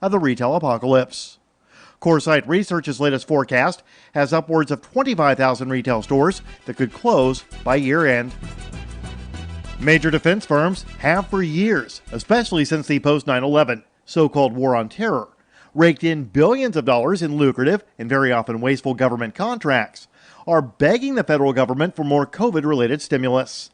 of the retail apocalypse. Coresight Research's latest forecast has upwards of 25,000 retail stores that could close by year-end. Major defense firms have for years, especially since the post-9/11 so-called War on Terror, raked in billions of dollars in lucrative and very often wasteful government contracts, are begging the federal government for more COVID-related stimulus.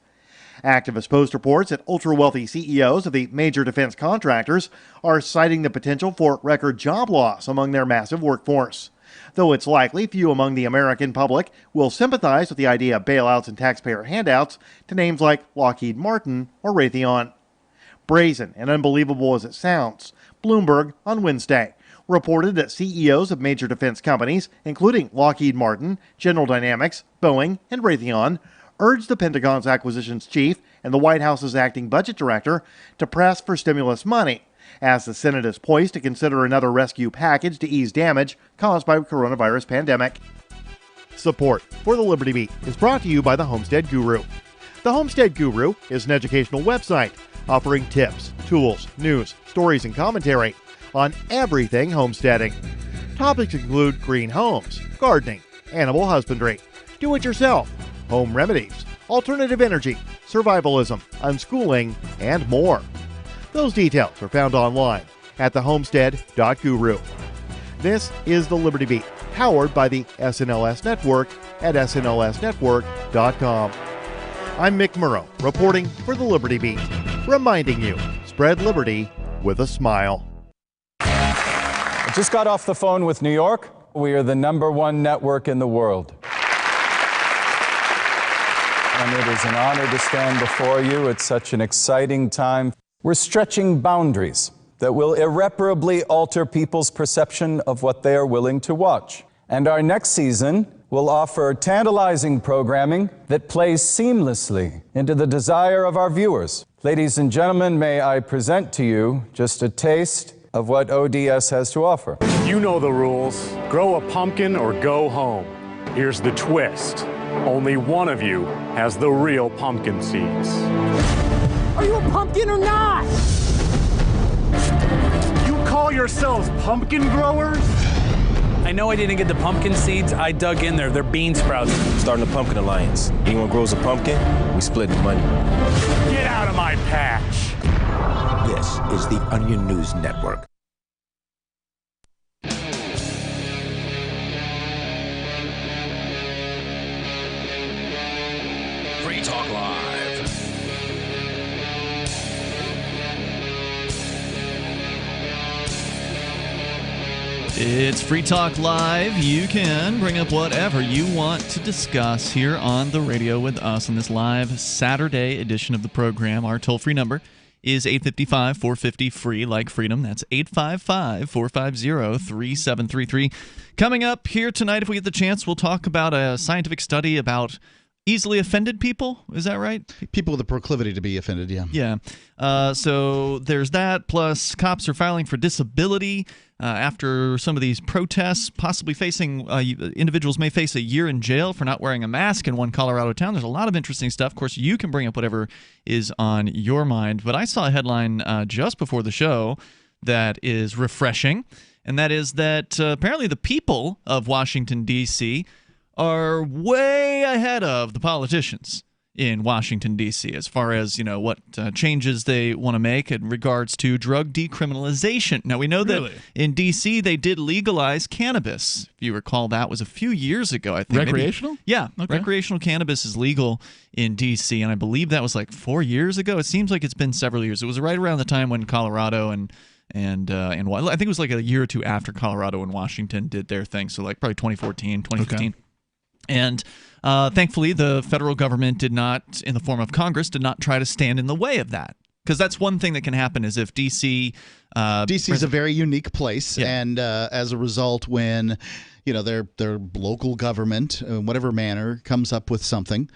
Activist Post reports that ultra-wealthy CEOs of the major defense contractors are citing the potential for record job loss among their massive workforce, though it's likely few among the American public will sympathize with the idea of bailouts and taxpayer handouts to names like Lockheed Martin or Raytheon. Brazen and unbelievable as it sounds, Bloomberg on Wednesday reported that CEOs of major defense companies, including Lockheed Martin, General Dynamics, Boeing, and Raytheon, urged the Pentagon's acquisitions chief and the White House's acting budget director to press for stimulus money, as the Senate is poised to consider another rescue package to ease damage caused by the coronavirus pandemic. Support for the Liberty Beat is brought to you by the Homestead Guru. The Homestead Guru is an educational website offering tips, tools, news, stories, and commentary on everything homesteading. Topics include green homes, gardening, animal husbandry, do-it-yourself, home remedies, alternative energy, survivalism, unschooling, and more. Those details are found online at thehomestead.guru. This is the Liberty Beat, powered by the SNLS Network at snlsnetwork.com. I'm Mick Murrow, reporting for the Liberty Beat, reminding you, spread liberty with a smile. I just got off the phone with New York. We are the #1 network in the world. And it is an honor to stand before you at such an exciting time. We're stretching boundaries that will irreparably alter people's perception of what they are willing to watch. And our next season will offer tantalizing programming that plays seamlessly into the desire of our viewers. Ladies and gentlemen, may I present to you just a taste of what ODS has to offer. You know the rules. Grow a pumpkin or go home. Here's the twist. Only one of you has the real pumpkin seeds. Are you a pumpkin or not? You call yourselves pumpkin growers? I know I didn't get the pumpkin seeds. I dug in there. They're bean sprouts. Starting a pumpkin alliance. Anyone grows a pumpkin, we split the money. Get out of my patch. This is the Onion News Network. Free Talk Live. It's Free Talk Live. You can bring up whatever you want to discuss here on the radio with us on this live Saturday edition of the program. Our toll-free number is 855-450-FREE, like freedom. That's 855-450-3733. Coming up here tonight, if we get the chance, we'll talk about a scientific study about easily offended people. Is that right? People with a proclivity to be offended, yeah. Yeah. So there's that, plus cops are filing for disability after some of these protests, possibly facing individuals may face a year in jail for not wearing a mask in one Colorado town. There's a lot of interesting stuff. Of course, you can bring up whatever is on your mind. But I saw a headline just before the show that is refreshing, and that is that apparently the people of Washington, D.C. are way ahead of the politicians in Washington, D.C. as far as, you know, what changes they want to make in regards to drug decriminalization. Now, we know that in D.C. they did legalize cannabis. If you recall, that was a few years ago, I think. Recreational? Maybe. Yeah. Okay. Recreational cannabis is legal in D.C., and I believe that was like 4 years ago. It seems like it's been several years. It was right around the time when Colorado and I think it was like a year or two after Colorado and Washington did their thing, so like probably 2014, 2015. Okay. And thankfully, the federal government did not, in the form of Congress, did not try to stand in the way of that. Because that's one thing that can happen is if D.C. D.C. is a very unique place, and as a result, when their local government, in whatever manner, comes up with something,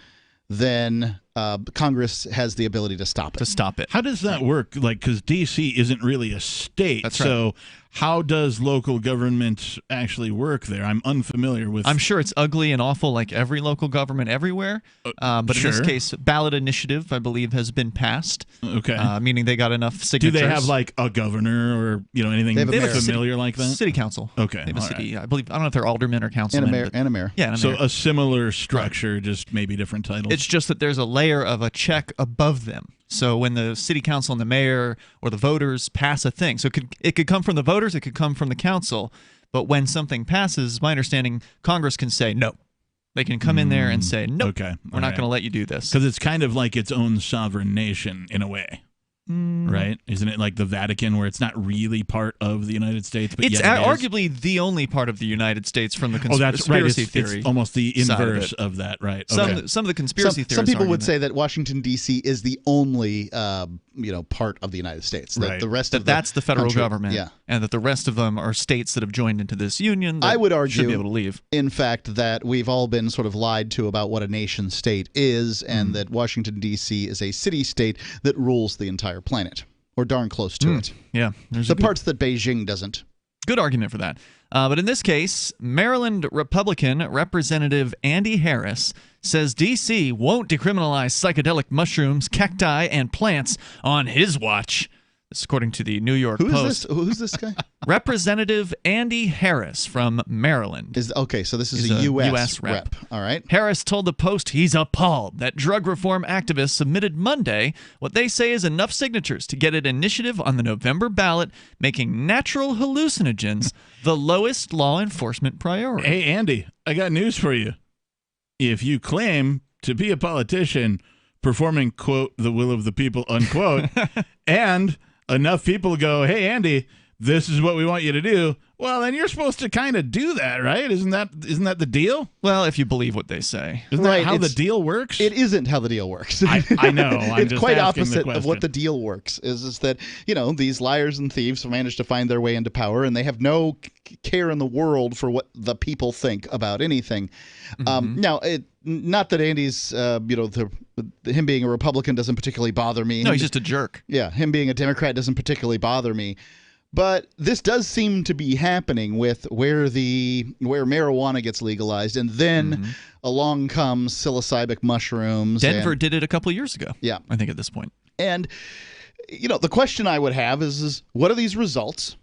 then Congress has the ability to stop it. How does that work? Like, because D.C. isn't really a state. That's right. So how does local government actually work there? I'm unfamiliar with. I'm sure it's ugly and awful like every local government everywhere. But sure. in this case, ballot initiative, I believe, has been passed. Okay. Meaning they got enough signatures. Do they have like a governor or anything familiar like that? City council. Okay. They have a city. I believe. I don't know if they're aldermen or councilmen. And a mayor. Yeah. And a so mayor. a similar structure, just maybe different titles. It's just that there's a layer of a check above them. So when the city council and the mayor or the voters pass a thing, so it could come from the voters, it could come from the council, but when something passes, my understanding, Congress can say no. They can come in there and say, nope, we're not going to let you do this. Because it's kind of like its own sovereign nation in a way. Right? Isn't it like the Vatican, where it's not really part of the United States, but it's yet it arguably the only part of the United States from the that's right. conspiracy theory. It's almost the inverse of that, right? Okay. Some of the conspiracy theories. Some people would say that Washington D.C. is the only part of the United States. That right. The rest that of that's the federal country, government, and that the rest of them are states that have joined into this union. That I would argue, should be able to leave. In fact, that we've all been sort of lied to about what a nation state is, and that Washington D.C. is a city-state that rules the entire planet. Or darn close to it. Yeah. The parts that Beijing doesn't. Good argument for that. But in this case, Maryland Republican Representative Andy Harris says D.C. won't decriminalize psychedelic mushrooms, cacti, and plants on his watch. This is according to the New York Post. Who's this guy? Representative Andy Harris from Maryland. So this is a U.S. rep. All right. Harris told the Post he's appalled that drug reform activists submitted Monday what they say is enough signatures to get an initiative on the November ballot making natural hallucinogens the lowest law enforcement priority. Hey, Andy, I got news for you. If you claim to be a politician performing, quote, the will of the people, unquote, and enough people go, hey, Andy, this is what we want you to do, well, then you're supposed to kind of do that, right? Isn't that the deal? Well, if you believe what they say. Isn't that how the deal works? It isn't how the deal works. I know. I'm it's quite opposite of what the deal works. Is that, these liars and thieves manage to find their way into power, and they have no care in the world for what the people think about anything. Now, not that Andy's, him being a Republican doesn't particularly bother me. No, he's just a jerk. Yeah, him being a Democrat doesn't particularly bother me. But this does seem to be happening with where marijuana gets legalized, and then along comes psilocybin mushrooms. Denver did it a couple years ago. Yeah, I think at this point. And the question I would have is what are these results?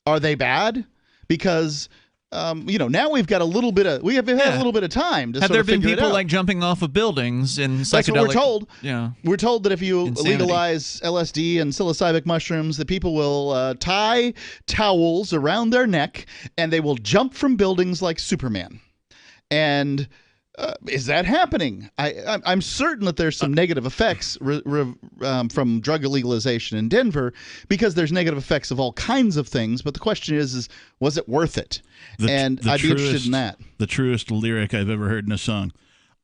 Are they bad? Because now we've got a little bit of had a little bit of time to have sort there of been figure it people out. like jumping off of buildings in psychedelic? That's what we're told. Yeah, we're told that if you Insanity. legalize LSD and psilocybin mushrooms, that people will tie towels around their neck and they will jump from buildings like Superman. And is that happening? I'm certain that there's some negative effects from drug legalization in Denver, because there's negative effects of all kinds of things. But the question is was it worth it? I'd be interested in that. The truest lyric I've ever heard in a song.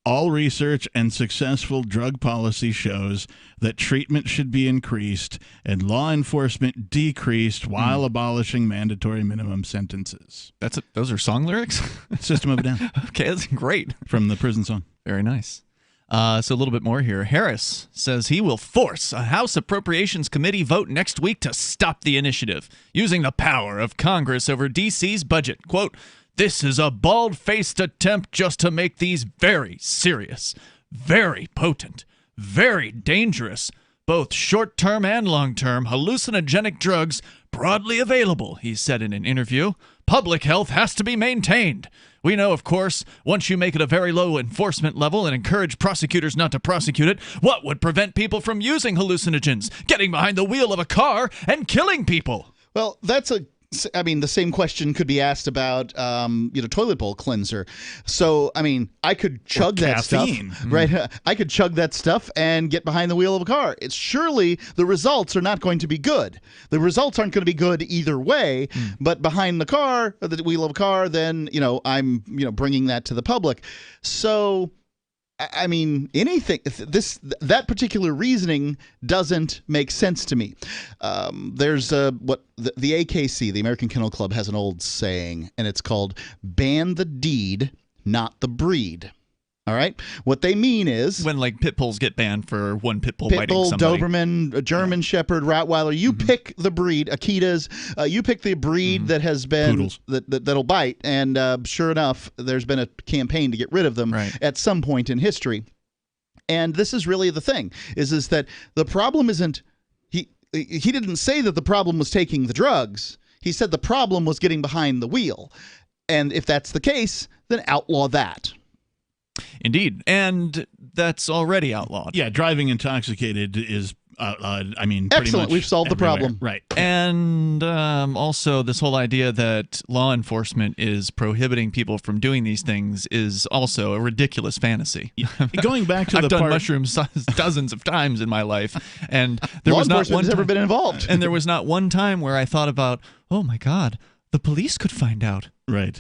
All research and successful drug policy shows that treatment should be increased and law enforcement decreased while abolishing mandatory minimum sentences. Those are song lyrics? System of a Down. Okay, that's great. From the prison song. Very nice. So a little bit more here. Harris says he will force a House Appropriations Committee vote next week to stop the initiative, using the power of Congress over D.C.'s budget. Quote, "This is a bald-faced attempt just to make these very serious, very potent, very dangerous, both short-term and long-term hallucinogenic drugs broadly available," he said in an interview. "Public health has to be maintained. We know, of course, once you make it a very low enforcement level and encourage prosecutors not to prosecute it, what would prevent people from using hallucinogens, getting behind the wheel of a car, and killing people?" Well, the same question could be asked about, toilet bowl cleanser. So, I could chug that stuff, right? I could chug that stuff and get behind the wheel of a car. It's surely the results are not going to be good. The results aren't going to be good either way. But behind the wheel of a car, then I'm bringing that to the public. So, that particular reasoning doesn't make sense to me. There's what the AKC, the American Kennel Club, has an old saying, and it's called "ban the deed, not the breed." All right. What they mean is when like pit bulls get banned for one pit bull biting somebody. Doberman, a German Shepherd, Rottweiler. You pick the breed, Akitas. You pick the breed that has been that'll bite, and sure enough, there's been a campaign to get rid of them at some point in history. And this is really the thing: is that the problem isn't he didn't say that the problem was taking the drugs. He said the problem was getting behind the wheel, and if that's the case, then outlaw that. Indeed, and that's already outlawed. Yeah, driving intoxicated is, I mean, pretty excellent. much We've solved the everywhere. problem. Right. And also this whole idea that law enforcement is prohibiting people from doing these things is also a ridiculous fantasy. Going back to I've the done part... mushrooms dozens of times in my life, and there law was not enforcement one has ever time, been involved. and there was not one time where I thought about, oh my God, the police could find out. Right.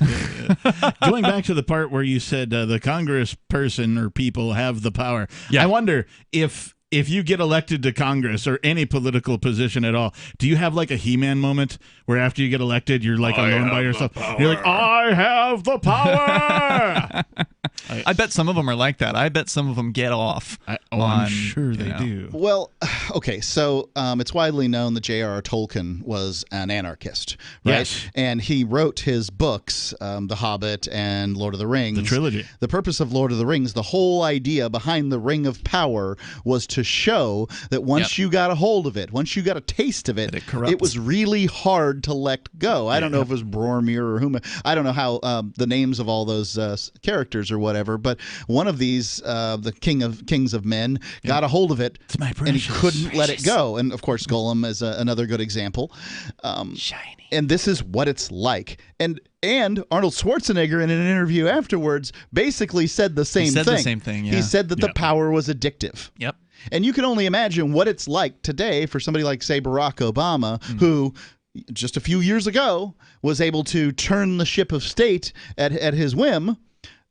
Going back to the part where you said the Congress person or people have the power. Yeah. I wonder if you get elected to Congress or any political position at all, do you have like a He-Man moment where after you get elected, you're like alone by yourself? You're like, I have the power! I bet some of them are like that. I bet some of them get off. I'm sure they do. Well, okay, so it's widely known that J.R.R. Tolkien was an anarchist, right? Yes. And he wrote his books, The Hobbit and Lord of the Rings. The trilogy. The purpose of Lord of the Rings, the whole idea behind the Ring of Power was to show that once you got a hold of it, once you got a taste of it, it was really hard to let go. I don't know if it was Boromir or whom. I don't know how the names of all those characters or whatever, but one of these, the Kings of Men, got a hold of it, and he couldn't let it go. And of course, Gollum is another good example. Shiny. And this is what it's like. And Arnold Schwarzenegger, in an interview afterwards, basically said the same thing. He said the same thing, yeah. He said that the power was addictive. Yep. And you can only imagine what it's like today for somebody like, say, Barack Obama, who just a few years ago was able to turn the ship of state at his whim.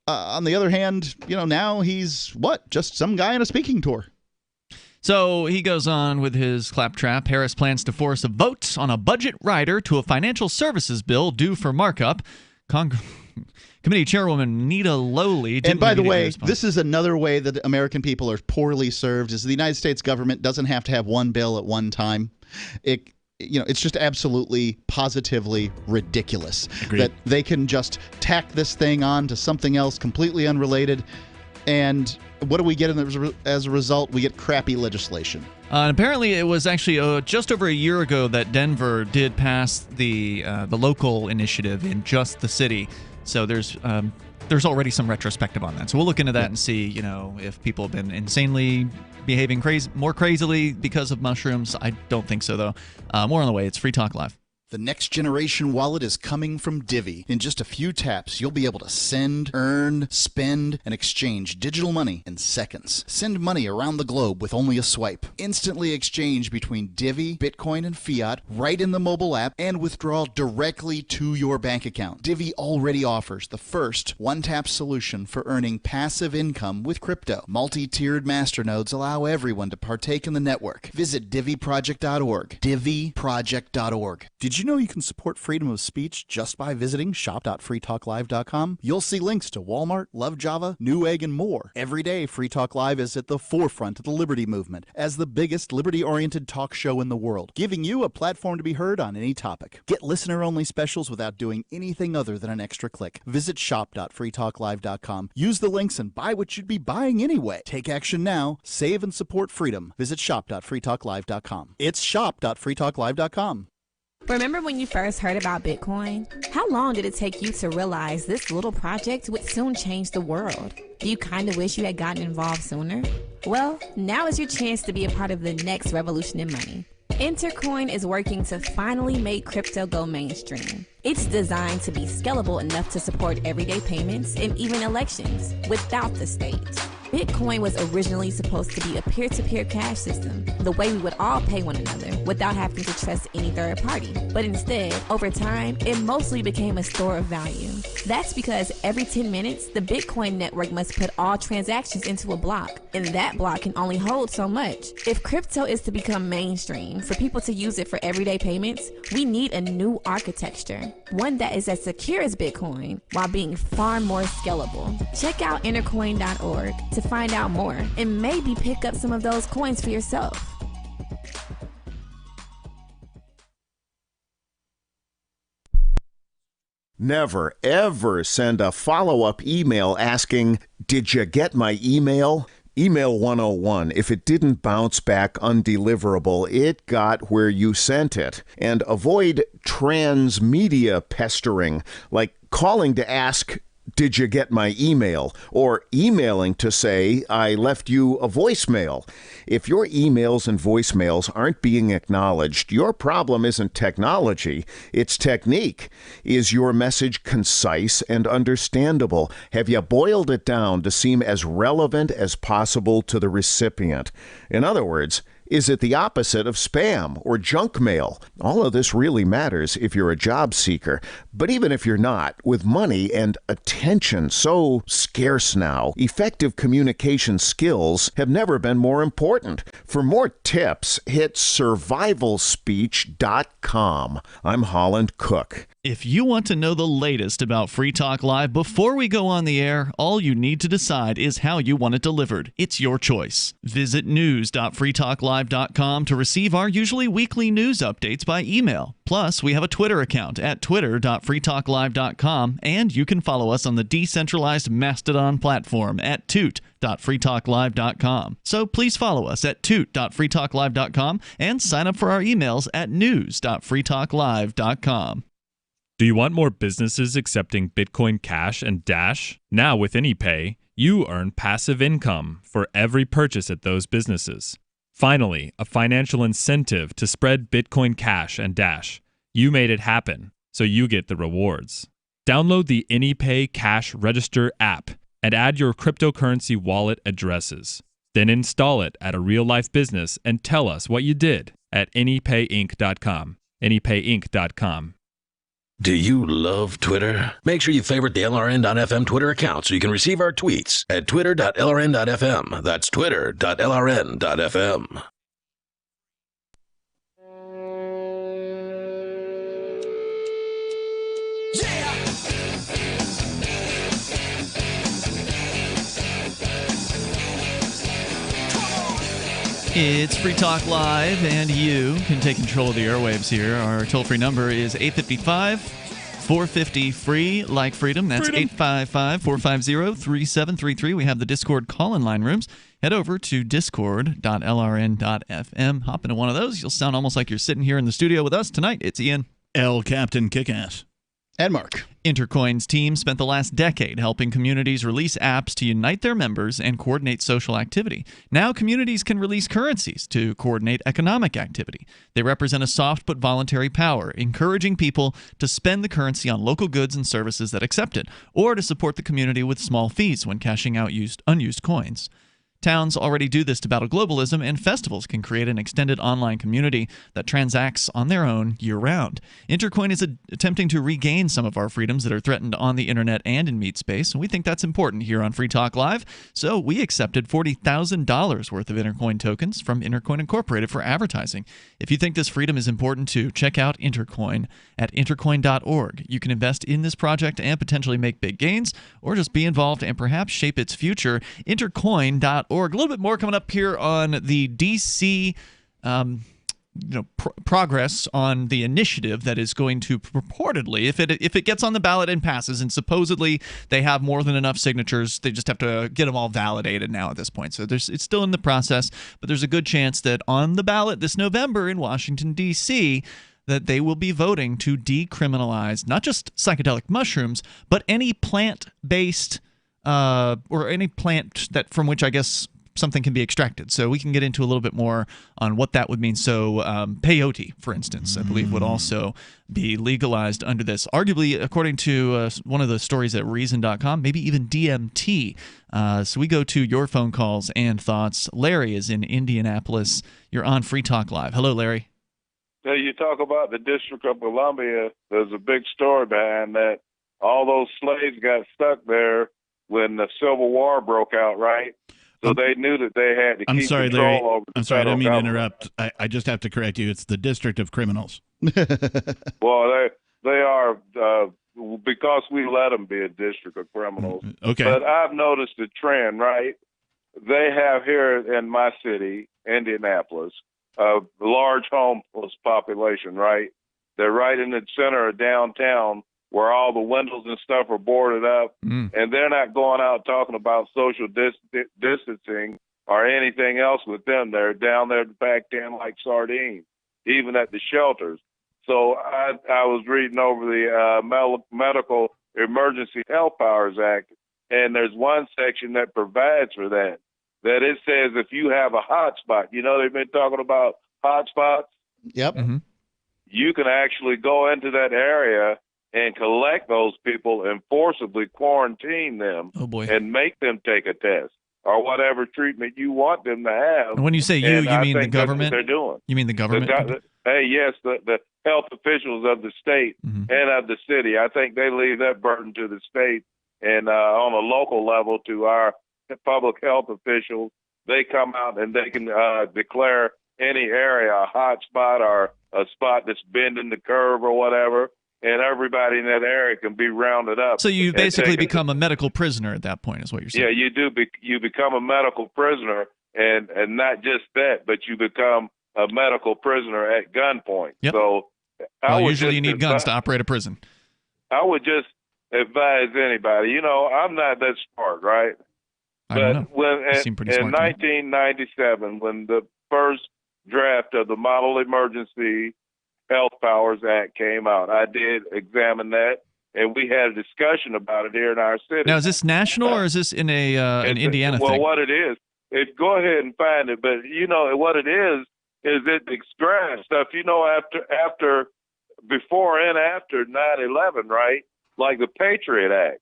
On the other hand, now he's just some guy on a speaking tour. So he goes on with his claptrap. Harris plans to force a vote on a budget rider to a financial services bill due for markup. Committee Chairwoman Nita Lowey didn't. And by the way, this is another way that American people are poorly served. Is the United States government doesn't have to have one bill at one time. It's just absolutely, positively ridiculous. Agreed. That they can just tack this thing on to something else completely unrelated. And what do we get as a result? We get crappy legislation. And apparently, it was actually just over a year ago that Denver did pass the local initiative in just the city. So there's already some retrospective on that. So we'll look into that and see, if people have been insanely behaving more crazily because of mushrooms. I don't think so, though. More on the way. It's Free Talk Live. The next generation wallet is coming from Divvy. In just a few taps, you'll be able to send, earn, spend, and exchange digital money in seconds. Send money around the globe with only a swipe. Instantly exchange between Divvy, Bitcoin, and fiat right in the mobile app and withdraw directly to your bank account. Divvy already offers the first one-tap solution for earning passive income with crypto. Multi-tiered masternodes allow everyone to partake in the network. Visit DivvyProject.org. DivvyProject.org. Did you know you can support freedom of speech just by visiting shop.freetalklive.com? You'll see links to Walmart, Love Java, Newegg, and more. Every day, Free Talk Live is at the forefront of the liberty movement as the biggest liberty-oriented talk show in the world, giving you a platform to be heard on any topic. Get listener-only specials without doing anything other than an extra click. Visit shop.freetalklive.com. Use the links and buy what you'd be buying anyway. Take action now. Save and support freedom. Visit shop.freetalklive.com. It's shop.freetalklive.com. Remember when you first heard about Bitcoin? How long did it take you to realize this little project would soon change the world? Do you kind of wish you had gotten involved sooner? Well, now is your chance to be a part of the next revolution in money. Intercoin is working to finally make crypto go mainstream. It's designed to be scalable enough to support everyday payments and even elections without the state. Bitcoin was originally supposed to be a peer-to-peer cash system, the way we would all pay one another without having to trust any third party. But instead, over time, it mostly became a store of value. That's because every 10 minutes, the Bitcoin network must put all transactions into a block, and that block can only hold so much. If crypto is to become mainstream, for people to use it for everyday payments, we need a new architecture, one that is as secure as Bitcoin while being far more scalable. Check out intercoin.org to find out more and maybe pick up some of those coins for yourself. Never, ever send a follow-up email asking, "Did you get my email?" Email 101. If it didn't bounce back undeliverable, it got where you sent it. And avoid transmedia pestering, like calling to ask, "Did you get my email?" or emailing to say, "I left you a voicemail." If your emails and voicemails aren't being acknowledged, your problem isn't technology, it's technique. Is your message concise and understandable? Have you boiled it down to seem as relevant as possible to the recipient? In other words, is it the opposite of spam or junk mail? All of this really matters if you're a job seeker. But even if you're not, with money and attention so scarce now, effective communication skills have never been more important. For more tips, hit survivalspeech.com. I'm Holland Cook. If you want to know the latest about Free Talk Live before we go on the air, all you need to decide is how you want it delivered. It's your choice. Visit news.freetalklive.com to receive our usually weekly news updates by email. Plus, we have a Twitter account at twitter.freetalklive.com, and you can follow us on the decentralized Mastodon platform at toot.freetalklive.com. So please follow us at toot.freetalklive.com and sign up for our emails at news.freetalklive.com. Do you want more businesses accepting Bitcoin Cash and Dash? Now with AnyPay, you earn passive income for every purchase at those businesses. Finally, a financial incentive to spread Bitcoin Cash and Dash. You made it happen, so you get the rewards. Download the AnyPay Cash Register app and add your cryptocurrency wallet addresses. Then install it at a real-life business and tell us what you did at anypayinc.com. anypayinc.com. Do you love Twitter? Make sure you favorite the LRN.FM Twitter account so you can receive our tweets at twitter.lrn.fm. That's twitter.lrn.fm. It's Free Talk Live, and you can take control of the airwaves here. Our toll-free number is 855-450-FREE, like freedom. That's 855-450-3733. We have the Discord call-in line rooms. Head over to discord.lrn.fm. Hop into one of those. You'll sound almost like you're sitting here in the studio with us tonight. It's Ian. L. Captain Kickass. And Mark. Intercoin's team spent the last decade helping communities release apps to unite their members and coordinate social activity. Now communities can release currencies to coordinate economic activity. They represent a soft but voluntary power, encouraging people to spend the currency on local goods and services that accept it, or to support the community with small fees when cashing out unused coins. Towns already do this to battle globalism, and festivals can create an extended online community that transacts on their own year-round. Intercoin is attempting to regain some of our freedoms that are threatened on the internet and in meat space, and we think that's important here on Free Talk Live. So we accepted $40,000 worth of Intercoin tokens from Intercoin Incorporated for advertising. If you think this freedom is important too, check out Intercoin at intercoin.org. You can invest in this project and potentially make big gains, or just be involved and perhaps shape its future. Intercoin.org. A little bit more coming up here on the DC progress on the initiative that is going to purportedly, if it gets on the ballot and passes, and supposedly they have more than enough signatures, they just have to get them all validated now at this point. So it's still in the process, but there's a good chance that on the ballot this November in Washington, D.C., that they will be voting to decriminalize not just psychedelic mushrooms, but any plant-based or any plant that from which I guess something can be extracted. So we can get into a little bit more on what that would mean. So peyote, for instance, I believe would also be legalized under this. Arguably, according to one of the stories at Reason.com, maybe even DMT. So we go to your phone calls and thoughts. Larry is in Indianapolis. You're on Free Talk Live. Hello, Larry. Hey, you talk about the District of Columbia. There's a big story behind that. All those slaves got stuck there when the Civil War broke out, right? So they knew that they had to keep control Larry. over the I'm sorry, I didn't mean to government. interrupt. I just have to correct you. It's the District of Criminals. Well, they are because we let them be a district of criminals. Okay. But I've noticed a trend, right? They have here in my city, Indianapolis, a large homeless population, right? They're right in the center of downtown where all the windows and stuff are boarded up, and they're not going out talking about social distancing or anything else with them. They're down there packed in like sardines, even at the shelters. So I was reading over the Medical Emergency Health Powers Act, and there's one section that provides for that. That it says if you have a hot spot, you know they've been talking about hot spots? Yep. You can actually go into that area and collect those people and forcibly quarantine them and make them take a test or whatever treatment you want them to have. And when you say you mean the government? They're doing. You mean the government? Yes, the health officials of the state and of the city. I think they leave that burden to the state and on a local level to our public health officials. They come out and they can declare any area a hot spot or a spot that's bending the curve or whatever, and everybody in that area can be rounded up. So you basically become a medical prisoner at that point, is what you're saying? Yeah, you do. You become a medical prisoner, and not just that, but you become a medical prisoner at gunpoint. Yep. So usually you need guns to operate a prison. I would just advise anybody. You know, I'm not that smart, right? I don't know. When You seem pretty in smart to me. 1997, when the first draft of the Model Emergency Health Powers Act came out, I did examine that, and we had a discussion about it here in our city. Now, is this national or is this in an Indiana well, thing? what it is, go ahead and find it. But you know what it is it extracts stuff. You know, after, before and after 9/11, right? Like the Patriot Act,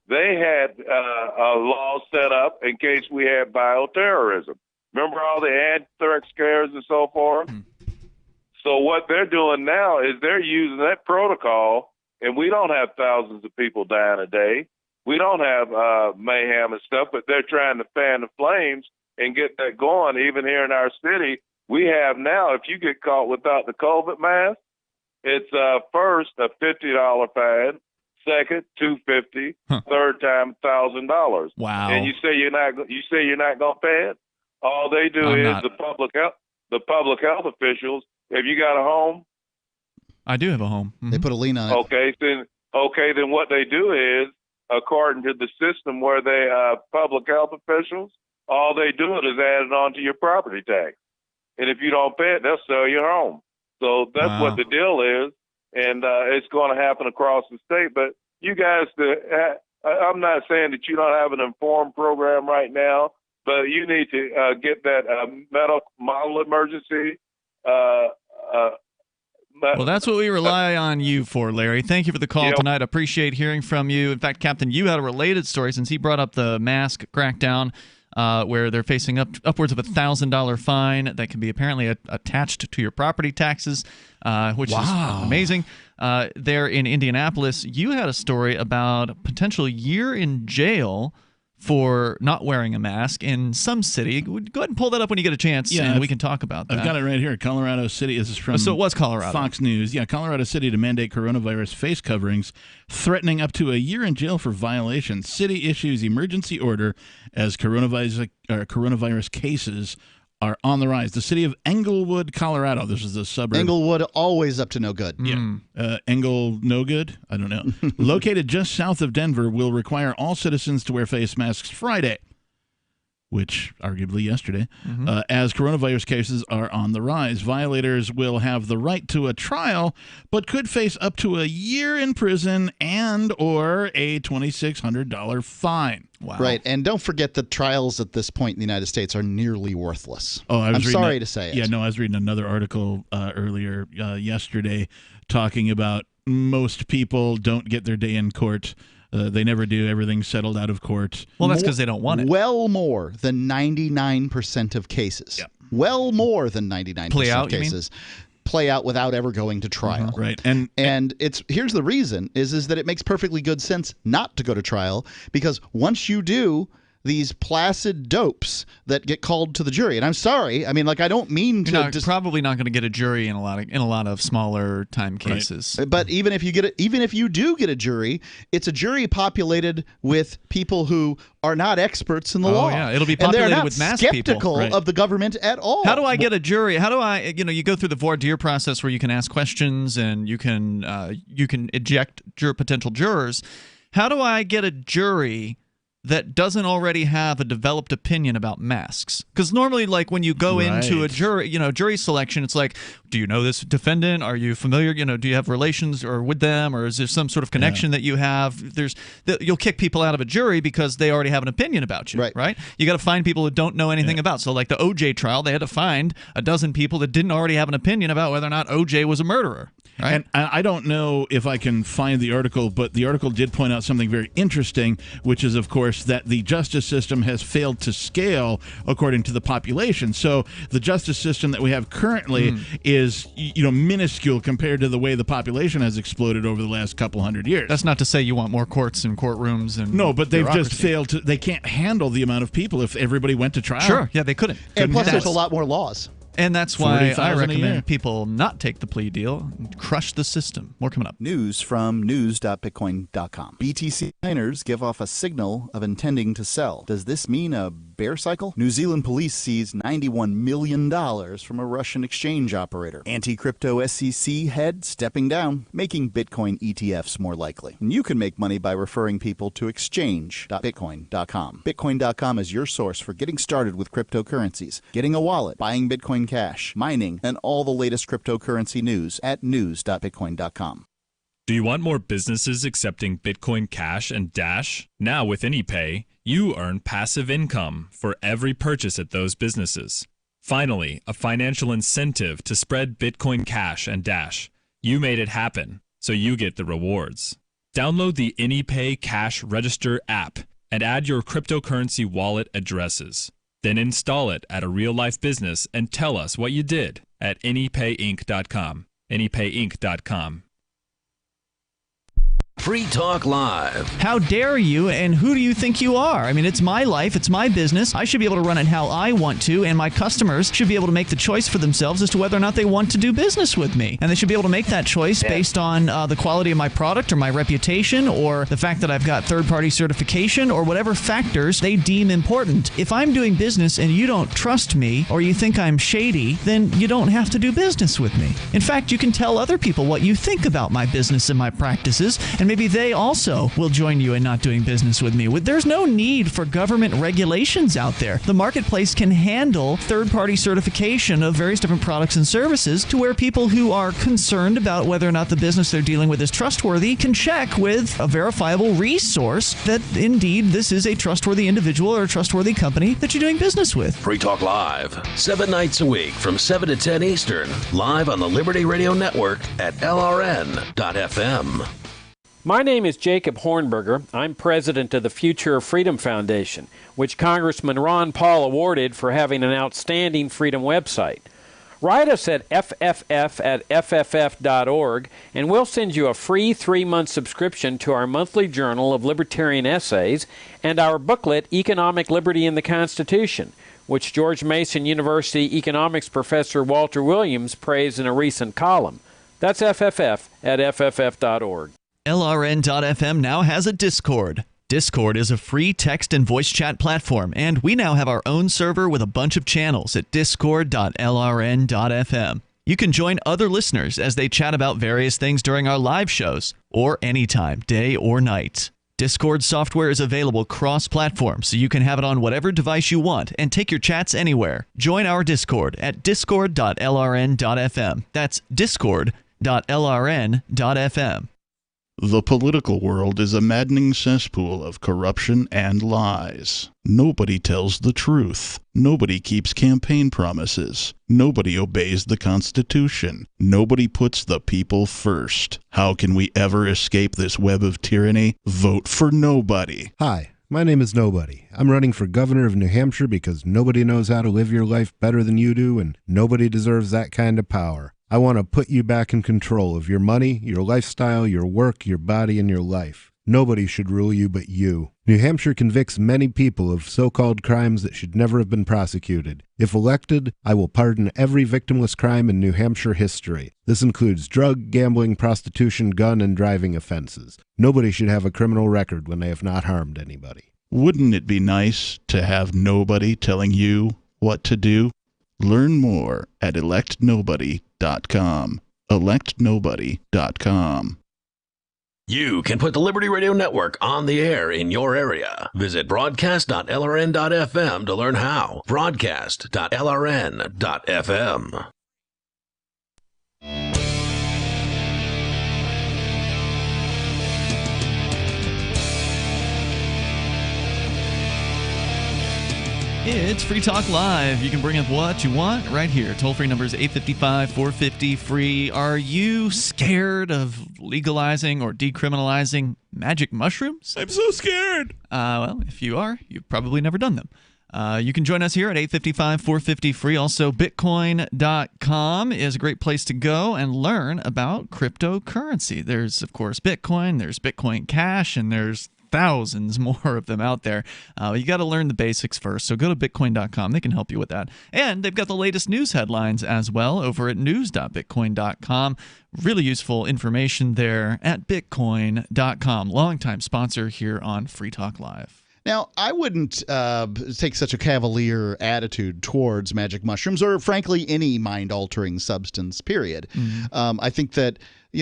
they had a law set up in case we had bioterrorism. Remember all the anthrax scares and so forth? So what they're doing now is they're using that protocol, and we don't have thousands of people dying a day. We don't have mayhem and stuff, but they're trying to fan the flames and get that going. Even here in our city, we have now, if you get caught without the COVID mask, it's first a $50 fine, second $250, third time $1,000. Wow! And you say you're not gonna pay it. All they do the public health officials. Have you got a home? I do have a home. They put a lien on it. Okay, then what they do is, according to the system where they public health officials, all they do is add it onto your property tax. And if you don't pay it, they'll sell your home. So that's what the deal is, and it's going to happen across the state. But you guys, I'm not saying that you don't have an informed program right now, but you need to get that model emergency. Well, that's what we rely on you for, Larry. Thank you for the call tonight. I appreciate hearing from you. In fact, Captain, you had a related story since he brought up the mask crackdown, where they're facing upwards of $1,000 fine that can be apparently attached to your property taxes, which is amazing. There in Indianapolis, you had a story about a potential year in jail for not wearing a mask in some city. Go ahead and pull that up when you get a chance, and we can talk about that. I've got it right here. Colorado City. This is from so it was Colorado. Fox News. Yeah, Colorado City to mandate coronavirus face coverings, threatening up to a year in jail for violations. City issues emergency order as coronavirus cases are on the rise. The city of Englewood, Colorado. This is a suburb. Englewood, always up to no good. Yeah. No good? I don't know. Located just south of Denver, will require all citizens to wear face masks Friday. which arguably yesterday, as coronavirus cases are on the rise. Violators will have the right to a trial, but could face up to a year in prison and or a $2,600 fine. Wow. Right, and don't forget that trials at this point in the United States are nearly worthless. Oh, I'm sorry to say it. Yeah, no, I was reading another article earlier yesterday talking about most people don't get their day in court. They never do. Everything's settled out of court. Well, that's because they don't want it. Well more than 99% of cases. Yep. Well more than 99% of cases play out without ever going to trial. Right. And it's here's the reason is that it makes perfectly good sense not to go to trial, because once you do, these placid dopes that get called to the jury. And I'm sorry, I mean, like, I don't mean to. You're probably not going to get a jury in a lot of smaller time cases. Right. But even if you do get a jury, it's a jury populated with people who are not experts in the law. Yeah, it'll be populated with mass people. Skeptical of the government at all. How do I get a jury? How do I? You go through the voir dire process where you can ask questions and you can eject potential jurors. How do I get a jury that doesn't already have a developed opinion about masks? Because normally, like, when you go into a jury selection, it's like, do you know this defendant? Are you familiar? Do you have relations or with them, or is there some sort of connection that you have? You'll kick people out of a jury because they already have an opinion about you, right? You got to find people who don't know anything about. So, like the OJ trial, they had to find a dozen people that didn't already have an opinion about whether or not OJ was a murderer. Right? And I don't know if I can find the article, but the article did point out something very interesting, which is, of course, that the justice system has failed to scale according to the population. So the justice system that we have currently is, minuscule compared to the way the population has exploded over the last couple hundred years. That's not to say you want more courts and courtrooms and no, but they've just failed to. They can't handle the amount of people if everybody went to trial. Sure, yeah, they couldn't. And plus, there's a lot more laws. And that's why I recommend people not take the plea deal and crush the system. More coming up. News from news.bitcoin.com. BTC miners give off a signal of intending to sell. Does this mean a bear cycle? New Zealand police seized $91 million from a Russian exchange operator. Anti-crypto SEC head stepping down, making Bitcoin ETFs more likely. And you can make money by referring people to exchange.bitcoin.com. Bitcoin.com is your source for getting started with cryptocurrencies, getting a wallet, buying Bitcoin Cash, mining, and all the latest cryptocurrency news at news.bitcoin.com. Do you want more businesses accepting Bitcoin Cash and Dash? Now with AnyPay, you earn passive income for every purchase at those businesses. Finally, a financial incentive to spread Bitcoin Cash and Dash. You made it happen, so you get the rewards. Download the AnyPay Cash Register app and add your cryptocurrency wallet addresses. Then install it at a real-life business and tell us what you did at anypayinc.com. anypayinc.com. Free Talk Live. How dare you, and who do you think you are? I mean, it's my life, it's my business. I should be able to run it how I want to, and my customers should be able to make the choice for themselves as to whether or not they want to do business with me. And they should be able to make that choice based on the quality of my product or my reputation or the fact that I've got third-party certification or whatever factors they deem important. If I'm doing business and you don't trust me or you think I'm shady, then you don't have to do business with me. In fact, you can tell other people what you think about my business and my practices, and maybe they also will join you in not doing business with me. There's no need for government regulations out there. The marketplace can handle third-party certification of various different products and services to where people who are concerned about whether or not the business they're dealing with is trustworthy can check with a verifiable resource that indeed this is a trustworthy individual or a trustworthy company that you're doing business with. Free Talk Live, 7 nights a week from 7 to 10 Eastern, live on the Liberty Radio Network at LRN.FM. My name is Jacob Hornberger. I'm president of the Future of Freedom Foundation, which Congressman Ron Paul awarded for having an outstanding freedom website. Write us at fff@fff.org, and we'll send you a free 3-month subscription to our monthly journal of libertarian essays and our booklet, Economic Liberty in the Constitution, which George Mason University economics professor Walter Williams praised in a recent column. That's fff@fff.org. LRN.FM now has a Discord. Discord is a free text and voice chat platform, and we now have our own server with a bunch of channels at discord.lrn.fm. You can join other listeners as they chat about various things during our live shows, or anytime, day or night. Discord software is available cross-platform, so you can have it on whatever device you want and take your chats anywhere. Join our Discord at discord.lrn.fm. That's discord.lrn.fm. The political world is a maddening cesspool of corruption and lies. Nobody tells the truth. Nobody keeps campaign promises. Nobody obeys the Constitution. Nobody puts the people first. How can we ever escape this web of tyranny? Vote for nobody. Hi, my name is Nobody. I'm running for governor of New Hampshire because nobody knows how to live your life better than you do, and nobody deserves that kind of power. I want to put you back in control of your money, your lifestyle, your work, your body, and your life. Nobody should rule you but you. New Hampshire convicts many people of so-called crimes that should never have been prosecuted. If elected, I will pardon every victimless crime in New Hampshire history. This includes drug, gambling, prostitution, gun, and driving offenses. Nobody should have a criminal record when they have not harmed anybody. Wouldn't it be nice to have nobody telling you what to do? Learn more at electnobody.com. electnobody.com. You can put the Liberty Radio Network on the air in your area. Visit broadcast.lrn.fm to learn how. Broadcast.lrn.fm. It's Free Talk Live. You can bring up what you want right here. Toll-free number is 855-450-FREE. Are you scared of legalizing or decriminalizing magic mushrooms? I'm so scared. Well, if you are, you've probably never done them. You can join us here at 855-450-FREE. Also, Bitcoin.com is a great place to go and learn about cryptocurrency. There's, of course, Bitcoin, there's Bitcoin Cash, and there's thousands more of them out there. You got to learn the basics first, so go to Bitcoin.com. They can help you with that. And they've got the latest news headlines as well over at news.bitcoin.com. Really useful information there at Bitcoin.com. Longtime sponsor here on Free Talk Live. Now, I wouldn't take such a cavalier attitude towards magic mushrooms or, frankly, any mind-altering substance, period. Mm-hmm. I think that,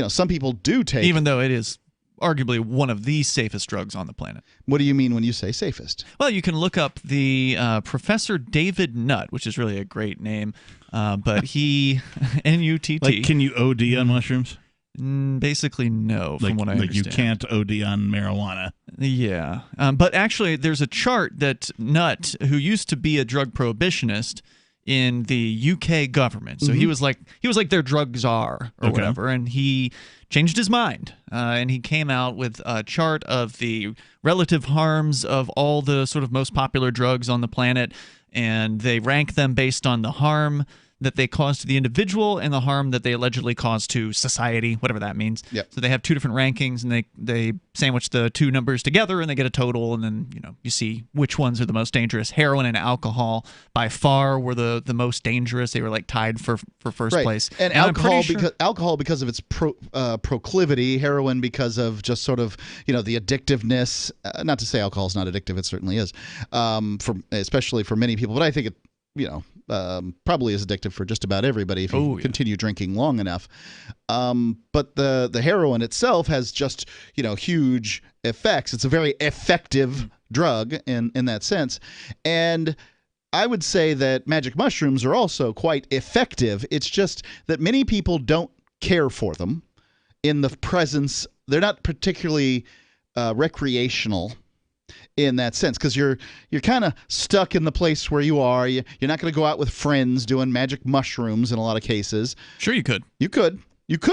some people do take... Even though it is arguably one of the safest drugs on the planet. What do you mean when you say safest? Well, you can look up the Professor David Nutt, which is really a great name, but he, N-U-T-T. Like, can you OD on mushrooms? Basically, no, from what I understand. Like you can't OD on marijuana. Yeah. But actually, there's a chart that Nutt, who used to be a drug prohibitionist in the UK government, so he was like their drug czar or whatever, and he changed his mind, and he came out with a chart of the relative harms of all the sort of most popular drugs on the planet, and they rank them based on the harm that they cause to the individual and the harm that they allegedly cause to society, whatever that means. Yep. So they have two different rankings, and they sandwich the two numbers together, and they get a total, and then you see which ones are the most dangerous. Heroin and alcohol by far were the most dangerous. They were like tied for first place. And alcohol because of its proclivity, heroin because of just sort of the addictiveness. Not to say alcohol is not addictive, it certainly is, especially for many people. But I think it probably is addictive for just about everybody if you continue drinking long enough. But the heroin itself has just huge effects. It's a very effective drug in that sense, and I would say that magic mushrooms are also quite effective. It's just that many people don't care for them in the presence. They're not particularly recreational in that sense, because you're kind of stuck in the place where you are. You're not going to go out with friends doing magic mushrooms in a lot of cases. Sure, you could. You could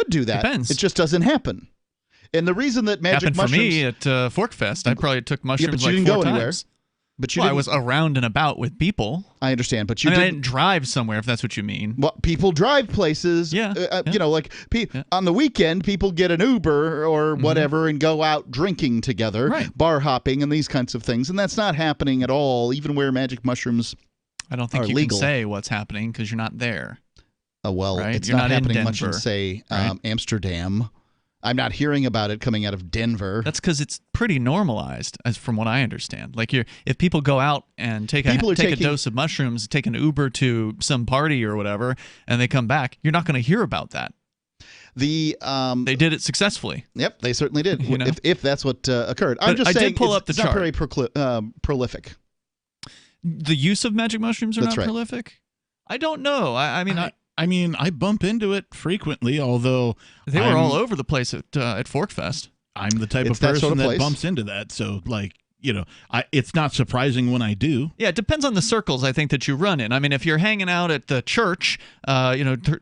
do that. Depends. It just doesn't happen. And the reason that magic mushrooms... Happened for me at Fork Fest. I probably took mushrooms but you didn't 4 go anywhere. times. But I was around and about with people. I understand, but I didn't drive somewhere, if that's what you mean. Well, people drive places. Yeah. On the weekend, people get an Uber or whatever and go out drinking together, bar hopping and these kinds of things. And that's not happening at all, even where magic mushrooms I don't think are you legal. can say what's happening because you're not there. It's You're not not happening in much in, Denver, say, right? Amsterdam. I'm not hearing about it coming out of Denver. That's because it's pretty normalized, as from what I understand. Like, if people go out and take a dose of mushrooms, take an Uber to some party or whatever, and they come back, you're not going to hear about that. The they did it successfully. Yep, they certainly did. You know? If that's what occurred. I'm But just I saying did pull up the it's not chart. very prolific. The use of magic mushrooms are That's not right. prolific? I don't know. I mean, I bump into it frequently, although they were all over the place at Forkfest. I'm the type of It's that person sort of that place. bumps into that. So, like, you know, it's not surprising when I do. Yeah, it depends on the circles, I think, that you run in. I mean, if you're hanging out at the church,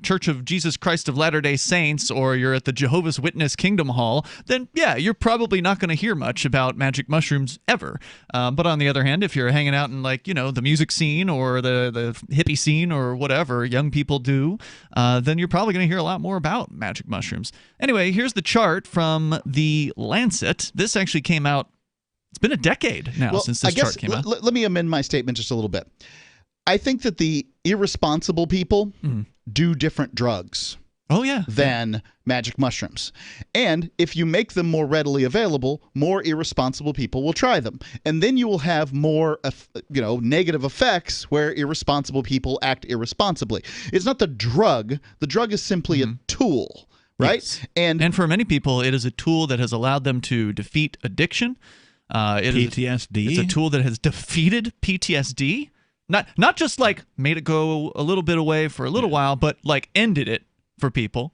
Church of Jesus Christ of Latter-day Saints, or you're at the Jehovah's Witness Kingdom Hall, then, yeah, you're probably not going to hear much about magic mushrooms ever. But on the other hand, if you're hanging out in, like, you know, the music scene or the hippie scene or whatever young people do, then you're probably going to hear a lot more about magic mushrooms. Anyway, here's the chart from The Lancet. This actually came out. It's been a decade now since this chart came out. Let me amend my statement just a little bit. I think that the irresponsible people do different drugs. Oh, yeah. Than magic mushrooms. And if you make them more readily available, more irresponsible people will try them. And then you will have more, negative effects where irresponsible people act irresponsibly. It's not the drug. The drug is simply a tool, right? Yes. And for many people, it is a tool that has allowed them to defeat addiction. PTSD. It's a tool that has defeated PTSD. Not just like made it go a little bit away for a little while, but like ended it for people.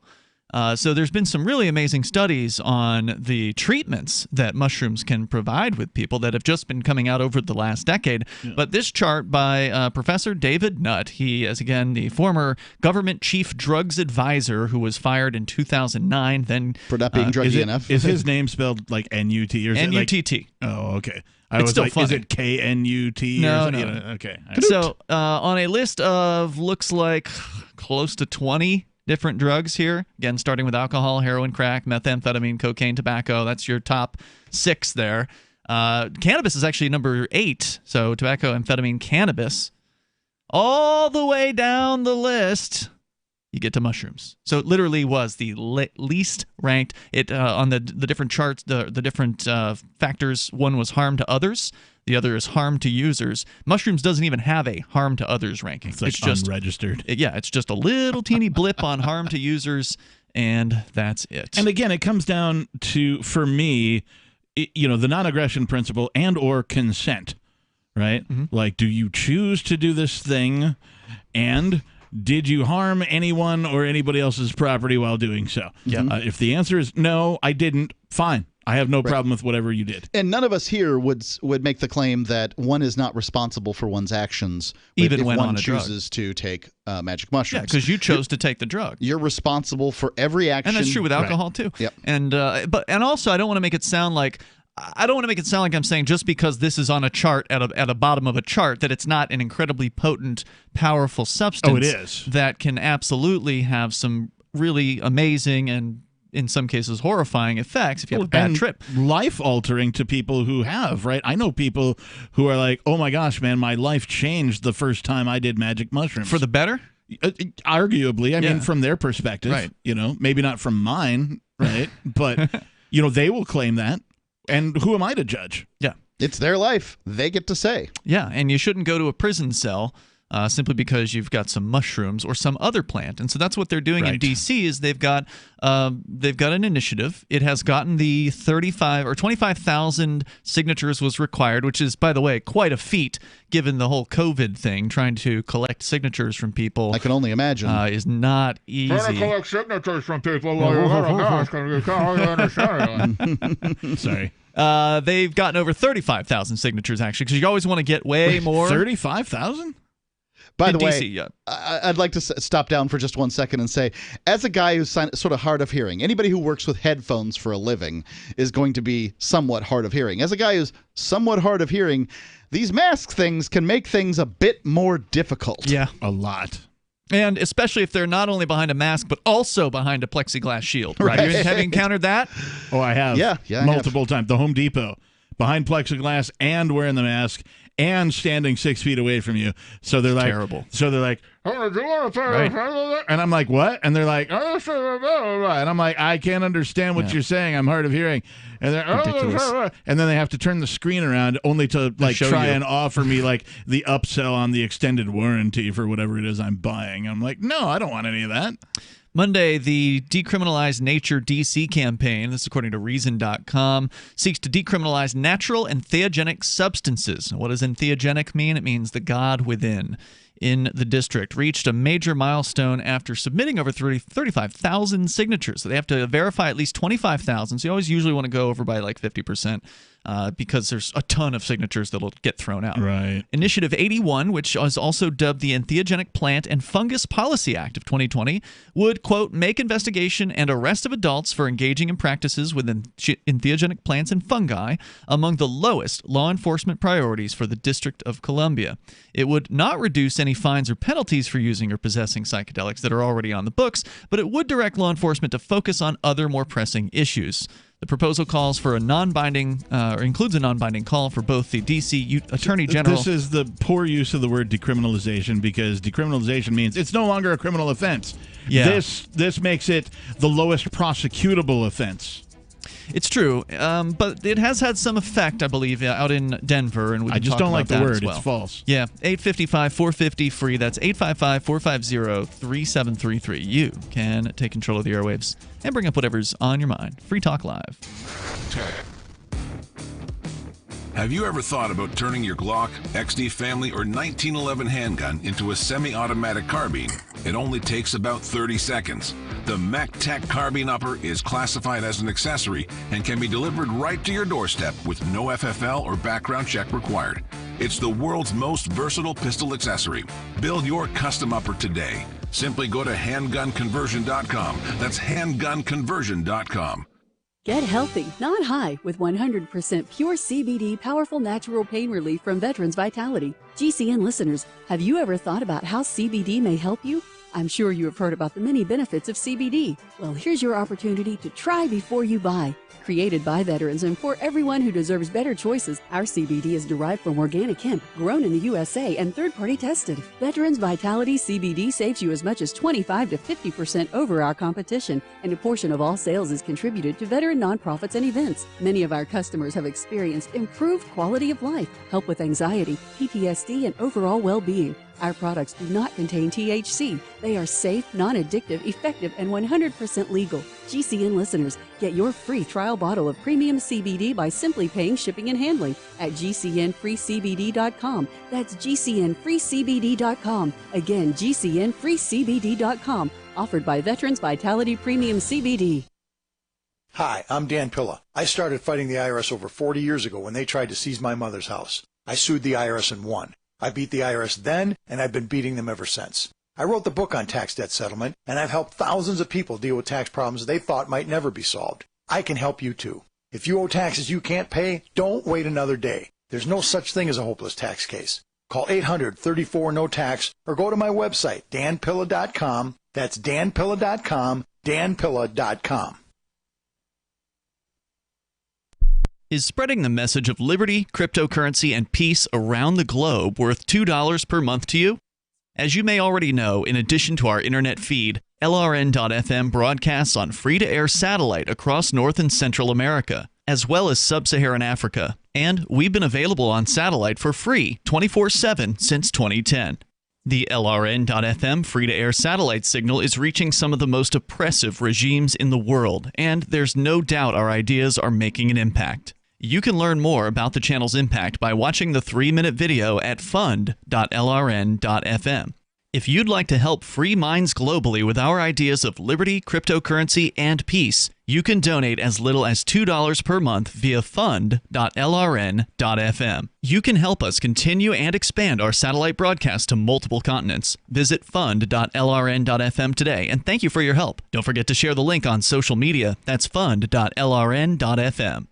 So there's been some really amazing studies on the treatments that mushrooms can provide with people that have just been coming out over the last decade. Yeah. But this chart by Professor David Nutt, he is, again, the former government chief drugs advisor who was fired in 2009. Then for not being druggy enough. Is his name spelled like N-U-T? Or is N-U-T-T. It like, oh, okay. It's still like, funny. Is it K-N-U-T? No, or something? no. You know, okay. So on a list of looks like close to 20 different drugs here, again, starting with alcohol, heroin, crack, methamphetamine, cocaine, tobacco. That's your top 6 there. Cannabis is actually number 8. So tobacco, amphetamine, cannabis. All the way down the list, you get to mushrooms. So it literally was the least ranked. It on the different charts, the different factors. One was harm to others. The other is harm to users. Mushrooms doesn't even have a harm to others ranking. It's just unregistered. It's just a little teeny blip on harm to users, and that's it. And again, it comes down to, for me, the non-aggression principle and or consent, right? Mm-hmm. Like, do you choose to do this thing, and did you harm anyone or anybody else's property while doing so? Yeah. If the answer is no, I didn't, fine. I have no problem with whatever you did. And none of us here would make the claim that one is not responsible for one's actions even if when one on a chooses to take magic mushrooms. Yeah, because you chose to take the drug. You're responsible for every action. And that's true with alcohol too. Yep. And also I don't want to make it sound like I'm saying just because this is on a chart at a bottom of a chart that it's not an incredibly potent, powerful substance. Oh, it is. That can absolutely have some really amazing and in some cases horrifying effects if you have a bad trip. Life-altering to people who have, right? I know people who are like, oh my gosh, man, my life changed the first time I did magic mushrooms. For the better? Arguably. I mean, from their perspective. Right. Maybe not from mine, right? But, they will claim that. And who am I to judge? Yeah. It's their life. They get to say. Yeah, and you shouldn't go to a prison cell simply because you've got some mushrooms or some other plant. And so that's what they're doing in D.C. is they've got an initiative. It has gotten the 35 or 25,000 signatures was required, which is, by the way, quite a feat given the whole COVID thing. Trying to collect signatures from people, I can only imagine, is not easy. Trying to collect signatures from people while you're Sorry. They've gotten over 35,000 signatures, actually, because you always want to get way more. 35,000? By the DC, way, yeah. I'd like to stop down for just 1 second and say, as a guy who's sort of hard of hearing, anybody who works with headphones for a living is going to be somewhat hard of hearing. As a guy who's somewhat hard of hearing, these mask things can make things a bit more difficult. Yeah. A lot. And especially if they're not only behind a mask, but also behind a plexiglass shield. Right? Have you encountered that? Oh, I have. Yeah, multiple times. The Home Depot, behind plexiglass and wearing the mask and standing 6 feet away from you. So they're terrible. So they're like, right. And I'm like, what? And they're like, and I'm like, I can't understand what you're saying. I'm hard of hearing. And they're and then they have to turn the screen around only to like try and offer me like the upsell on the extended warranty for whatever it is I'm buying. I'm like, no, I don't want any of that. Monday, the Decriminalize Nature DC campaign, this is according to Reason.com, seeks to decriminalize natural and theogenic substances. What does entheogenic mean? It means the God within. In the district, reached a major milestone after submitting over 35,000 signatures. So they have to verify at least 25,000. So you always usually want to go over by like 50%. Because there's a ton of signatures that'll get thrown out. Right. Initiative 81, which is also dubbed the Entheogenic Plant and Fungus Policy Act of 2020, would, quote, make investigation and arrest of adults for engaging in practices with entheogenic plants and fungi among the lowest law enforcement priorities for the District of Columbia. It would not reduce any fines or penalties for using or possessing psychedelics that are already on the books, but it would direct law enforcement to focus on other more pressing issues. The proposal calls for a non-binding, or includes a non-binding call for both the D.C. Attorney General. This is the poor use of the word decriminalization, because decriminalization means it's no longer a criminal offense. Yeah. This makes it the lowest prosecutable offense. It's true, but it has had some effect, I believe, out in Denver. And we I just don't like the word. It's false. Yeah, 855-450-FREE. That's 855-450-3733. You can take control of the airwaves and bring up whatever's on your mind. Free Talk Live. Have you ever thought about turning your Glock, XD Family, or 1911 handgun into a semi-automatic carbine? It only takes about 30 seconds. The MacTech Carbine Upper is classified as an accessory and can be delivered right to your doorstep with no FFL or background check required. It's the world's most versatile pistol accessory. Build your custom upper today. Simply go to handgunconversion.com. That's handgunconversion.com. Get healthy, not high, with 100% pure CBD powerful natural pain relief from Veterans Vitality. GCN listeners, have you ever thought about how CBD may help you? I'm sure you have heard about the many benefits of CBD. Well, here's your opportunity to try before you buy. Created by veterans and for everyone who deserves better choices, our CBD is derived from organic hemp, grown in the USA and third-party tested. Veterans Vitality CBD saves you as much as 25 to 50% over our competition, and a portion of all sales is contributed to veteran nonprofits and events. Many of our customers have experienced improved quality of life, help with anxiety, PTSD, and overall well-being. Our products do not contain THC. They are safe, non-addictive, effective, and 100% legal. GCN listeners, get your free trial bottle of premium CBD by simply paying shipping and handling at GCNFreeCBD.com. That's GCNFreeCBD.com. Again, GCNFreeCBD.com. Offered by Veterans Vitality Premium CBD. Hi, I'm Dan Pilla. I started fighting the IRS over 40 years ago when they tried to seize my mother's house. I sued the IRS and won. I beat the IRS then, and I've been beating them ever since. I wrote the book on tax debt settlement, and I've helped thousands of people deal with tax problems they thought might never be solved. I can help you too. If you owe taxes you can't pay, don't wait another day. There's no such thing as a hopeless tax case. Call 800-34-NO-TAX or go to my website, danpilla.com. That's danpilla.com, danpilla.com. Is spreading the message of liberty, cryptocurrency, and peace around the globe worth $2 per month to you? As you may already know, in addition to our internet feed, LRN.FM broadcasts on free-to-air satellite across North and Central America, as well as Sub-Saharan Africa. And we've been available on satellite for free 24/7 since 2010. The LRN.FM free-to-air satellite signal is reaching some of the most oppressive regimes in the world, and there's no doubt our ideas are making an impact. You can learn more about the channel's impact by watching the 3-minute video at fund.lrn.fm. If you'd like to help free minds globally with our ideas of liberty, cryptocurrency, and peace, you can donate as little as $2 per month via fund.lrn.fm. You can help us continue and expand our satellite broadcast to multiple continents. Visit fund.lrn.fm today, and thank you for your help. Don't forget to share the link on social media. That's fund.lrn.fm.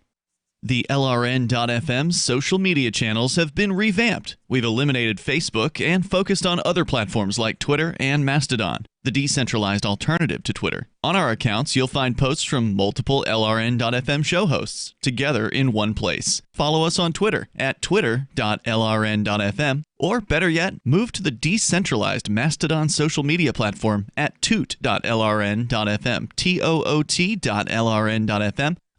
The LRN.FM social media channels have been revamped. We've eliminated Facebook and focused on other platforms like Twitter and Mastodon, the decentralized alternative to Twitter. On our accounts, you'll find posts from multiple LRN.FM show hosts together in one place. Follow us on Twitter at twitter.lrn.fm, or better yet, move to the decentralized Mastodon social media platform at toot.lrn.fm, toot.lrn.fm.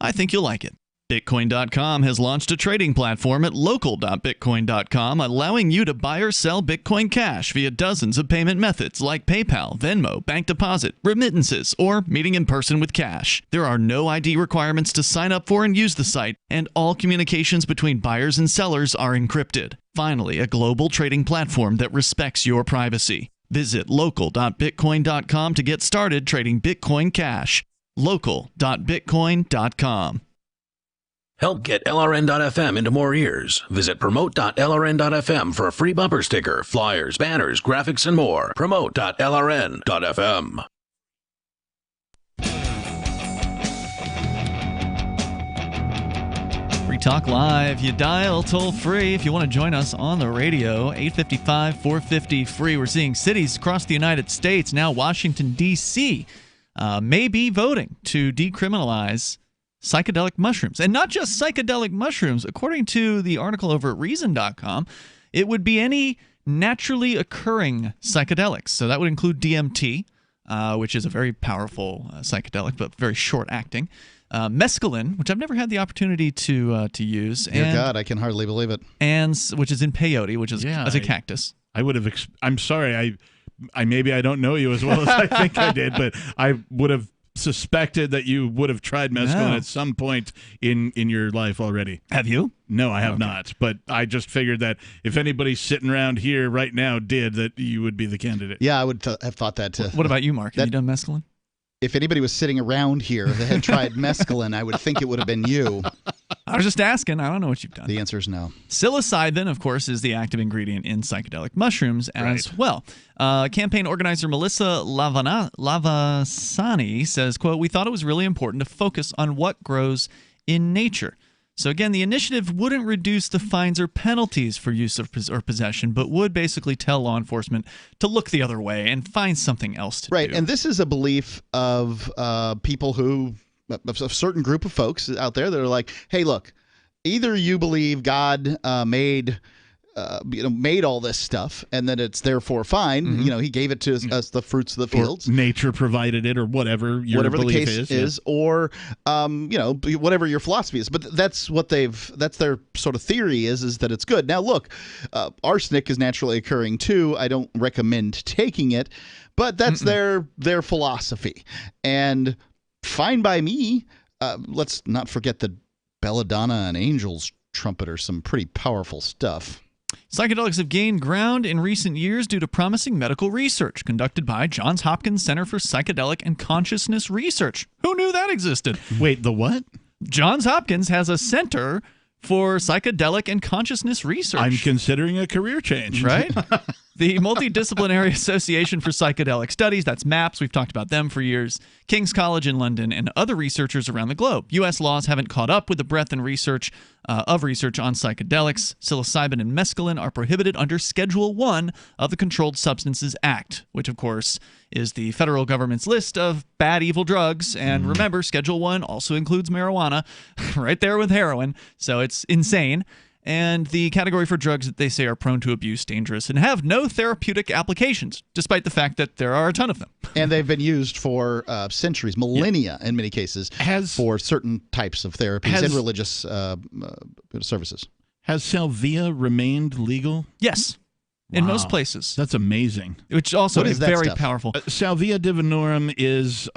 I think you'll like it. Bitcoin.com has launched a trading platform at local.bitcoin.com, allowing you to buy or sell Bitcoin Cash via dozens of payment methods like PayPal, Venmo, bank deposit, remittances, or meeting in person with cash. There are no ID requirements to sign up for and use the site, and all communications between buyers and sellers are encrypted. Finally, a global trading platform that respects your privacy. Visit local.bitcoin.com to get started trading Bitcoin Cash. local.bitcoin.com. Help get LRN.FM into more ears. Visit promote.lrn.fm for a free bumper sticker, flyers, banners, graphics, and more. Promote.lrn.fm. Free Talk Live. You dial toll free if you want to join us on the radio. 855-450-FREE. We're seeing cities across the United States, now Washington, D.C., may be voting to decriminalize psychedelic mushrooms. And not just psychedelic mushrooms. According to the article over at Reason.com, it would be any naturally occurring psychedelics. So that would include DMT, which is a very powerful psychedelic, but very short-acting. Mescaline, which I've never had the opportunity to use. Dear God, I can hardly believe it. And which is in peyote, which is as a cactus. I would have. I'm sorry. I maybe I don't know you as well as I think I did, but I would have suspected that you would have tried mescaline at some point in your life already. Have you? No, I have not. But I just figured that if anybody sitting around here right now did, that you would be the candidate. Yeah, I would have thought that too. What about you, Mark? Have you done mescaline? If anybody was sitting around here that had tried mescaline, I would think it would have been you. I was just asking. I don't know what you've done. The answer is no. Psilocybin, of course, is the active ingredient in psychedelic mushrooms as well. Campaign organizer Melissa Lavasani says, quote, "We thought it was really important to focus on what grows in nature. So again, the initiative wouldn't reduce the fines or penalties for use of or possession, but would basically tell law enforcement to look the other way and find something else to do." Right, and this is a belief of people who, a certain group of folks out there that are like, hey, look, either you believe God made all this stuff and that it's therefore fine. Mm-hmm. You know, he gave it to us, the fruits of the fields. Or nature provided it, or whatever your belief the case is, or whatever your philosophy is. But that's their sort of theory is that it's good. Now, look, arsenic is naturally occurring too. I don't recommend taking it, but that's their philosophy, and fine by me. Let's not forget that belladonna and angel's trumpet are some pretty powerful stuff. Psychedelics have gained ground in recent years due to promising medical research conducted by Johns Hopkins Center for Psychedelic and Consciousness Research. Who knew that existed? Wait, the what? Johns Hopkins has a center for psychedelic and consciousness research. I'm considering a career change. Right? The Multidisciplinary Association for Psychedelic Studies, that's MAPS, we've talked about them for years, King's College in London, and other researchers around the globe. U.S. laws haven't caught up with the breadth and research on psychedelics. Psilocybin and mescaline are prohibited under Schedule 1 of the Controlled Substances Act, which, of course, is the federal government's list of bad, evil drugs. And remember, Schedule 1 also includes marijuana, right there with heroin, so it's insane. And the category for drugs that they say are prone to abuse, dangerous, and have no therapeutic applications, despite the fact that there are a ton of them. And they've been used for centuries, millennia in many cases, for certain types of therapies and religious services. Has Salvia remained legal? Yes. In most places. That's amazing. Which also is very powerful. Salvia divinorum is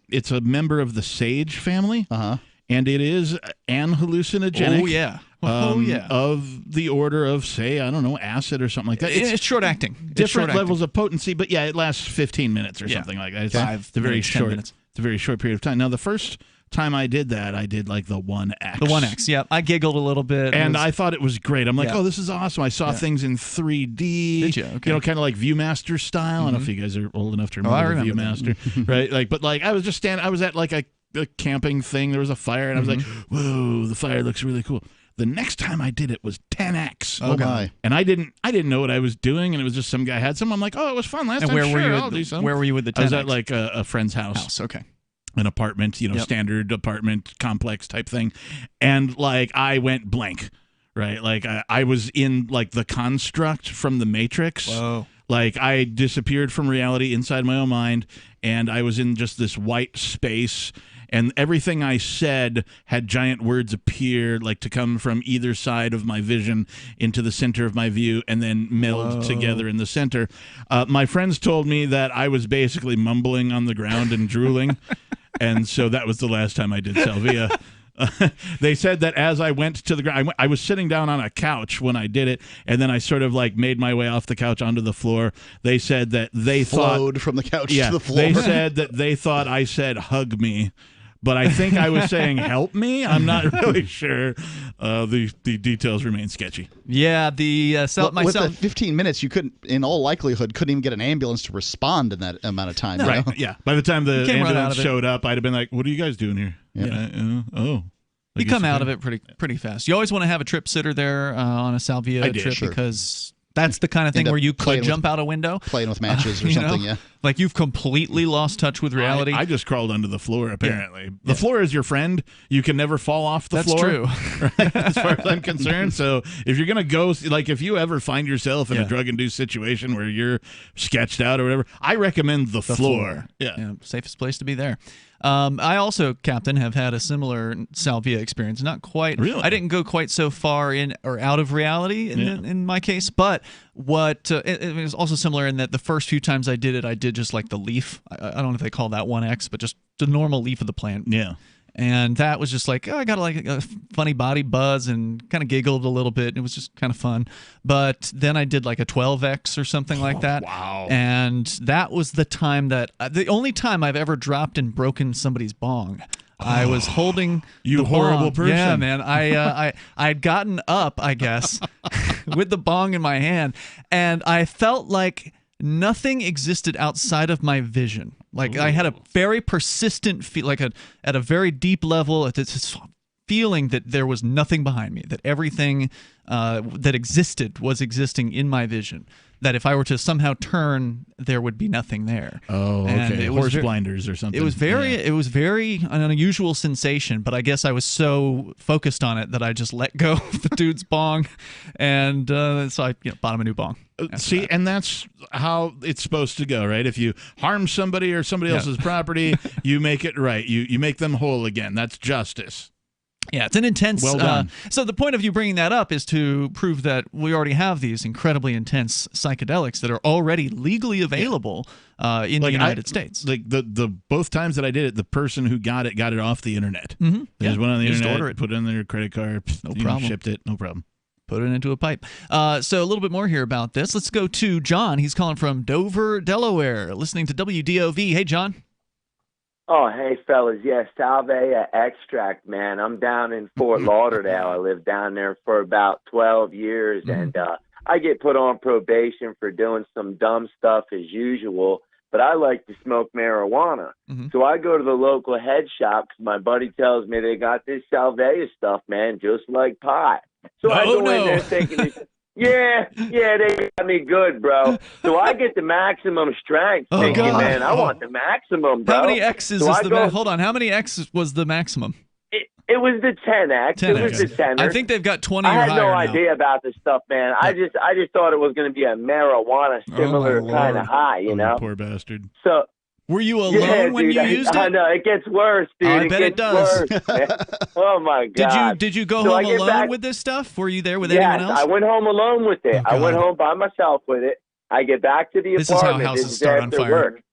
it's a member of the sage family. And it is an hallucinogenic. Oh, yeah. Of the order of, say, I don't know, acid or something like that. It's short acting. Different levels of potency, but yeah, it lasts 15 minutes or something like that. It's Five, a very minutes, short. 10 minutes. It's a very short period of time. Now, the first time I did that, I did like the 1X. The 1X, yeah. I giggled a little bit. And I thought it was great. I'm like, oh, this is awesome. I saw things in 3D. Did you? Okay. You know, kind of like Viewmaster style. I don't know if you guys are old enough to remember Viewmaster. Right? Like, but like I was just standing, I was at like a camping thing. There was a fire, and I was like, whoa, the fire looks really cool. The next time I did it was 10X. Oh my! And I didn't know what I was doing, and it was just some guy had some. I'm like, oh, it was fun last time. Where I'll do some. Where were you with the 10X? I was at like a friend's house. Okay. An apartment, standard apartment complex type thing, and like I went blank, right? Like I was in like the construct from the Matrix. Whoa. Like I disappeared from reality inside my own mind, and I was in just this white space. and everything I said had giant words appear, like to come from either side of my vision into the center of my view and then meld together in the center. My friends told me that I was basically mumbling on the ground and drooling, and so that was the last time I did Salvia. They said that as I went to the ground, I was sitting down on a couch when I did it, and then I sort of like made my way off the couch onto the floor. They said that they flowed from the couch to the floor. They said that they thought I said hug me, but I think I was saying help me. I'm not really sure. The details remain sketchy. Yeah, with the 15 minutes, you couldn't, in all likelihood, couldn't even get an ambulance to respond in that amount of time. Right? Yeah. By the time the ambulance of showed up, I'd have been like, "What are you guys doing here?" Yeah. You come out of it pretty fast. You always want to have a trip sitter there on a Salvia trip because that's the kind of thing where you could jump out a window. Playing with matches or something, yeah. Like you've completely lost touch with reality. I just crawled under the floor, apparently. Yeah. The floor is your friend. You can never fall off the floor. That's true. Right? As far as I'm concerned. So if you're going to go, like if you ever find yourself in a drug-induced situation where you're sketched out or whatever, I recommend the floor. Yeah, safest place to be there. I also, Captain, have had a similar Salvia experience. Not quite. Really? I didn't go quite so far in or out of reality in my case, but it was also similar in that the first few times I did it, I did just like the leaf. I don't know if they call that 1X, but just the normal leaf of the plant. Yeah. And that was just like, I got like a funny body buzz and kind of giggled a little bit. It was just kind of fun. But then I did like a 12X or something like that. Wow. And that was the time the only time I've ever dropped and broken somebody's bong. I was holding you horrible person. Yeah, man. I'd gotten up, I guess, with the bong in my hand, and I felt like nothing existed outside of my vision. Like I had a very persistent feel, like at a very deep level, this feeling that there was nothing behind me, that everything that existed was existing in my vision. That if I were to somehow turn, there would be nothing there. Oh, okay. Horse blinders or something. It was very an unusual sensation, but I guess I was so focused on it that I just let go of the dude's bong, and so I bought him a new bong. See, and that's how it's supposed to go, right? If you harm somebody or somebody else's property, you make it right. You make them whole again. That's justice. Yeah, it's an intense. Well done. So the point of you bringing that up is to prove that we already have these incredibly intense psychedelics that are already legally available in the United States. Like the both times that I did it, the person who got it off the internet. Mm-hmm. They just went on the You just internet, order it. put it in their credit card, No problem. shipped it, no problem. Put it into a pipe. So a little bit more here about this. Let's go to John. He's calling from Dover, Delaware, listening to WDOV. Hey, John. Oh, hey, fellas. Yes, Salvia extract, man. I'm down in Fort Lauderdale. I lived down there for about 12 years, and I get put on probation for doing some dumb stuff as usual, but I like to smoke marijuana. So I go to the local head shop because my buddy tells me they got this Salvia stuff, man, just like pot. So I go in there thinking this. Yeah, they got me good, bro. So I get the maximum strength. Thinking, man, I want the maximum, bro. How many X's so is the hold on? How many X's was the maximum? It was the 10X. It was the 10. I think they've got 20 or I had higher no now. idea about this stuff, man. I just thought it was going to be a marijuana similar kind of high, you know? Poor bastard. So. Were you alone when you used it? I know, it gets worse, dude. I bet it does. Worse, oh, my God. Did you go home alone with this stuff? Were you there with yes, anyone else? I went home alone with it. Oh, I went home by myself with it. I get back to the This is how apartment. houses start on after fire. work.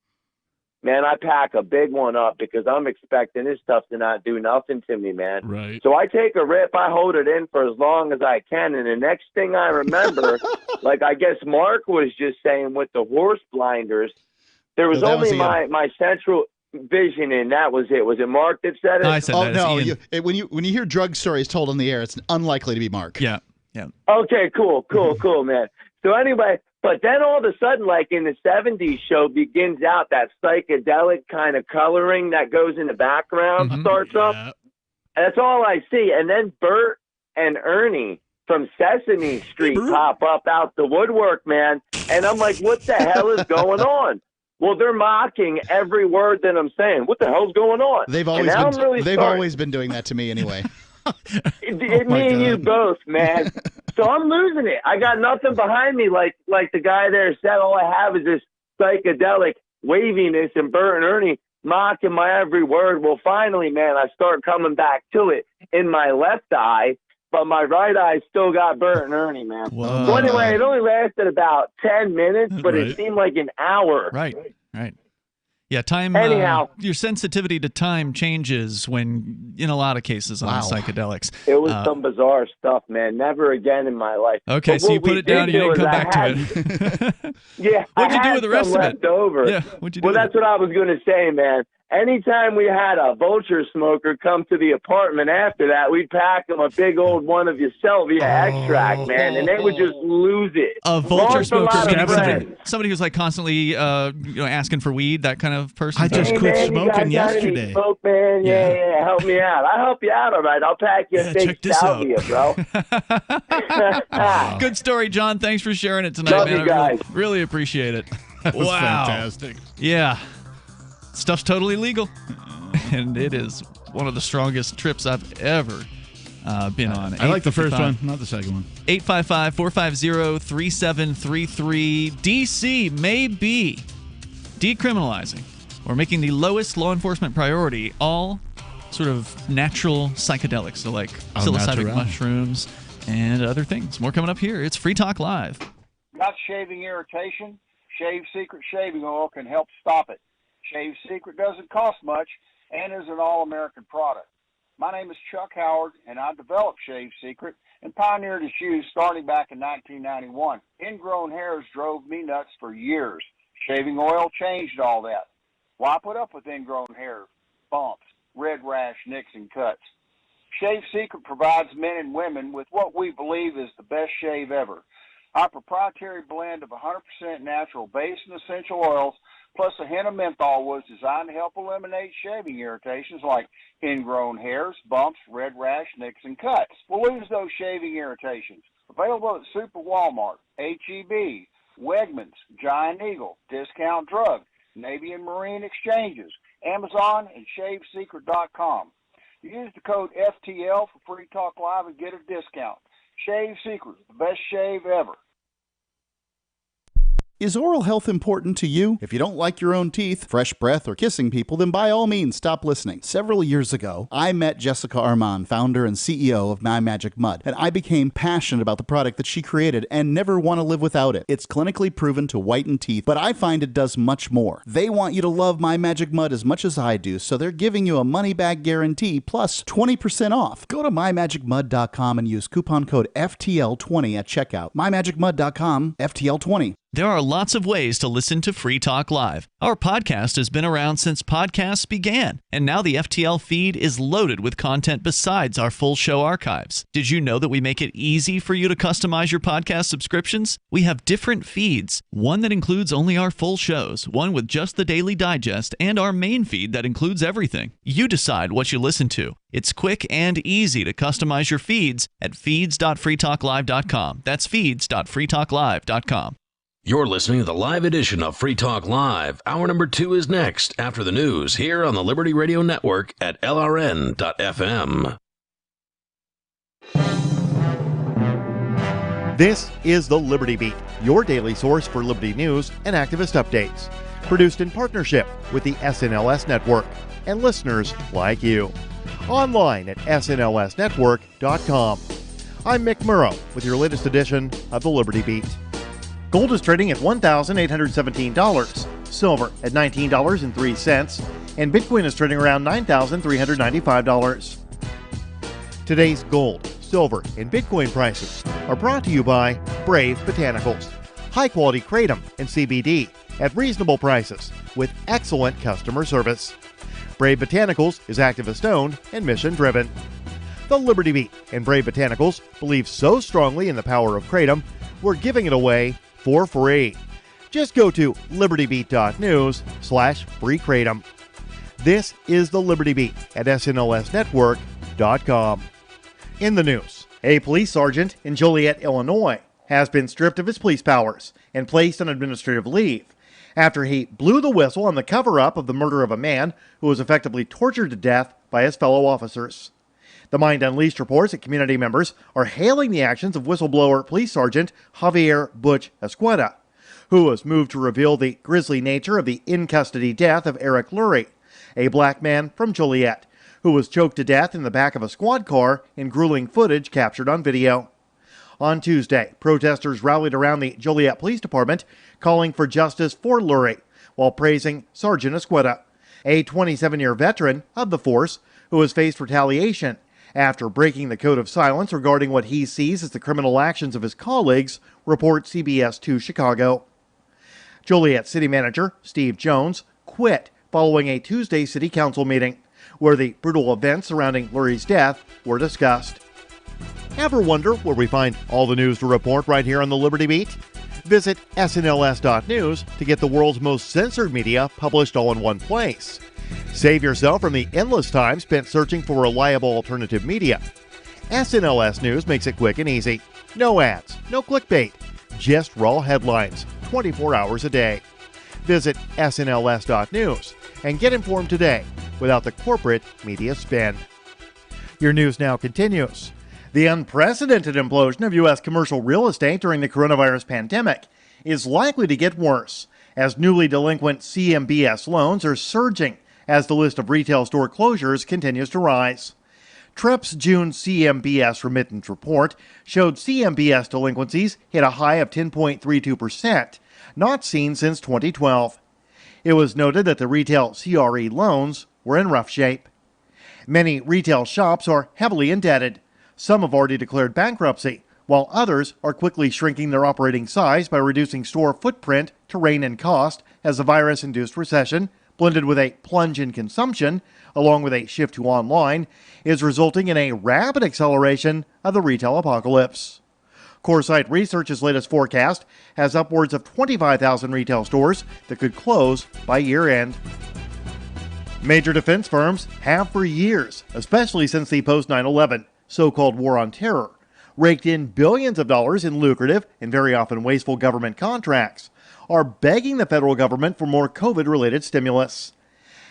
Man, I pack a big one up because I'm expecting this stuff to not do nothing to me, man. Right. So I take a rip, I hold it in for as long as I can, and the next thing I remember, like I guess Mark was just saying with the horse blinders, there was only my central vision, and that was it. Was it Mark that said it? I said that. No, when you hear drug stories told on the air, it's unlikely to be Mark. Yeah. Okay, cool, man. So anyway, but then all of a sudden, like in the 70s show begins out, that psychedelic kind of coloring that goes in the background starts up. And that's all I see. And then Bert and Ernie from Sesame Street pop up out the woodwork, man. And I'm like, what the hell is going on? Well, they're mocking every word that I'm saying. What the hell's going on? They've always been doing that to me anyway. Me and you both, man. So I'm losing it. I got nothing behind me, like the guy there said. All I have is this psychedelic waviness and Bert and Ernie. mocking my every word. Well, finally, man, I start coming back to it in my left eye, but my right eye still got Bert and Ernie, man. Whoa. So anyway, it only lasted about 10 minutes, but Right. it seemed like an hour. Right. Yeah, time. Anyhow. Your sensitivity to time changes in a lot of cases on psychedelics. It was some bizarre stuff, man. Never again in my life. Okay, But so you what we put it down and you did didn't do come is back to it. Yeah, What'd you I do had with the rest some of it? left over. Yeah, what'd you do Well, with that's what I was going to say, man. Anytime we had a vulture smoker come to the apartment after that, we'd pack them a big old one of your Salvia extract, man, and they would just lose it. A vulture Lost a lot smoker, of meaning friends. somebody who's like constantly asking for weed, that kind of person. I just Hey, quit man, you guys smoking got any yesterday. Smoke, man? Yeah, help me out. I'll help you out, all right. I'll pack you a big check this out. Salvia, bro. Good story, John. Thanks for sharing it tonight, Love man. you I guys. really appreciate it. That was Wow. fantastic. Yeah. Stuff's totally legal. And it is one of the strongest trips I've ever been on. I like the first 855. one, not the second one. 855-450-3733. DC may be decriminalizing or making the lowest law enforcement priority all sort of natural psychedelics, so like psilocybin natural. mushrooms and other things. More coming up here. It's Free Talk Live. Got shaving irritation? Shave Secret shaving oil can help stop it. Shave Secret doesn't cost much and is an all-American product. My name is Chuck Howard, and I developed Shave Secret and pioneered its use starting back in 1991. Ingrown hairs drove me nuts for years. Shaving oil changed all that. Why put up with ingrown hair, bumps, red rash, nicks, and cuts? Shave Secret provides men and women with what we believe is the best shave ever. Our proprietary blend of 100% natural base and essential oils plus a hint of menthol was designed to help eliminate shaving irritations like ingrown hairs, bumps, red rash, nicks, and cuts. We'll lose those shaving irritations. Available at Super Walmart, H-E-B, Wegmans, Giant Eagle, Discount Drug, Navy and Marine Exchanges, Amazon, and ShaveSecret.com. Use the code FTL for Free Talk Live and get a discount. Shave Secret, the best shave ever. Is oral health important to you? If you don't like your own teeth, fresh breath, or kissing people, then by all means stop listening. Several years ago, I met Jessica Armand, founder and CEO of My Magic Mud, and I became passionate about the product that she created and never want to live without it. It's clinically proven to whiten teeth, but I find it does much more. They want you to love My Magic Mud as much as I do, so they're giving you a money-back guarantee plus 20% off. Go to mymagicmud.com and use coupon code FTL20 at checkout. mymagicmud.com, FTL20. There are lots of ways to listen to Free Talk Live. Our podcast has been around since podcasts began, and now the FTL feed is loaded with content besides our full show archives. Did you know that we make it easy for you to customize your podcast subscriptions? We have different feeds, one that includes only our full shows, one with just the Daily Digest, and our main feed that includes everything. You decide what you listen to. It's quick and easy to customize your feeds at feeds.freetalklive.com. That's feeds.freetalklive.com. You're listening to the live edition of Free Talk Live. Hour number 2 is next after the news here on the Liberty Radio Network at LRN.FM. This is the Liberty Beat, your daily source for Liberty news and activist updates. Produced in partnership with the SNLS Network and listeners like you. Online at snlsnetwork.com. I'm Mick Murrow with your latest edition of the Liberty Beat. Gold is trading at $1,817, silver at $19.03, and Bitcoin is trading around $9,395. Today's gold, silver, and Bitcoin prices are brought to you by Brave Botanicals, high-quality kratom and CBD at reasonable prices with excellent customer service. Brave Botanicals is activist-owned and mission-driven. The Liberty Beat and Brave Botanicals believe so strongly in the power of kratom, we're giving it away for free. Just go to libertybeat.news/free kratom. This is the Liberty Beat at snlsnetwork.com. In the news, a police sergeant in Joliet, Illinois, has been stripped of his police powers and placed on administrative leave after he blew the whistle on the cover-up of the murder of a man who was effectively tortured to death by his fellow officers. The Mind Unleashed reports that community members are hailing the actions of whistleblower Police Sergeant Javier Butch Escueda, who was moved to reveal the grisly nature of the in-custody death of Eric Lurie, a black man from Joliet, who was choked to death in the back of a squad car in grueling footage captured on video. On Tuesday, protesters rallied around the Joliet Police Department, calling for justice for Lurie, while praising Sergeant Esqueda, a 27-year veteran of the force who has faced retaliation after breaking the code of silence regarding what he sees as the criminal actions of his colleagues, reports CBS 2 Chicago. Joliet City Manager Steve Jones quit following a Tuesday City Council meeting, where the brutal events surrounding Lurie's death were discussed. Ever wonder where we find all the news to report right here on the Liberty Beat? Visit snls.news to get the world's most censored media published all in one place. Save yourself from the endless time spent searching for reliable alternative media. SNLS News makes it quick and easy. No ads, no clickbait, just raw headlines, 24 hours a day. Visit snls.news and get informed today without the corporate media spin. Your news now continues. The unprecedented implosion of U.S. commercial real estate during the coronavirus pandemic is likely to get worse, as newly delinquent CMBS loans are surging as the list of retail store closures continues to rise. TREP's June CMBS remittance report showed CMBS delinquencies hit a high of 10.32%, not seen since 2012. It was noted that the retail CRE loans were in rough shape. Many retail shops are heavily indebted. Some have already declared bankruptcy, while others are quickly shrinking their operating size by reducing store footprint to rein in cost as the virus-induced recession, blended with a plunge in consumption, along with a shift to online, is resulting in a rapid acceleration of the retail apocalypse. Coresight Research's latest forecast has upwards of 25,000 retail stores that could close by year-end. Major defense firms have for years, especially since the post-9/11 so-called war on terror, raked in billions of dollars in lucrative and very often wasteful government contracts, are begging the federal government for more COVID-related stimulus.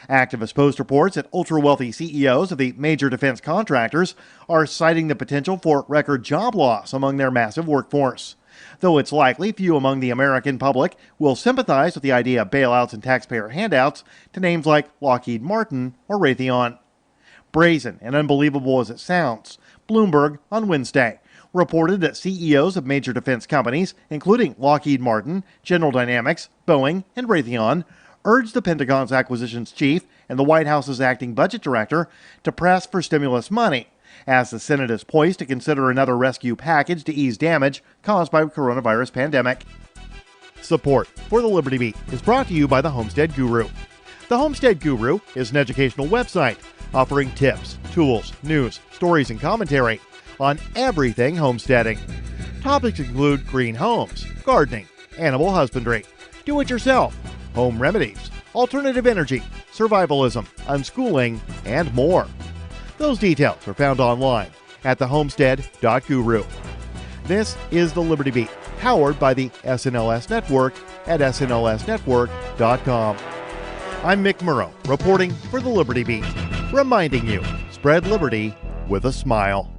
Activist Post reports that ultra-wealthy CEOs of the major defense contractors are citing the potential for record job loss among their massive workforce, though it's likely few among the American public will sympathize with the idea of bailouts and taxpayer handouts to names like Lockheed Martin or Raytheon. Brazen and unbelievable as it sounds, Bloomberg on Wednesday reported that CEOs of major defense companies, including Lockheed Martin, General Dynamics, Boeing, and Raytheon, urged the Pentagon's acquisitions chief and the White House's acting budget director to press for stimulus money, as the Senate is poised to consider another rescue package to ease damage caused by the coronavirus pandemic. Support for the Liberty Beat is brought to you by the Homestead Guru. The Homestead Guru is an educational website offering tips, tools, news, stories, and commentary on everything homesteading. Topics include green homes, gardening, animal husbandry, do-it-yourself, home remedies, alternative energy, survivalism, unschooling, and more. Those details are found online at thehomestead.guru. This is the Liberty Beat, powered by the SNLS Network at snlsnetwork.com. I'm Mick Murrow, reporting for the Liberty Beat, reminding you, spread liberty with a smile.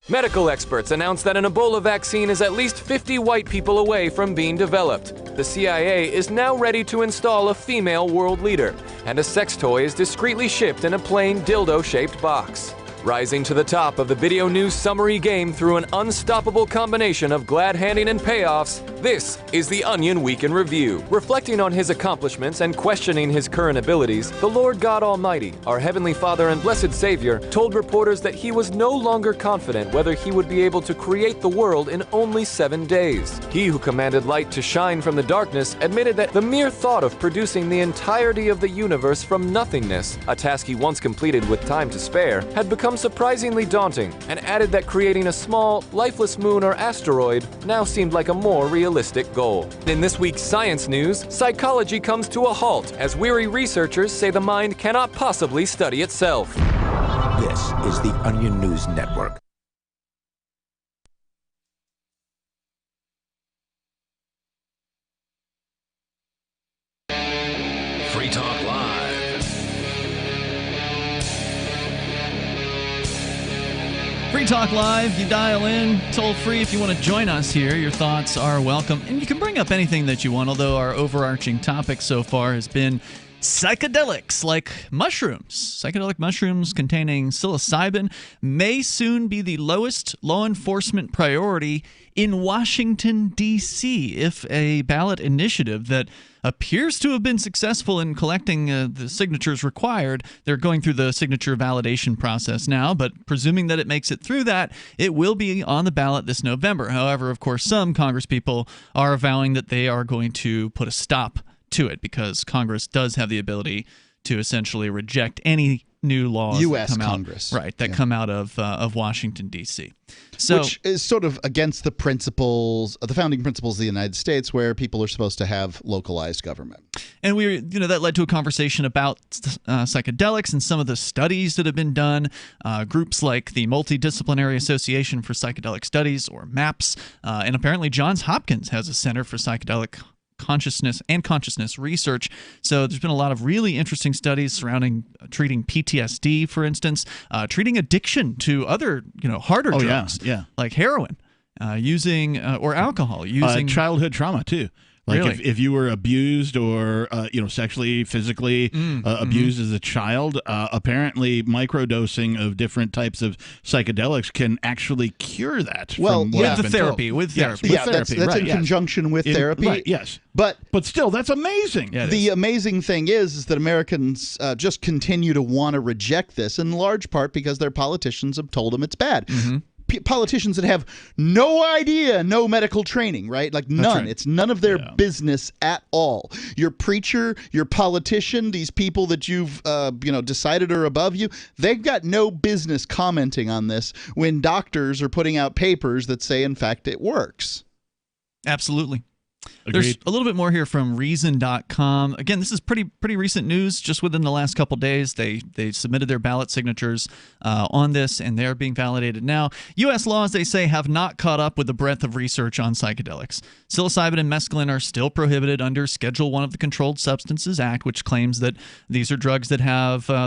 Medical experts announce that an Ebola vaccine is at least 50 white people away from being developed. The CIA is now ready to install a female world leader, and a sex toy is discreetly shipped in a plain dildo-shaped box. Rising to the top of the video news summary game through an unstoppable combination of glad-handing and payoffs, this is the Onion Week in Review. Reflecting on his accomplishments and questioning his current abilities, the Lord God Almighty, our Heavenly Father and Blessed Savior, told reporters that he was no longer confident whether he would be able to create the world in only 7 days. He who commanded light to shine from the darkness admitted that the mere thought of producing the entirety of the universe from nothingness, a task he once completed with time to spare, had become surprisingly daunting, and added that creating a small, lifeless moon or asteroid now seemed like a more realistic goal. In this week's science news, psychology comes to a halt as weary researchers say the mind cannot possibly study itself. This is the Onion News Network. Free Talk Live. Free Talk Live, you dial in, toll free if you want to join us here. Your thoughts are welcome. And you can bring up anything that you want, although our overarching topic so far has been Psychedelics like mushrooms, psychedelic mushrooms containing psilocybin, may soon be the lowest law enforcement priority in Washington, D.C. if a ballot initiative that appears to have been successful in collecting the signatures required. They're going through the signature validation process now, but presuming that it makes it through that, it will be on the ballot this November. However, of course, some congresspeople are avowing that they are going to put a stop to it because Congress does have the ability to essentially reject any new laws U.S. that come Congress. out, come out of Washington, D.C. So, which is sort of against the principles, the founding principles of the United States, where people are supposed to have localized government. And that led to a conversation about psychedelics and some of the studies that have been done. Groups like the Multidisciplinary Association for Psychedelic Studies, or MAPS, and apparently Johns Hopkins has a Center for Psychedelic Consciousness Research. So there's been a lot of really interesting studies surrounding treating PTSD, for instance, treating addiction to other harder drugs, like heroin, using or alcohol, using childhood trauma too. Like really? if you were abused or sexually, physically abused as a child, apparently microdosing of different types of psychedelics can actually cure that. Well, with therapy. That's in conjunction with therapy. Right, yes. But still, that's amazing. Yeah, the amazing thing is that Americans just continue to want to reject this, in large part because their politicians have told them it's bad. Politicians that have no idea, no medical training, right? Like none. Right. It's none of their business at all. Your preacher, your politician, these people that you've decided are above you, they've got no business commenting on this when doctors are putting out papers that say, in fact, it works. Absolutely. Agreed. There's a little bit more here from Reason.com. Again, this is pretty recent news. Just within the last couple days, they submitted their ballot signatures on this, and they're being validated now. U.S. laws, they say, have not caught up with the breadth of research on psychedelics. Psilocybin and mescaline are still prohibited under Schedule 1 of the Controlled Substances Act, which claims that these are drugs that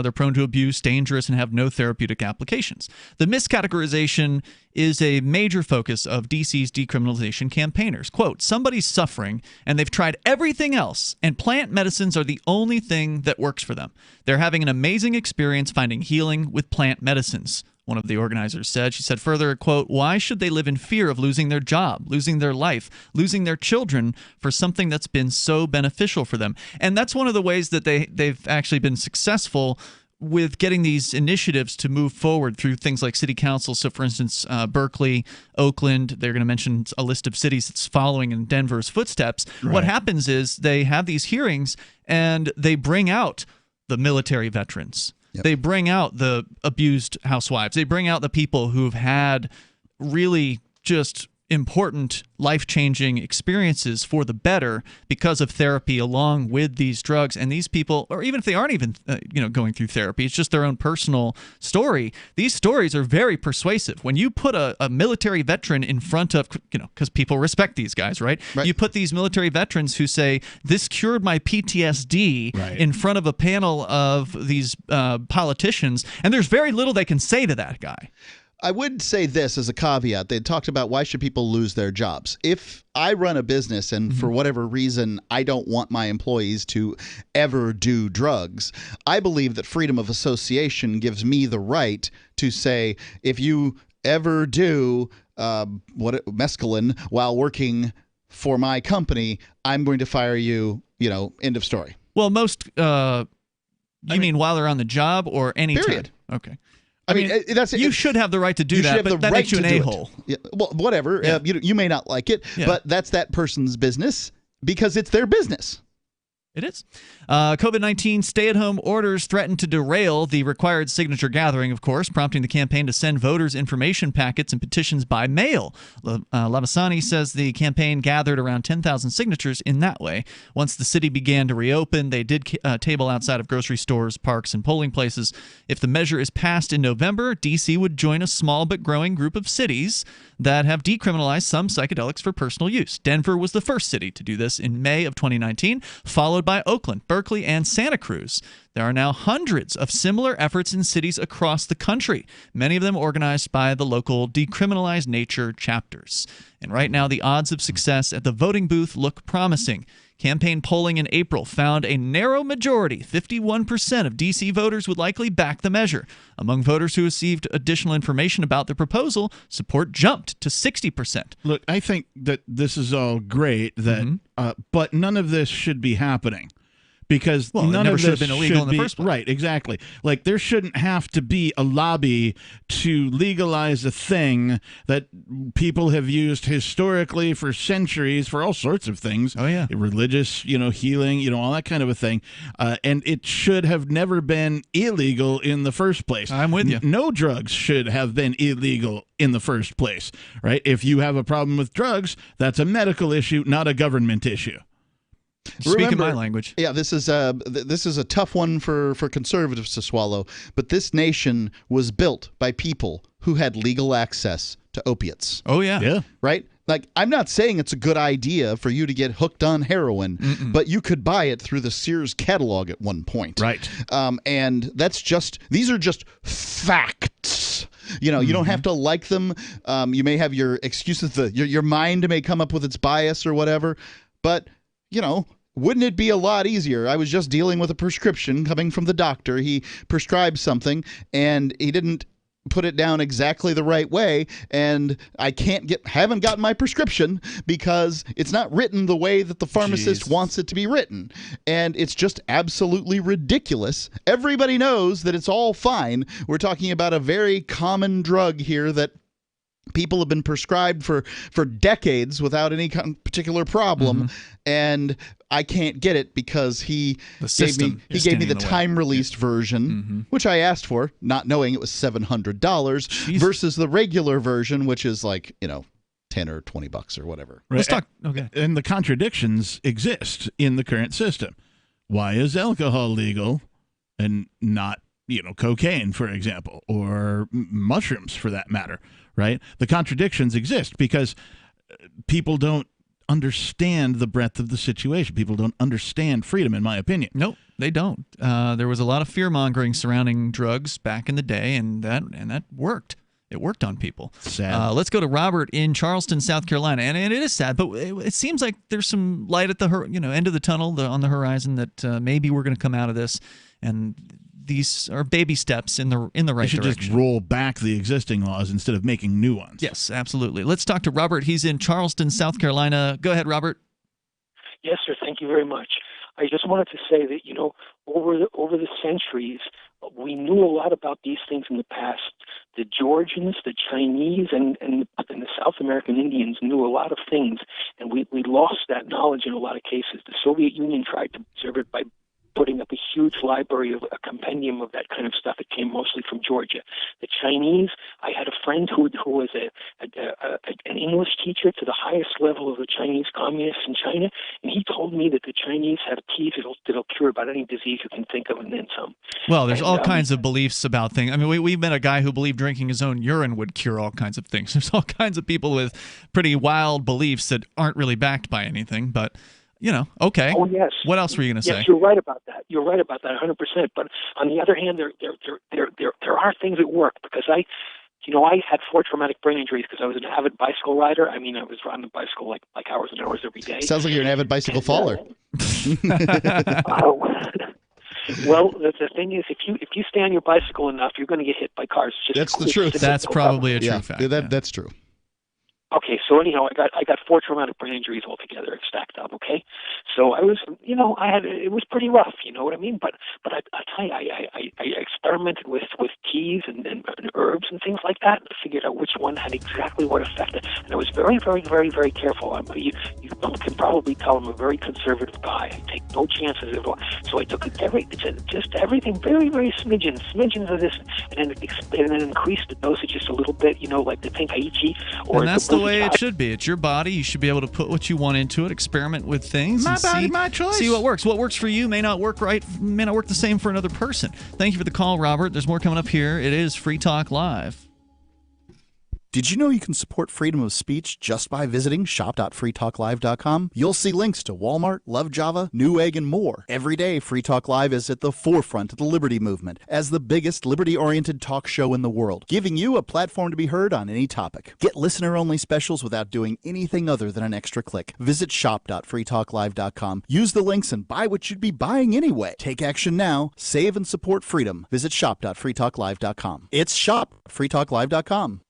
they're prone to abuse, dangerous, and have no therapeutic applications. The miscategorization is a major focus of DC's decriminalization campaigners. Quote, somebody's suffering and they've tried everything else, and plant medicines are the only thing that works for them. They're having an amazing experience finding healing with plant medicines, one of the organizers said. She said further, quote, why should they live in fear of losing their job, losing their life, losing their children for something that's been so beneficial for them? And that's one of the ways that they've actually been successful with getting these initiatives to move forward through things like city council. So, for instance, Berkeley, Oakland, they're going to mention a list of cities that's following in Denver's footsteps. Right. What happens is they have these hearings and they bring out the military veterans. Yep. They bring out the abused housewives. They bring out the people who've had really just important life-changing experiences for the better because of therapy along with these drugs. And these people, or even if they aren't even going through therapy, it's just their own personal story. These stories are very persuasive. When you put a military veteran in front of, because people respect these guys, right? You put these military veterans who say, this cured my PTSD in front of a panel of these politicians, and there's very little they can say to that guy. I would say this as a caveat. They talked about why should people lose their jobs. If I run a business and for whatever reason I don't want my employees to ever do drugs, I believe that freedom of association gives me the right to say, if you ever do mescaline while working for my company, I'm going to fire you, end of story. Well, most you mean while they're on the job or any period. Time? Okay. I mean, that's you should have the right to do that, but that makes you an a-hole. Yeah, well, whatever. Yeah. You may not like it, but that's that person's business because it's their business. It is. COVID-19 stay-at-home orders threaten to derail the required signature gathering, of course, prompting the campaign to send voters information packets and petitions by mail. Labasani says the campaign gathered around 10,000 signatures in that way. Once the city began to reopen, they did table outside of grocery stores, parks, and polling places. If the measure is passed in November, D.C. would join a small but growing group of cities that have decriminalized some psychedelics for personal use. Denver was the first city to do this in May of 2019, followed by Oakland, Berkeley, and Santa Cruz. There are now hundreds of similar efforts in cities across the country, many of them organized by the local Decriminalized Nature chapters. And right now, the odds of success at the voting booth look promising. Campaign polling in April found a narrow majority, 51% of D.C. voters would likely back the measure. Among voters who received additional information about the proposal, support jumped to 60%. Look, I think that this is all great, but none of this should be happening. Because none of this should have been illegal in the first place. Right, exactly. Like, there shouldn't have to be a lobby to legalize a thing that people have used historically for centuries for all sorts of things. Oh, yeah. Religious, healing, all that kind of a thing. And it should have never been illegal in the first place. I'm with you. No drugs should have been illegal in the first place, right? If you have a problem with drugs, that's a medical issue, not a government issue. Speaking my language. Yeah, this is a tough one for conservatives to swallow. But this nation was built by people who had legal access to opiates. Oh, yeah. Yeah. Right? Like, I'm not saying it's a good idea for you to get hooked on heroin, but you could buy it through the Sears catalog at one point. Right. And these are just facts. You don't have to like them. You may have your excuses. Your mind may come up with its bias or whatever. But wouldn't it be a lot easier? I was just dealing with a prescription coming from the doctor. He prescribed something, and he didn't put it down exactly the right way, and I haven't gotten my prescription because it's not written the way that the pharmacist wants it to be written. And it's just absolutely ridiculous. Everybody knows that it's all fine. We're talking about a very common drug here that people have been prescribed for decades without any particular problem, and I can't get it because he gave me the time-released version, which I asked for, not knowing it was $700, versus the regular version, which is like, $10 or $20 or whatever. Right. Let's talk. Okay. And the contradictions exist in the current system. Why is alcohol legal and not, cocaine, for example, or mushrooms for that matter? Right? The contradictions exist because people don't understand the breadth of the situation. People don't understand freedom, in my opinion. Nope, they don't. There was a lot of fear-mongering surrounding drugs back in the day, and that worked. It worked on people. Sad. Let's go to Robert in Charleston, South Carolina, and it is sad, but it seems like there's some light at the end of the tunnel, on the horizon, that maybe we're going to come out of this, and these are baby steps in the right direction. You should just roll back the existing laws instead of making new ones. Yes, absolutely. Let's talk to Robert. He's in Charleston, South Carolina. Go ahead, Robert. Yes, sir. Thank you very much. I just wanted to say that, over the centuries, we knew a lot about these things in the past. The Georgians, the Chinese, and the South American Indians knew a lot of things, and we lost that knowledge in a lot of cases. The Soviet Union tried to preserve it by putting up a huge library of a compendium of that kind of stuff. It came mostly from Georgia. The Chinese, I had a friend who was an English teacher to the highest level of the Chinese communists in China, and he told me that the Chinese have teas that'll cure about any disease you can think of and then some. Well, there's all kinds of beliefs about things. I mean, we met a guy who believed drinking his own urine would cure all kinds of things. There's all kinds of people with pretty wild beliefs that aren't really backed by anything, but okay. Oh, yes. What else were you going to say? Yes, you're right about that. You're right about that 100%. But on the other hand, there are things that work because I had 4 traumatic brain injuries because I was an avid bicycle rider. I mean, I was riding a bicycle like hours and hours every day. Sounds like you're an avid bicycle faller. Well, the thing is, if you stay on your bicycle enough, you're going to get hit by cars. That's the truth. That's probably a true fact. That's true. Okay, so anyhow, I got 4 traumatic brain injuries altogether stacked up. Okay, so I was, it was pretty rough. You know what I mean? But I tell you, I experimented with teas and herbs and things like that, and figured out which one had exactly what effect. And I was very, very, very, very careful. You can probably tell I'm a very conservative guy. I take no chances at all. So I took just everything, very, very smidgens of this, and then increased the dosage just a little bit. Like the Tenkaichi or and that's the way it should be. It's your body. You should be able to put what you want into it, experiment with things, my body, my choice. See what works. What works for you may not work the same for another person. Thank you for the call, Robert. There's more coming up here. It is Free Talk Live. Did you know you can support freedom of speech just by visiting shop.freetalklive.com? You'll see links to Walmart, Love Java, Newegg, and more. Every day, Free Talk Live is at the forefront of the liberty movement as the biggest liberty-oriented talk show in the world, giving you a platform to be heard on any topic. Get listener-only specials without doing anything other than an extra click. Visit shop.freetalklive.com. Use the links and buy what you'd be buying anyway. Take action now. Save and support freedom. Visit shop.freetalklive.com. It's shop.freetalklive.com.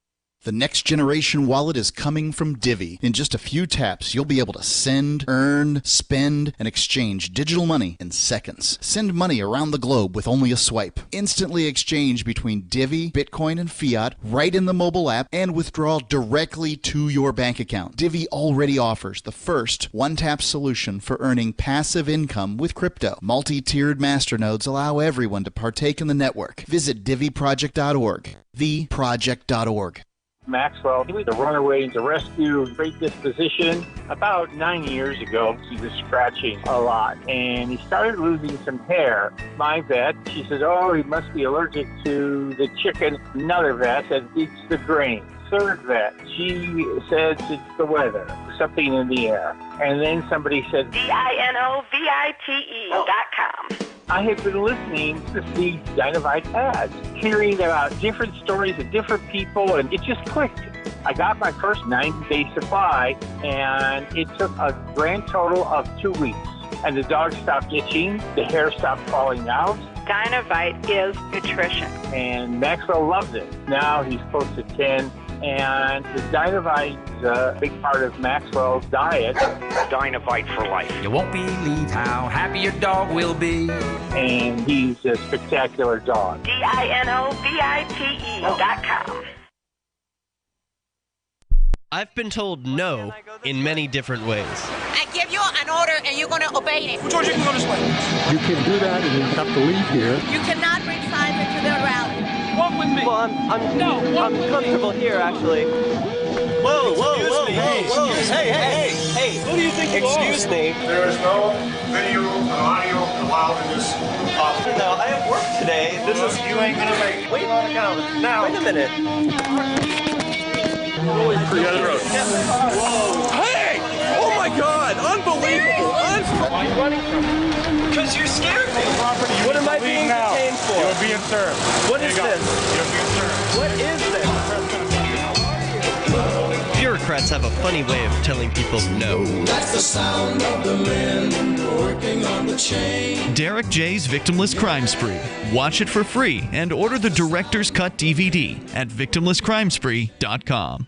The next generation wallet is coming from Divvy. In just a few taps, you'll be able to send, earn, spend, and exchange digital money in seconds. Send money around the globe with only a swipe. Instantly exchange between Divvy, Bitcoin, and fiat right in the mobile app and withdraw directly to your bank account. Divvy already offers the first one-tap solution for earning passive income with crypto. Multi-tiered masternodes allow everyone to partake in the network. Visit divvyproject.org. theproject.org. Maxwell, he was a runaway to rescue, great disposition. About 9 years ago, he was scratching a lot, and he started losing some hair. My vet, she said, oh, he must be allergic to the chicken. Another vet said, it's the grain. Third vet, she says it's the weather, something in the air. And then somebody said, DINOVITE.com. I had been listening to the Dynavite ads, hearing about different stories of different people, and it just clicked. I got my first 90-day supply, and it took a grand total of 2 weeks. And the dog stopped itching, the hair stopped falling out. Dynavite is nutrition. And Maxwell loves it. Now he's close to 10. And the Dynavite is a big part of Maxwell's diet. Dynavite for life. You won't believe how happy your dog will be. And he's a spectacular dog. DINOVITE.com. I've been told no in many different ways. I give you an order and you're going to obey it. George, you can go this way. You can do that and you have to leave here. You cannot bring Simon to the rally. Walk with me. Well, I'm comfortable here, actually. Whoa, Hey, who do you think you are? Excuse me. There is no video or audio allowed in this office. No, I have work today. You ain't gonna make it. Wait on account. Now. Wait a minute. Whoa. Hey! Oh my God! Unbelievable! Why are you running from me? Because you scared me. What am I being detained for? You're being served. What is this? You're being served. What is this? Bureaucrats have a funny way of telling people no. That's the sound of the men working on the chain. Derek J's Victimless Crime Spree. Watch it for free and order the Director's Cut DVD at victimlesscrimespree.com.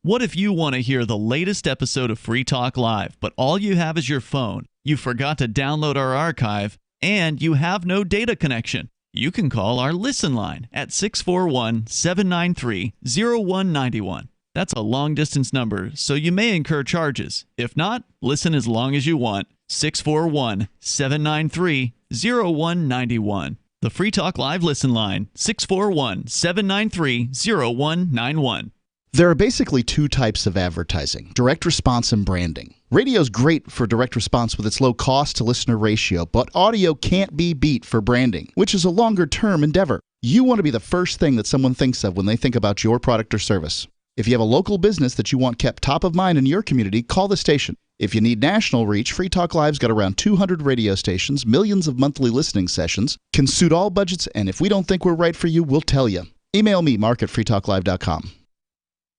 What if you want to hear the latest episode of Free Talk Live, but all you have is your phone, you forgot to download our archive, and you have no data connection? You can call our Listen line at 641-793-0191. That's a long-distance number, so you may incur charges. If not, listen as long as you want. 641-793-0191. The Free Talk Live Listen line, 641-793-0191. There are basically two types of advertising, direct response and branding. Radio's great for direct response with its low cost to listener ratio, but audio can't be beat for branding, which is a longer-term endeavor. You want to be the first thing that someone thinks of when they think about your product or service. If you have a local business that you want kept top of mind in your community, call the station. If you need national reach, Free Talk Live's got around 200 radio stations, millions of monthly listening sessions, can suit all budgets, and if we don't think we're right for you, we'll tell you. Email me, mark@freetalklive.com.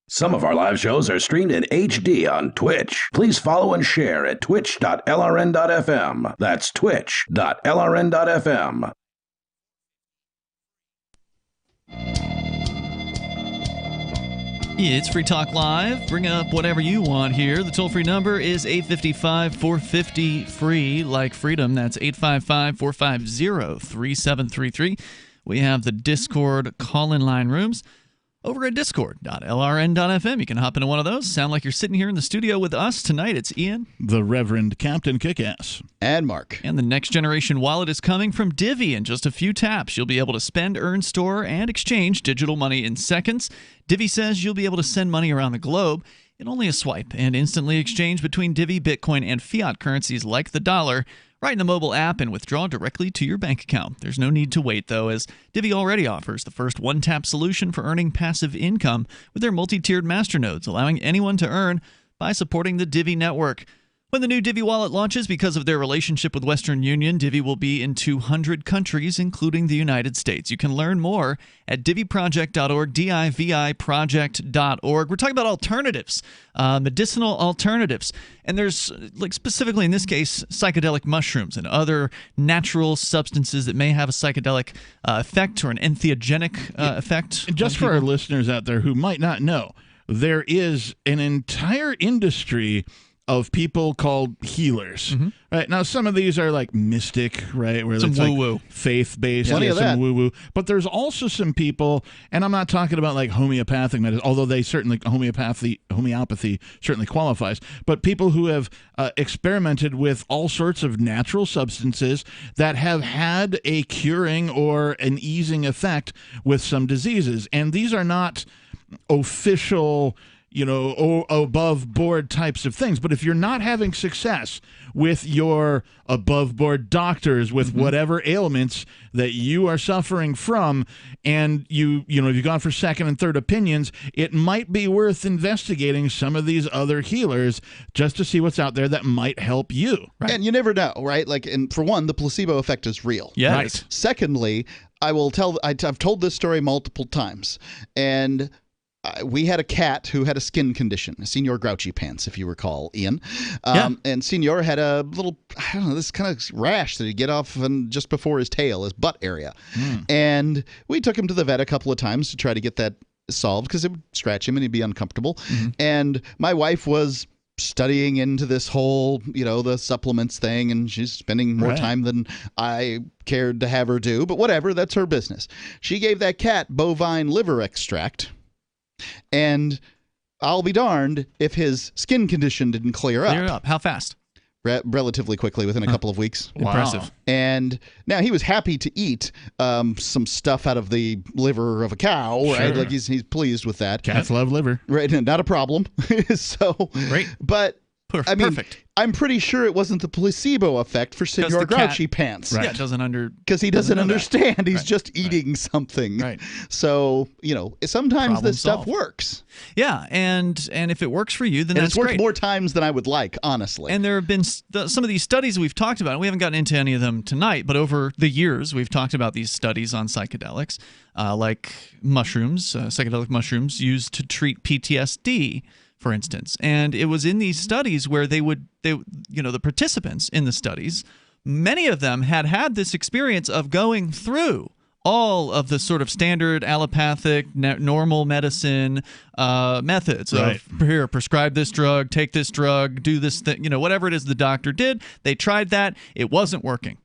Some of our live shows are streamed in HD on Twitch. Please follow and share at twitch.lrn.fm. That's twitch.lrn.fm. It's Free Talk Live. Bring up whatever you want here. The toll-free number is 855-450-FREE, like freedom. That's 855-450-3733. We have the Discord call-in line rooms over at discord.lrn.fm. You can hop into one of those. Sound like you're sitting here in the studio with us tonight. It's Ian, the Reverend Captain Kickass, and Mark. And the next generation wallet is coming from Divvy. In just a few taps, you'll be able to spend, earn, store, and exchange digital money in seconds. Divvy says you'll be able to send money around the globe in only a swipe and instantly exchange between Divvy, Bitcoin, and fiat currencies like the dollar right in the mobile app and withdraw directly to your bank account. There's no need to wait, though, as Divvy already offers the first one-tap solution for earning passive income with their multi-tiered masternodes, allowing anyone to earn by supporting the Divvy network. When the new Divvy wallet launches, because of their relationship with Western Union, Divvy will be in 200 countries, including the United States. You can learn more at divvyproject.org, diviproject.org. We're talking about alternatives, medicinal alternatives. And there's, like specifically in this case, psychedelic mushrooms and other natural substances that may have a psychedelic effect or an entheogenic effect. And just for our listeners out there who might not know, there is an entire industry of people called healers, right? Now, some of these are like mystic, right? Where some it's woo-woo. like faith-based, Plenty of that. some woo-woo. But there's also some people, and I'm not talking about like homeopathic medicine, although they certainly, homeopathy certainly qualifies, but people who have experimented with all sorts of natural substances that have had a curing or an easing effect with some diseases. And these are not official, above board types of things. But if you're not having success with your above board doctors with whatever ailments that you are suffering from, and you've gone for second and third opinions, it might be worth investigating some of these other healers just to see what's out there that might help you. Right. And you never know, right? And for one, the placebo effect is real. Yes. Right. Secondly, I've told this story multiple times, and we had a cat who had a skin condition, Senor Grouchy Pants, if you recall, Ian. And Senor had a little, this kind of rash that he'd get off just before his tail, his butt area. And we took him to the vet a couple of times to try to get that solved because it would scratch him and he'd be uncomfortable. And my wife was studying into this whole, the supplements thing, and she's spending more time than I cared to have her do. But whatever, that's her business. She gave that cat bovine liver extract. And I'll be darned if his skin condition didn't clear up. How fast? Relatively quickly, within a couple of weeks. Impressive. Wow. And now he was happy to eat some stuff out of the liver of a cow, right? Like he's pleased with that. Cats love liver. Right, not a problem. Great. But perfect. I'm pretty sure it wasn't the placebo effect for Senor Grouchy Pants. Right. Yeah, because he doesn't understand. He's just eating something. Right. So, sometimes Problem this stuff solved. works. Yeah, and if it works for you, then that's it's worked great. more times than I would like, honestly. And there have been some of these studies we've talked about, and we haven't gotten into any of them tonight, but over the years we've talked about these studies on psychedelics, like mushrooms, psychedelic mushrooms used to treat PTSD, for instance. And it was in these studies where the participants in the studies, many of them had this experience of going through all of the sort of standard allopathic, normal medicine methods of here, prescribe this drug, take this drug, do this thing, whatever it is the doctor did. They tried that. It wasn't working.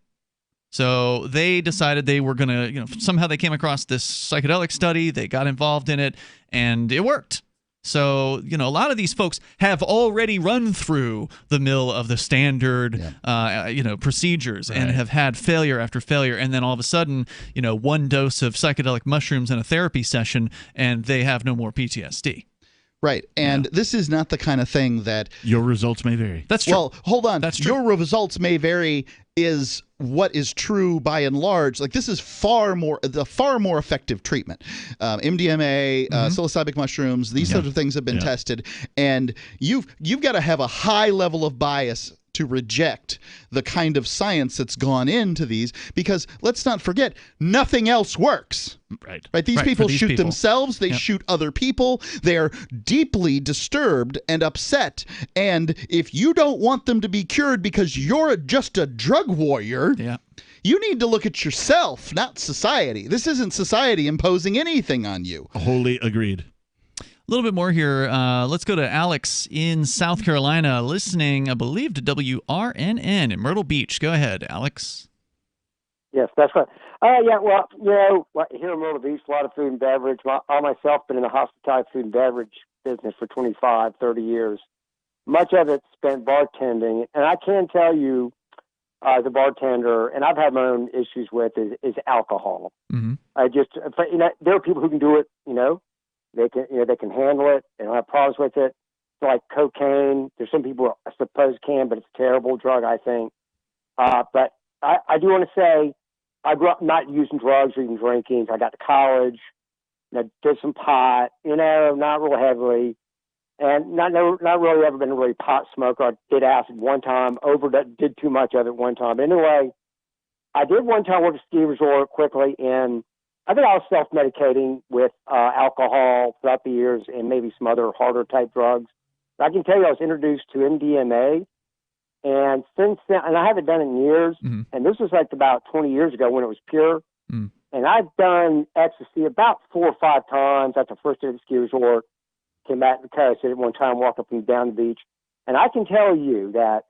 So they decided they were going to, somehow they came across this psychedelic study. They got involved in it, and it worked. So, a lot of these folks have already run through the mill of the standard, procedures and have had failure after failure. And then all of a sudden, one dose of psychedelic mushrooms in a therapy session, and they have no more PTSD. Right. And this is not the kind of thing that your results may vary. That's true. Well, hold on. That's true. Your results may vary is what is true by and large. Like, this is far more effective treatment. MDMA, psilocybin mushrooms, these sorts of things have been tested, and you've got to have a high level of bias to reject the kind of science that's gone into these, because let's not forget, nothing else works. Right. These people shoot themselves. They shoot other people. They're deeply disturbed and upset. And if you don't want them to be cured because you're just a drug warrior, you need to look at yourself, not society. This isn't society imposing anything on you. Wholly agreed. A little bit more here. Let's go to Alex in South Carolina, listening, I believe, to WRNN in Myrtle Beach. Go ahead, Alex. Yes, that's right. Here in Myrtle Beach, a lot of food and beverage. I myself been in the hospitality food and beverage business for 25, 30 years. Much of it spent bartending. And I can tell you, as a bartender, and I've had my own issues with, is alcohol. Mm-hmm. There are people who can do it, They can handle it. They don't have problems with it. It's like cocaine. There's some people I suppose can, but it's a terrible drug, I think. But I do want to say I grew up not using drugs or even drinking. I got to college, and I did some pot, not real heavily, and not really ever been a really pot smoker. I did acid one time, did too much of it one time. But anyway, I did one time work at a ski resort quickly, and I think I was self-medicating with alcohol throughout the years and maybe some other harder type drugs. But I can tell you I was introduced to MDMA, and since then, and I haven't done it in years, and this was like about 20 years ago when it was pure, and I've done ecstasy about 4 or 5 times at the first day of the ski resort, came back to the car, I said one time, walk up and down the beach, and I can tell you that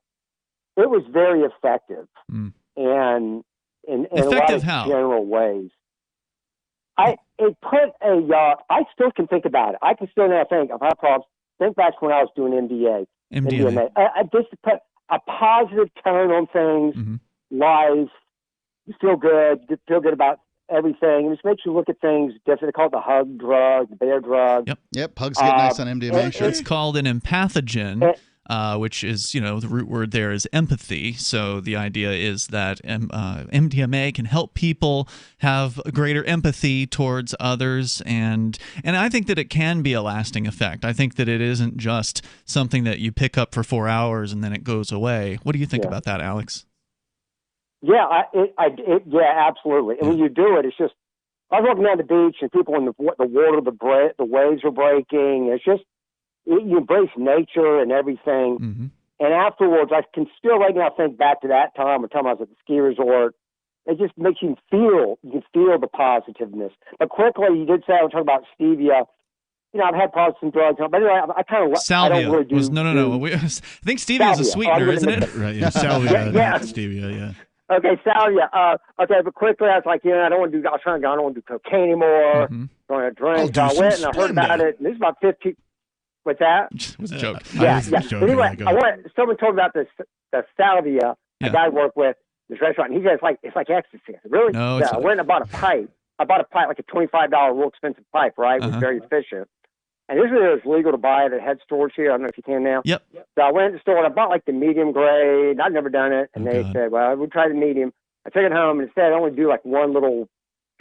it was very effective, and in a lot of general ways. I still can think about it. I can still now think of how problems. Think back when I was doing MDMA. I just put a positive tone on things, life. You feel good. You feel good about everything. It just makes you look at things different. They call it the hug drug, the bear drug. Yep. Hugs get nice on MDMA. Sure. It's called an empathogen. Which is, the root word there is empathy. So the idea is that MDMA can help people have a greater empathy towards others, and I think that it can be a lasting effect. I think that it isn't just something that you pick up for 4 hours and then it goes away. What do you think about that, Alex? Yeah, absolutely. And when you do it, it's just, I was walking down the beach and people in the water, the waves are breaking. It's just, you embrace nature and everything. And afterwards, I can still right now think back to that time, the time I was at the ski resort. It just makes you feel the positiveness. But quickly, you did say, I was talking about stevia. I've had problems with some drugs, but anyway, I kind of, Salvia. I don't really do. No. I think stevia is a sweetener, isn't it? Right, yeah, salvia, not stevia, yeah. Okay, salvia. Okay, but quickly, I was like, I don't want to do, I don't want to do cocaine anymore. Don't want to drink. So I went and I heard about it, and this is about 15. What's that? It was a joke. Yeah. But anyway, someone told me about the salvia a guy I work with in this restaurant, and he says it's like ecstasy. I said, really? No, I went and bought a pipe. I bought a pipe, like a $25 real expensive pipe, right? It was very efficient. And usually it was legal to buy it at head stores here. I don't know if you can now. Yep. So I went to the store and I bought like the medium grade. I'd never done it. And they said, well, we'll try the medium. I took it home and instead I only do like one little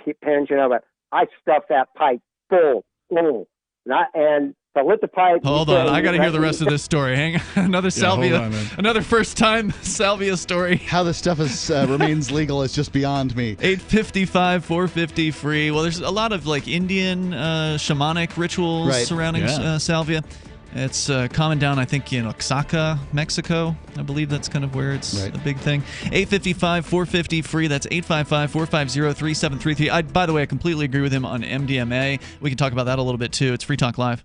pinch, but I stuffed that pipe full. And so I lit the pipe. Hold on, I got to hear the rest of this story. Hang on. Another salvia, another first-time salvia story. How this stuff remains legal is just beyond me. 855 450 free. Well, there's a lot of like Indian shamanic rituals surrounding salvia. It's common down, I think, in Oaxaca, Mexico. I believe that's kind of where it's a big thing. 855 450 free. That's 855 450 3733. By the way, I completely agree with him on MDMA. We can talk about that a little bit too. It's Free Talk Live.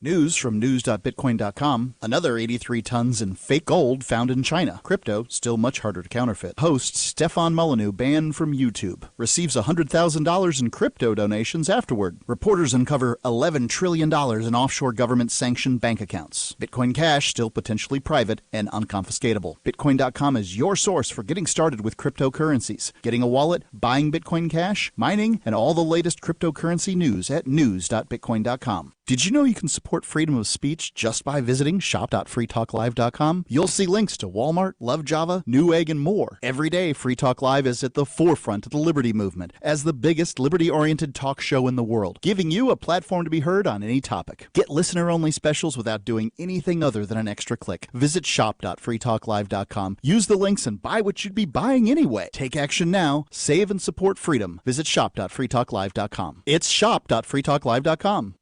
News from news.bitcoin.com. Another 83 tons in fake gold found in China. Crypto still much harder to counterfeit. Host Stefan Molyneux banned from YouTube. Receives $100,000 in crypto donations afterward. Reporters uncover $11 trillion in offshore government-sanctioned bank accounts. Bitcoin Cash still potentially private and unconfiscatable. Bitcoin.com is your source for getting started with cryptocurrencies. Getting a wallet, buying Bitcoin Cash, mining, and all the latest cryptocurrency news at news.bitcoin.com. Did you know you can support freedom of speech just by visiting shop.freetalklive.com? You'll see links to Walmart, Love Java, Newegg, and more. Every day, Free Talk Live is at the forefront of the liberty movement as the biggest liberty-oriented talk show in the world, giving you a platform to be heard on any topic. Get listener-only specials without doing anything other than an extra click. Visit shop.freetalklive.com. Use the links and buy what you'd be buying anyway. Take action now. Save and support freedom. Visit shop.freetalklive.com. It's shop.freetalklive.com.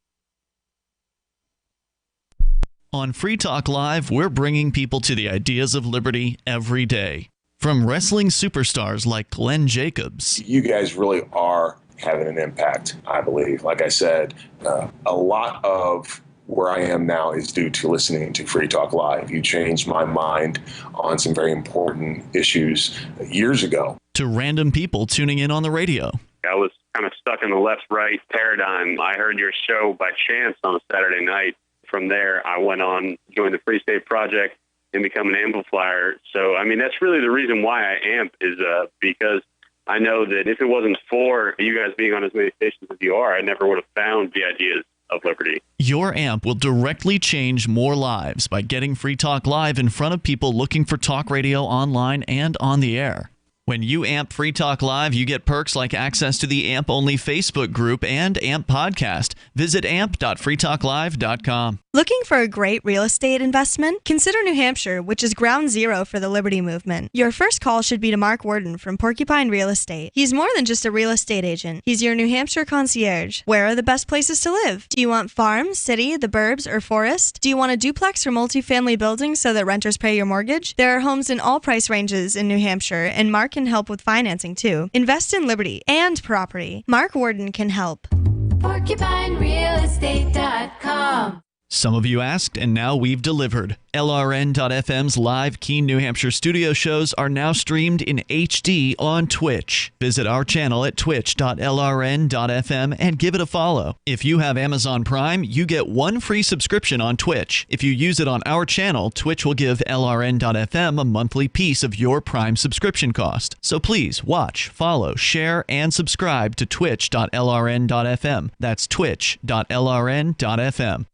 On Free Talk Live, we're bringing people to the ideas of liberty every day. From wrestling superstars like Glenn Jacobs. You guys really are having an impact, I believe. Like I said, a lot of where I am now is due to listening to Free Talk Live. You changed my mind on some very important issues years ago. To random people tuning in on the radio. I was kind of stuck in the left-right paradigm. I heard your show by chance on a Saturday night. From there, I went on, joined the Free State Project, and become an amplifier. So, I mean, that's really the reason why I amp is because I know that if it wasn't for you guys being on as many stations as you are, I never would have found the ideas of liberty. Your AMP will directly change more lives by getting Free Talk Live in front of people looking for talk radio online and on the air. When you AMP Free Talk Live, you get perks like access to the AMP-only Facebook group and AMP podcast. Visit amp.freetalklive.com. Looking for a great real estate investment? Consider New Hampshire, which is ground zero for the Liberty Movement. Your first call should be to Mark Worden from Porcupine Real Estate. He's more than just a real estate agent. He's your New Hampshire concierge. Where are the best places to live? Do you want farm, city, the burbs, or forest? Do you want a duplex or multifamily building so that renters pay your mortgage? There are homes in all price ranges in New Hampshire, and Mark can help with financing too. Invest in liberty and property. Mark Worden can help. PorcupineRealestate.com. Some of you asked, and now we've delivered. LRN.FM's live Keene, New Hampshire studio shows are now streamed in HD on Twitch. Visit our channel at twitch.lrn.fm and give it a follow. If you have Amazon Prime, you get one free subscription on Twitch. If you use it on our channel, Twitch will give LRN.FM a monthly piece of your Prime subscription cost. So please watch, follow, share, and subscribe to twitch.lrn.fm. That's twitch.lrn.fm.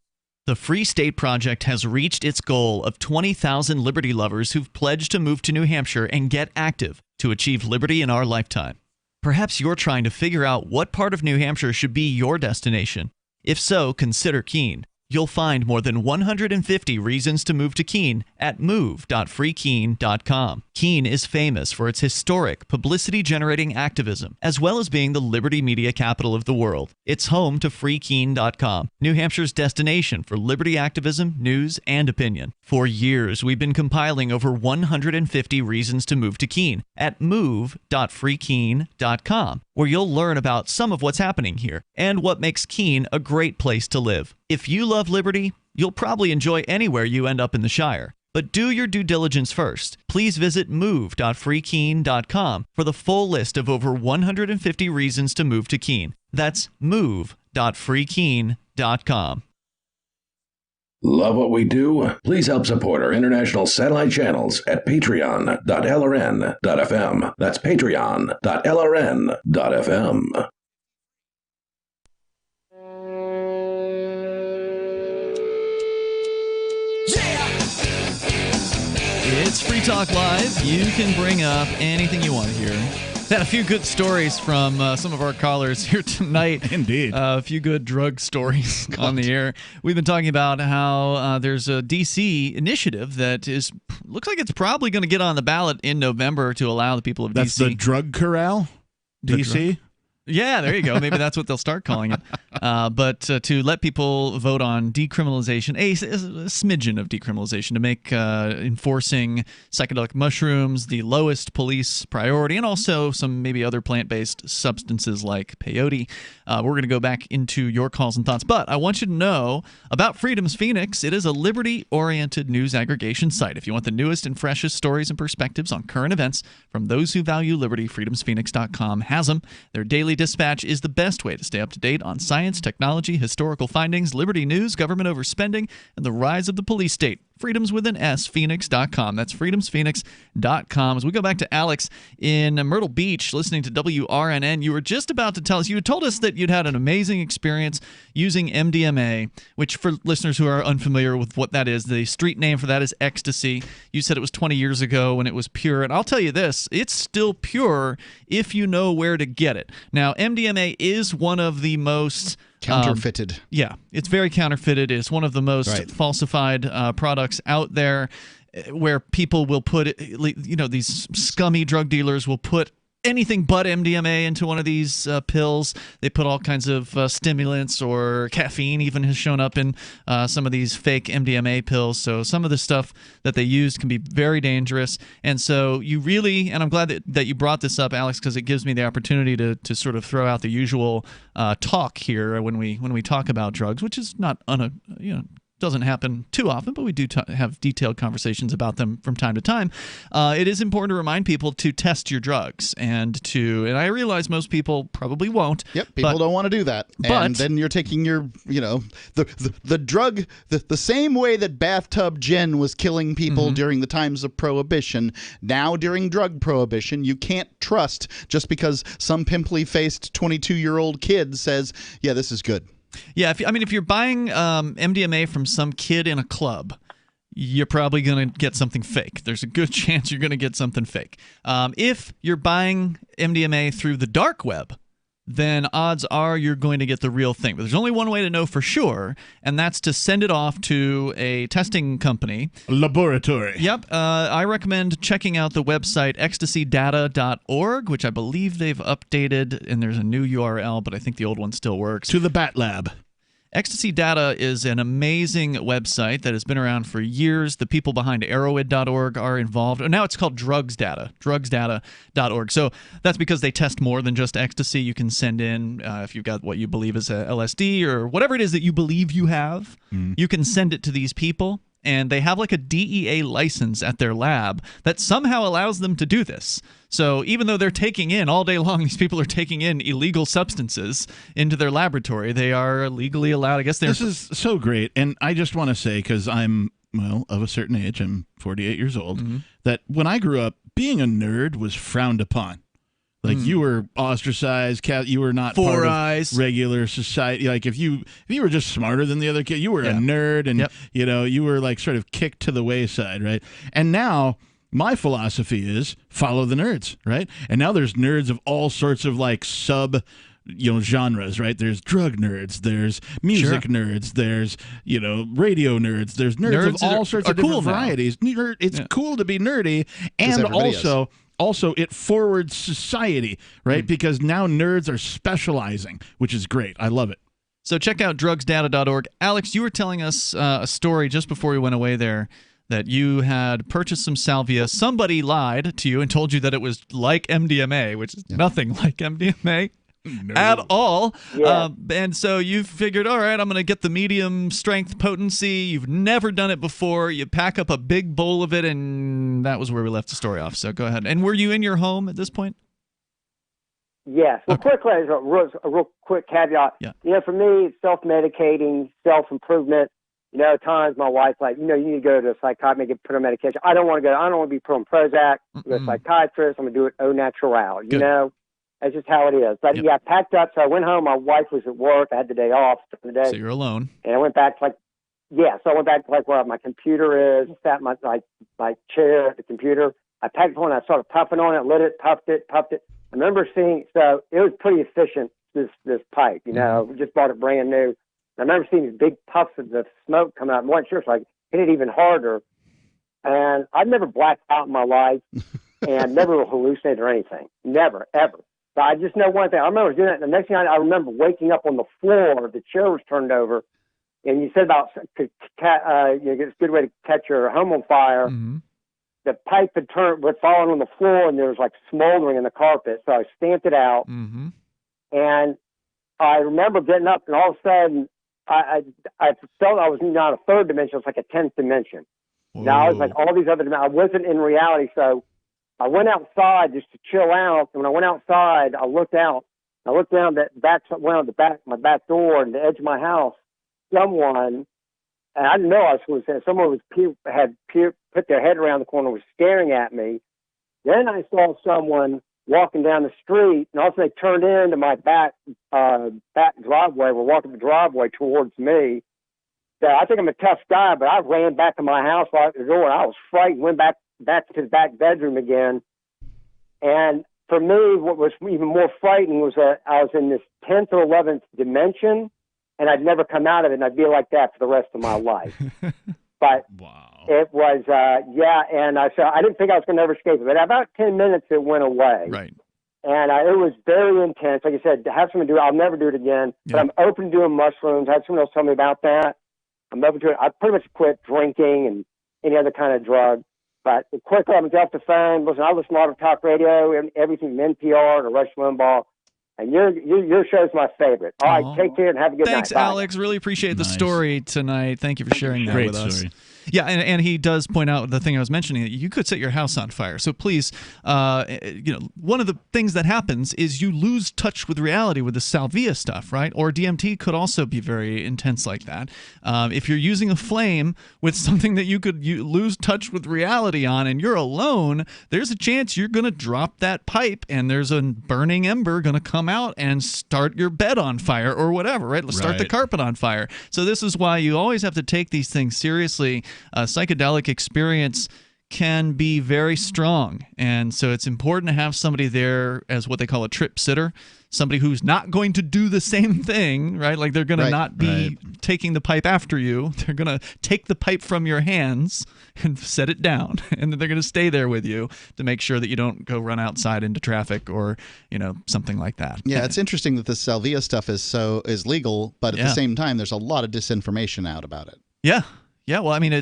The Free State Project has reached its goal of 20,000 liberty lovers who've pledged to move to New Hampshire and get active to achieve liberty in our lifetime. Perhaps you're trying to figure out what part of New Hampshire should be your destination. If so, consider Keene. You'll find more than 150 reasons to move to Keene at move.freekeene.com. Keene is famous for its historic, publicity-generating activism, as well as being the liberty media capital of the world. It's home to freekeene.com, New Hampshire's destination for liberty activism, news, and opinion. For years, we've been compiling over 150 reasons to move to Keene at move.freekeene.com, where you'll learn about some of what's happening here and what makes Keene a great place to live. If you love liberty, you'll probably enjoy anywhere you end up in the Shire. But do your due diligence first. Please visit move.freekeene.com for the full list of over 150 reasons to move to Keene. That's move.freekeene.com. Love what we do? Please help support our international satellite channels at patreon.lrn.fm. That's patreon.lrn.fm. It's Free Talk Live. You can bring up anything you want here. Had a few good stories from some of our callers here tonight. Indeed. A few good drug stories on the air. We've been talking about how there's a D.C. initiative that looks like it's probably going to get on the ballot in November to allow the people of D.C. That's the drug corral? D.C.? Yeah, there you go. Maybe that's what they'll start calling it. But to let people vote on decriminalization, a smidgen of decriminalization, to make enforcing psychedelic mushrooms the lowest police priority, and also some maybe other plant-based substances like peyote. We're going to go back into your calls and thoughts. But I want you to know about Freedom's Phoenix. It is a liberty-oriented news aggregation site. If you want the newest and freshest stories and perspectives on current events from those who value liberty, freedomsphoenix.com has them. Their daily dispatch is the best way to stay up to date on science, technology, historical findings, liberty news, government overspending, and the rise of the police state. Freedoms with an S, Phoenix.com. That's freedomsphoenix.com. As we go back to Alex in Myrtle Beach listening to WRNN, you were just about to tell us, you had told us that you'd had an amazing experience using MDMA, which for listeners who are unfamiliar with what that is, the street name for that is ecstasy. You said it was 20 years ago when it was pure. And I'll tell you this, it's still pure if you know where to get it. Now, MDMA is one of the most... counterfeited. Yeah, it's very counterfeited. It's one of the most falsified products out there, where people will put, these scummy drug dealers will put anything but MDMA into one of these pills. They put all kinds of stimulants, or caffeine even has shown up in some of these fake MDMA pills. So some of the stuff that they use can be very dangerous. And so you really, and I'm glad that you brought this up, Alex, because it gives me the opportunity to sort of throw out the usual talk here when we talk about drugs, which is not doesn't happen too often, but we do have detailed conversations about them from time to time. It is important to remind people to test your drugs, and I realize most people probably won't. Yep, people don't want to do that. And then you're taking your, the drug, the same way that bathtub gin was killing people during the times of Prohibition. Now during drug prohibition, you can't trust just because some pimply-faced 22-year-old kid says, yeah, this is good. Yeah, if you're buying MDMA from some kid in a club, you're probably going to get something fake. There's a good chance you're going to get something fake. If you're buying MDMA through the dark web, then odds are you're going to get the real thing. But there's only one way to know for sure, and that's to send it off to a testing company. Laboratory. Yep. I recommend checking out the website ecstasydata.org, which I believe they've updated, and there's a new URL, but I think the old one still works. To the Bat Lab. Ecstasy Data is an amazing website that has been around for years. The people behind Arrowhead.org are involved. Now it's called Drugs Data, drugsdata.org. So that's because they test more than just ecstasy. You can send in, if you've got what you believe is a LSD or whatever it is that you believe you have, you can send it to these people. And they have like a DEA license at their lab that somehow allows them to do this. So even though they're taking in, all day long, these people are taking in illegal substances into their laboratory, they are legally allowed. I guess This is so great. And I just want to say, because I'm, well, of a certain age, I'm 48 years old, that when I grew up, being a nerd was frowned upon. Like you were ostracized, you were not part of regular society. Like if you were just smarter than the other kid, you were a nerd, and you were like sort of kicked to the wayside, right? And now my philosophy is follow the nerds, right? And now there's nerds of all sorts of like genres, right? There's drug nerds, there's music nerds, there's radio nerds, there's nerds of all sorts of different varieties. It's cool to be nerdy, and also, it forwards society, right? Because now nerds are specializing, which is great. I love it. So check out drugsdata.org. Alex, you were telling us a story just before we went away there that you had purchased some salvia. Somebody lied to you and told you that it was like MDMA, which is nothing like MDMA. At all. And so you figured, all right, I'm going to get the medium strength potency. You've never done it before. You pack up a big bowl of it, and that was where we left the story off. So go ahead. And were you in your home at this point? Yes. Well, quickly, a real quick caveat. Yeah. For me, it's self-medicating, self-improvement. At times my wife's like, you need to go to a psychiatrist, get put on medication. I don't want to go. I don't want to be put on Prozac. Go to a psychiatrist. I'm going to do it au natural. That's just how it is. But I packed up. So I went home. My wife was at work. I had the day off. So you're alone. And I went back to where my computer is. Sat in my chair at the computer. I packed one. I started puffing on it, lit it, puffed it. I remember seeing. So it was pretty efficient. This pipe. We just bought it brand new. I remember seeing these big puffs of the smoke coming out. I wasn't sure, so I hit it even harder. And I've never blacked out in my life, and never hallucinated or anything. Never, ever. But I just know one thing. I remember doing it. The next thing I remember waking up on the floor. The chair was turned over. And you said about it's a good way to catch your home on fire. The pipe had fallen on the floor, and there was like smoldering in the carpet. So I stamped it out. And I remember getting up, and all of a sudden, I felt I was not a third dimension. It was like a 10th dimension. Now I was like all these other dimensions. I wasn't in reality, so I went outside just to chill out. And when I went outside, I looked out. I looked down my back door and the edge of my house. Someone, and I didn't know I was saying, someone had put their head around the corner, was staring at me. Then I saw someone walking down the street, and also they turned into my back driveway. We're walking the driveway towards me. So I think I'm a tough guy, but I ran back to my house right at the door. I was frightened, went back to the back bedroom again. And for me, what was even more frightening was that I was in this 10th or 11th dimension, and I'd never come out of it, and I'd be like that for the rest of my life. But it was, and so I didn't think I was going to ever escape it. But about 10 minutes, it went away. Right. And it was very intense. Like I said, to have someone do it, I'll never do it again. But I'm open to doing mushrooms. I had someone else tell me about that. I'm open to it. I pretty much quit drinking and any other kind of drug. But quickly, I'm off the phone. Listen, I listen to a lot of talk radio, everything from NPR to Rush Limbaugh. And your show's my favorite. All right, take care and have a good night. Thanks, Alex. Really appreciate the story tonight. Thank you for sharing that with us. Story. Yeah, and he does point out the thing I was mentioning, that you could set your house on fire. So please, one of the things that happens is you lose touch with reality with the salvia stuff, right? Or DMT could also be very intense like that. If you're using a flame with something that you lose touch with reality on, and you're alone, there's a chance you're going to drop that pipe, and there's a burning ember going to come out and start your bed on fire or whatever, right? Start the carpet on fire. So this is why you always have to take these things seriously. A psychedelic experience can be very strong, and so it's important to have somebody there as what they call a trip sitter, somebody who's not going to do the same thing, right? Like they're going to not be taking the pipe after you. They're going to take the pipe from your hands and set it down, and then they're going to stay there with you to make sure that you don't go run outside into traffic or something like that. Yeah, it's interesting that the Salvia stuff is legal, but at the same time, there's a lot of disinformation out about it. Yeah. Well, I mean,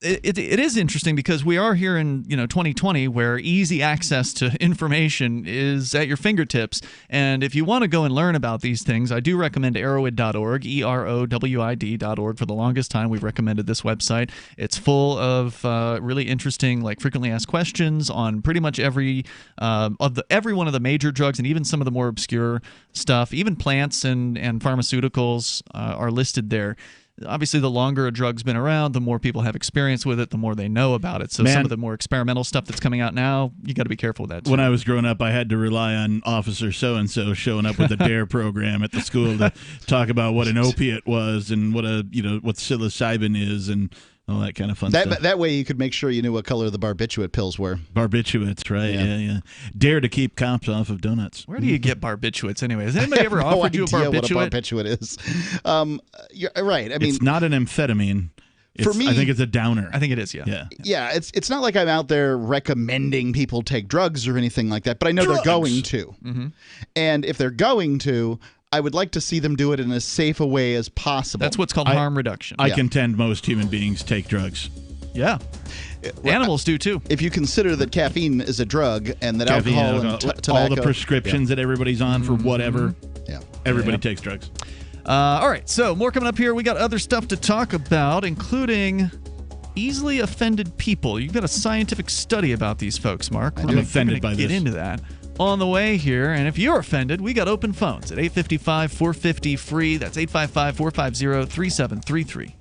it is interesting because we are here in 2020 where easy access to information is at your fingertips. And if you want to go and learn about these things, I do recommend erowid.org, EROWID.org. For the longest time, we've recommended this website. It's full of really interesting, like frequently asked questions on pretty much every one of the major drugs and even some of the more obscure stuff. Even plants and pharmaceuticals are listed there. Obviously, the longer a drug's been around, the more people have experience with it, the more they know about it. So some of the more experimental stuff that's coming out now, you got to be careful with that too. When I was growing up, I had to rely on Officer So-and-so showing up with a DARE program at the school to talk about what an opiate was and what psilocybin is and all that kind of fun stuff. That way you could make sure you knew what color the barbiturate pills were. Barbiturates, right? Yeah. Dare to keep cops off of donuts. Where do you get barbiturates anyway? Has anybody ever offered you a barbiturate? What a barbiturate is. You're right. I mean, it's not an amphetamine. For me, I think it's a downer. I think it is, yeah. Yeah, it's not like I'm out there recommending people take drugs or anything like that, but I know they're going to. Mm-hmm. And if they're going to, I would like to see them do it in as safe a way as possible. That's what's called harm reduction. I contend most human beings take drugs. Yeah. Animals do too. If you consider that caffeine is a drug and that alcohol and tobacco. All the prescriptions that everybody's on for whatever. Yeah. Everybody takes drugs. All right, so more coming up here. We got other stuff to talk about, including easily offended people. You've got a scientific study about these folks, Mark. I'm offended by this. Get into that on the way here. And if you're offended, we got open phones at 855-450-FREE. That's 855-450-3733.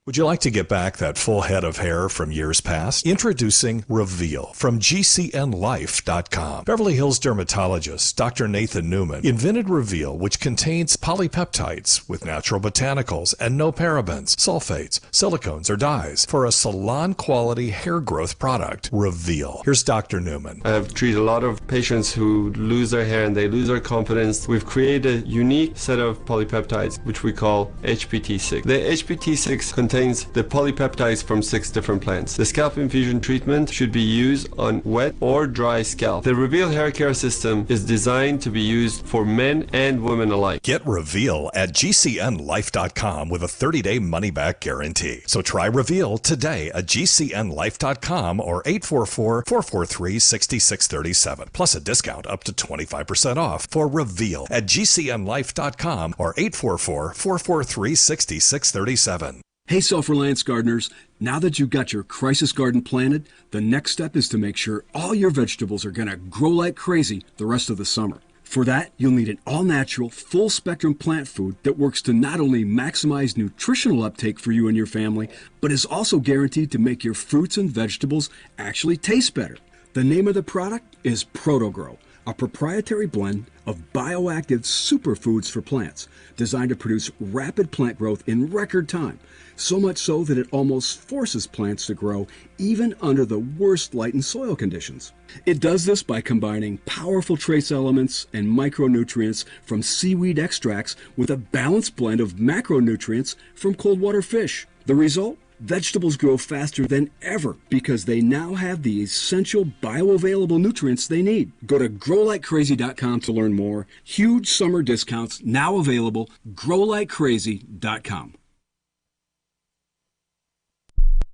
Would you like to get back that full head of hair from years past? Introducing Reveal from GCNLife.com. Beverly Hills dermatologist Dr. Nathan Newman invented Reveal, which contains polypeptides with natural botanicals and no parabens, sulfates, silicones, or dyes for a salon-quality hair growth product. Reveal. Here's Dr. Newman. I have treated a lot of patients who lose their hair and they lose their confidence. We've created a unique set of polypeptides, which we call HPT6. The HPT6 contains the polypeptides from 6 different plants. The scalp infusion treatment should be used on wet or dry scalp. The Reveal hair care system is designed to be used for men and women alike. Get Reveal at GCNLife.com with a 30-day money-back guarantee. So try Reveal today at GCNLife.com or 844-443-6637. Plus a discount up to 25% off for Reveal at GCNLife.com or 844-443-6637. Hey, self-reliance gardeners, now that you've got your crisis garden planted, the next step is to make sure all your vegetables are going to grow like crazy the rest of the summer. For that, you'll need an all-natural, full-spectrum plant food that works to not only maximize nutritional uptake for you and your family, but is also guaranteed to make your fruits and vegetables actually taste better. The name of the product is ProtoGrow, a proprietary blend of bioactive superfoods for plants designed to produce rapid plant growth in record time. So much so that it almost forces plants to grow even under the worst light and soil conditions. It does this by combining powerful trace elements and micronutrients from seaweed extracts with a balanced blend of macronutrients from cold water fish. The result? Vegetables grow faster than ever because they now have the essential bioavailable nutrients they need. Go to growlikecrazy.com to learn more. Huge summer discounts now available. growlikecrazy.com.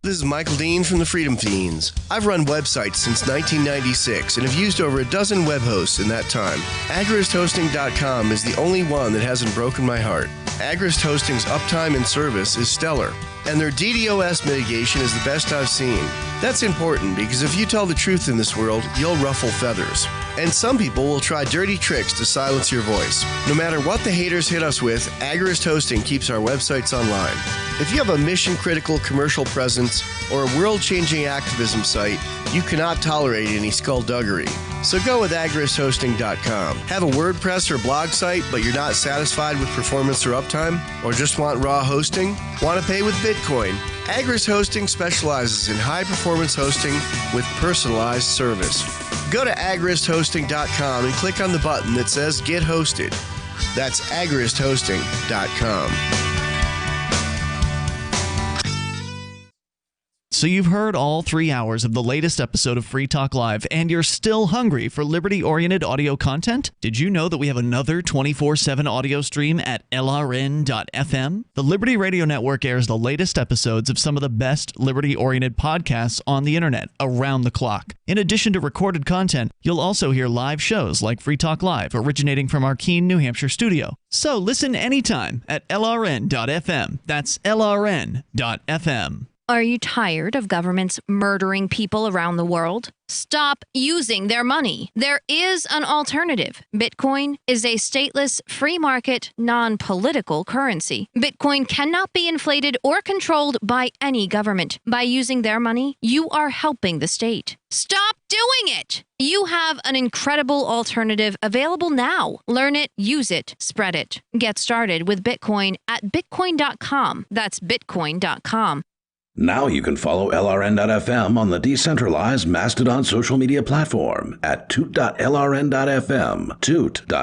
This is Michael Dean from the Freedom Fiends. I've run websites since 1996 and have used over a dozen web hosts in that time. AgristHosting.com is the only one that hasn't broken my heart. Agrist Hosting's uptime and service is stellar. and their DDoS mitigation is the best I've seen. That's important because if you tell the truth in this world, you'll ruffle feathers. And some people will try dirty tricks to silence your voice. No matter what the haters hit us with, Agorist Hosting keeps our websites online. If you have a mission-critical commercial presence or a world-changing activism site, you cannot tolerate any skullduggery. So go with agoristhosting.com. Have a WordPress or blog site, but you're not satisfied with performance or uptime? Or just want raw hosting? Want to pay with Bitcoin? Agorist Hosting specializes in high-performance hosting with personalized service. Go to agoristhosting.com and click on the button that says Get Hosted. That's agoristhosting.com. So you've heard all 3 hours of the latest episode of Free Talk Live, and you're still hungry for liberty-oriented audio content? Did you know that we have another 24/7 audio stream at LRN.FM? The Liberty Radio Network airs the latest episodes of some of the best liberty-oriented podcasts on the internet around the clock. In addition to recorded content, you'll also hear live shows like Free Talk Live, originating from our Keene, New Hampshire studio. So listen anytime at LRN.FM. That's LRN.FM. Are you tired of governments murdering people around the world? Stop using their money. There is an alternative. Bitcoin is a stateless, free market, non-political currency. Bitcoin cannot be inflated or controlled by any government. By using their money, you are helping the state. Stop doing it! You have an incredible alternative available now. Learn it, use it, spread it. Get started with Bitcoin at bitcoin.com. That's bitcoin.com. Now you can follow LRN.FM on the decentralized Mastodon social media platform at toot.lrn.fm, toot.lrn.fm.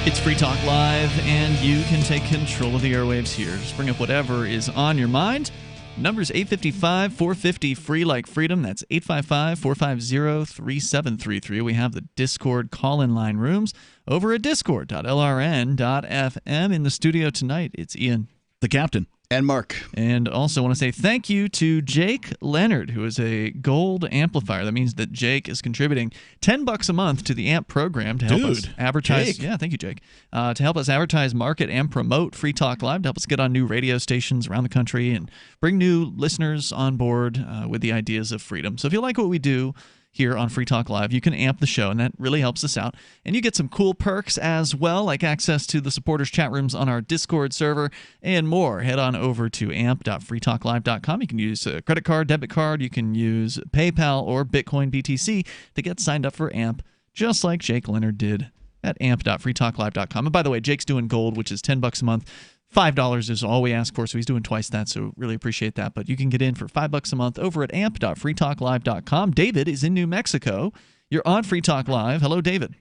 It's Free Talk Live, and you can take control of the airwaves here. Just bring up whatever is on your mind. Number's 855-450 free like freedom. That's 855-450-3733. We have the Discord call-in line rooms over at discord.lrn.fm. In the studio tonight, it's Ian, the captain, and Mark. And also want to say thank you to Jake Leonard, who is a gold amplifier. That means that Jake is contributing $10 a month to the AMP program to help us advertise. Jake. Yeah, thank you, Jake. To help us advertise, market, and promote Free Talk Live, to help us get on new radio stations around the country and bring new listeners on board with the ideas of freedom. So if you like what we do here on Free Talk Live, you can amp the show, and that really helps us out. And you get some cool perks as well, like access to the supporters chat rooms on our Discord server and more. Head on over to amp.freetalklive.com. You can use a credit card, debit card, you can use PayPal or Bitcoin BTC to get signed up for AMP, just like Jake Leonard did at amp.freetalklive.com. And by the way, Jake's doing gold, which is $10 a month. $5 is all we ask for, so he's doing twice that, so really appreciate that. But you can get in for $5 a month over at amp.freetalklive.com. David is in New Mexico. You're on Free Talk Live. Hello, David.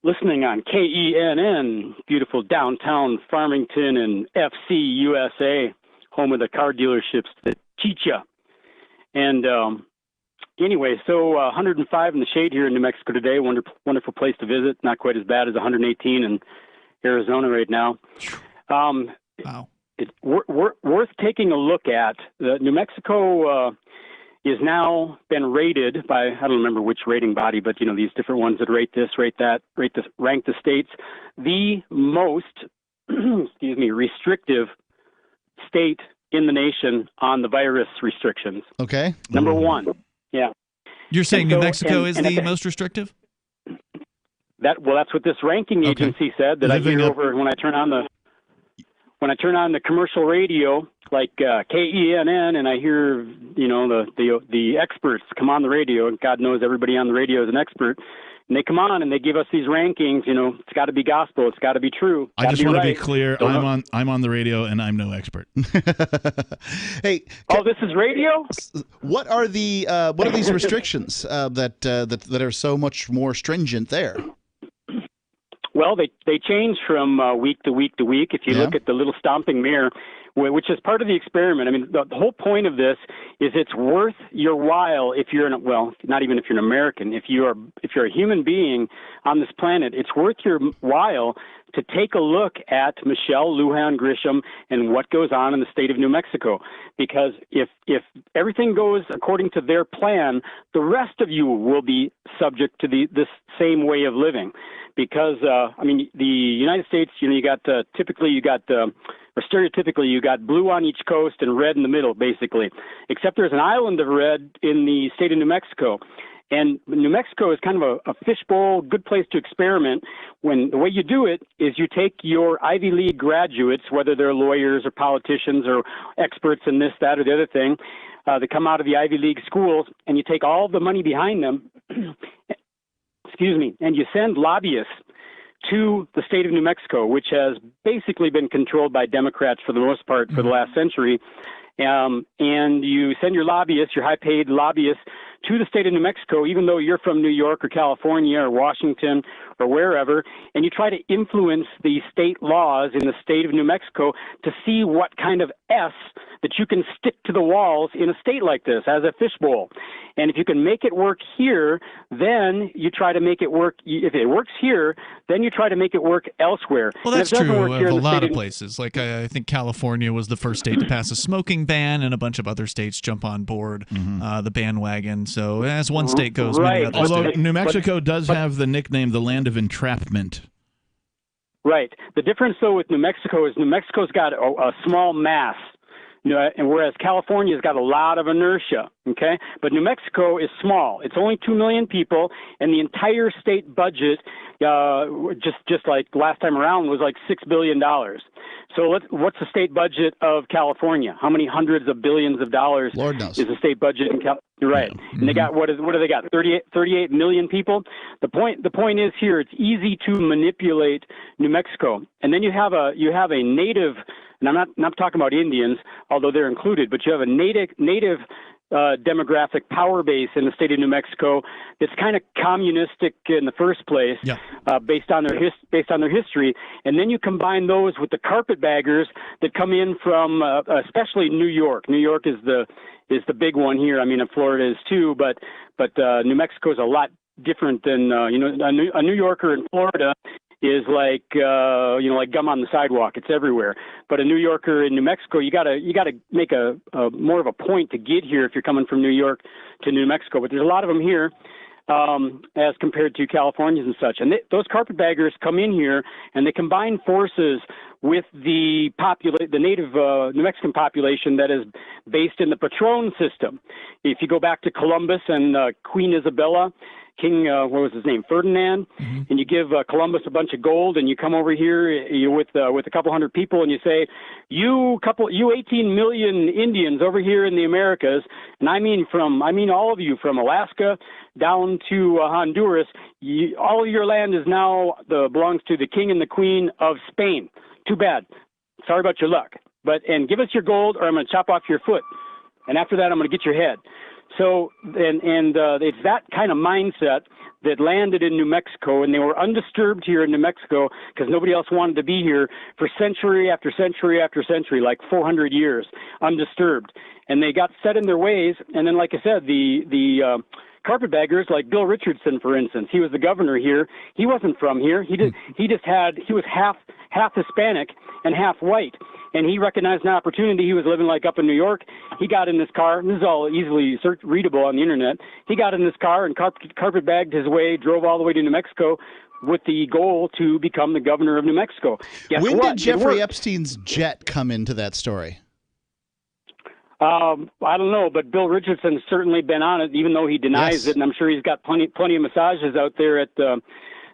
Listening on KENN, beautiful downtown Farmington and FC USA, home of the car dealerships that teach ya. And anyway, so 105 in the shade here in New Mexico today. Wonderful place to visit. Not quite as bad as 118 in Arizona right now. Wow. It's worth taking a look at. New Mexico is now been rated by, I don't remember which rating body, but these different ones that rate this, rate that, rank the states, the most, restrictive state in the nation on the virus restrictions. Okay. Number one. Yeah. You're saying New Mexico is the most restrictive? That's what this ranking agency said. That I hear over when I turn on the commercial radio, like KENN, and I hear the experts come on the radio, and God knows everybody on the radio is an expert. And they come on and they give us these rankings. It's got to be gospel. It's got to be true. I just want to be clear. I'm on the radio, and I'm no expert. Hey. This is radio. What are these restrictions that are so much more stringent there? Well, they change from week to week to week. If you look at the little stomping mirror, which is part of the experiment. I mean, the whole point of this is it's worth your while if you're not even if you're an American. If you're a human being on this planet, it's worth your while to take a look at Michelle Lujan Grisham and what goes on in the state of New Mexico. Because if everything goes according to their plan, the rest of you will be subject to this same way of living. Because, the United States, you got or stereotypically, you got blue on each coast and red in the middle, basically. Except there's an island of red in the state of New Mexico. And New Mexico is kind of a fishbowl, good place to experiment. When the way you do it is you take your Ivy League graduates, whether they're lawyers or politicians or experts in this, that, or the other thing, that come out of the Ivy League schools, and you take all the money behind them, and you send lobbyists to the state of New Mexico, which has basically been controlled by Democrats for the most part for the last century. And you send your lobbyists, your high-paid lobbyists, to the state of New Mexico, even though you're from New York or California or Washington or wherever, and you try to influence the state laws in the state of New Mexico to see what kind of S that you can stick to the walls in a state like this as a fishbowl. And if you can make it work here, then you try to make it work. If it works here, then you try to make it work elsewhere. Well, that's true of a lot of places. Like I think California was the first state to pass a smoking ban, and a bunch of other states jump on board the bandwagon. So as one state goes, many others Although do. New Mexico does have the nickname the land of entrapment. Right. The difference, though, with New Mexico is New Mexico's got a small mass. And whereas California's got a lot of inertia, okay? But New Mexico is small. It's only 2 million people, and the entire state budget, just like last time around, was like $6 billion. So what's the state budget of California? How many hundreds of billions of dollars Lord knows. is the state budget in California? Right. Yeah. And they got, what do they got? 38 million people? The point is here, it's easy to manipulate New Mexico. And then you have a native, and I'm not talking about Indians, although they're included, but you have a native demographic power base in the state of New Mexico that's kind of communistic in the first place, based on their history, and then you combine those with the carpetbaggers that come in from, especially New York. New York is the big one here. I mean, Florida is too, but New Mexico is a lot different than a New Yorker in Florida is like like gum on the sidewalk. It's everywhere. But a New Yorker in New Mexico, you gotta make a more of a point to get here if you're coming from New York to New Mexico. But there's a lot of them here, as compared to Californians and such. And those carpetbaggers come in here and they combine forces with the native New Mexican population that is based in the Patron system. If you go back to Columbus and Queen Isabella, King, what was his name, Ferdinand, and you give Columbus a bunch of gold, and you come over here with a couple hundred people, and you say, you 18 million Indians over here in the Americas, and I mean all of you from Alaska down to Honduras, all of your land is now belongs to the King and the Queen of Spain. Too bad. Sorry about your luck. And give us your gold, or I'm going to chop off your foot, and after that, I'm going to get your head. So, it's that kind of mindset that landed in New Mexico, and they were undisturbed here in New Mexico because nobody else wanted to be here for century after century after century, like 400 years, undisturbed. And they got set in their ways, and then, like I said, the carpetbaggers, like Bill Richardson, for instance, he was the governor here. He wasn't from here. He was half Hispanic and half white. And he recognized an opportunity. He was living like up in New York. He got in this car, and this is all easily readable on the internet. He got in this car and carpetbagged his way, drove all the way to New Mexico with the goal to become the governor of New Mexico. Guess when what? did Jeffrey Epstein's jet come into that story? I don't know, but Bill Richardson's certainly been on it, even though he denies it, and I'm sure he's got plenty of massages out there at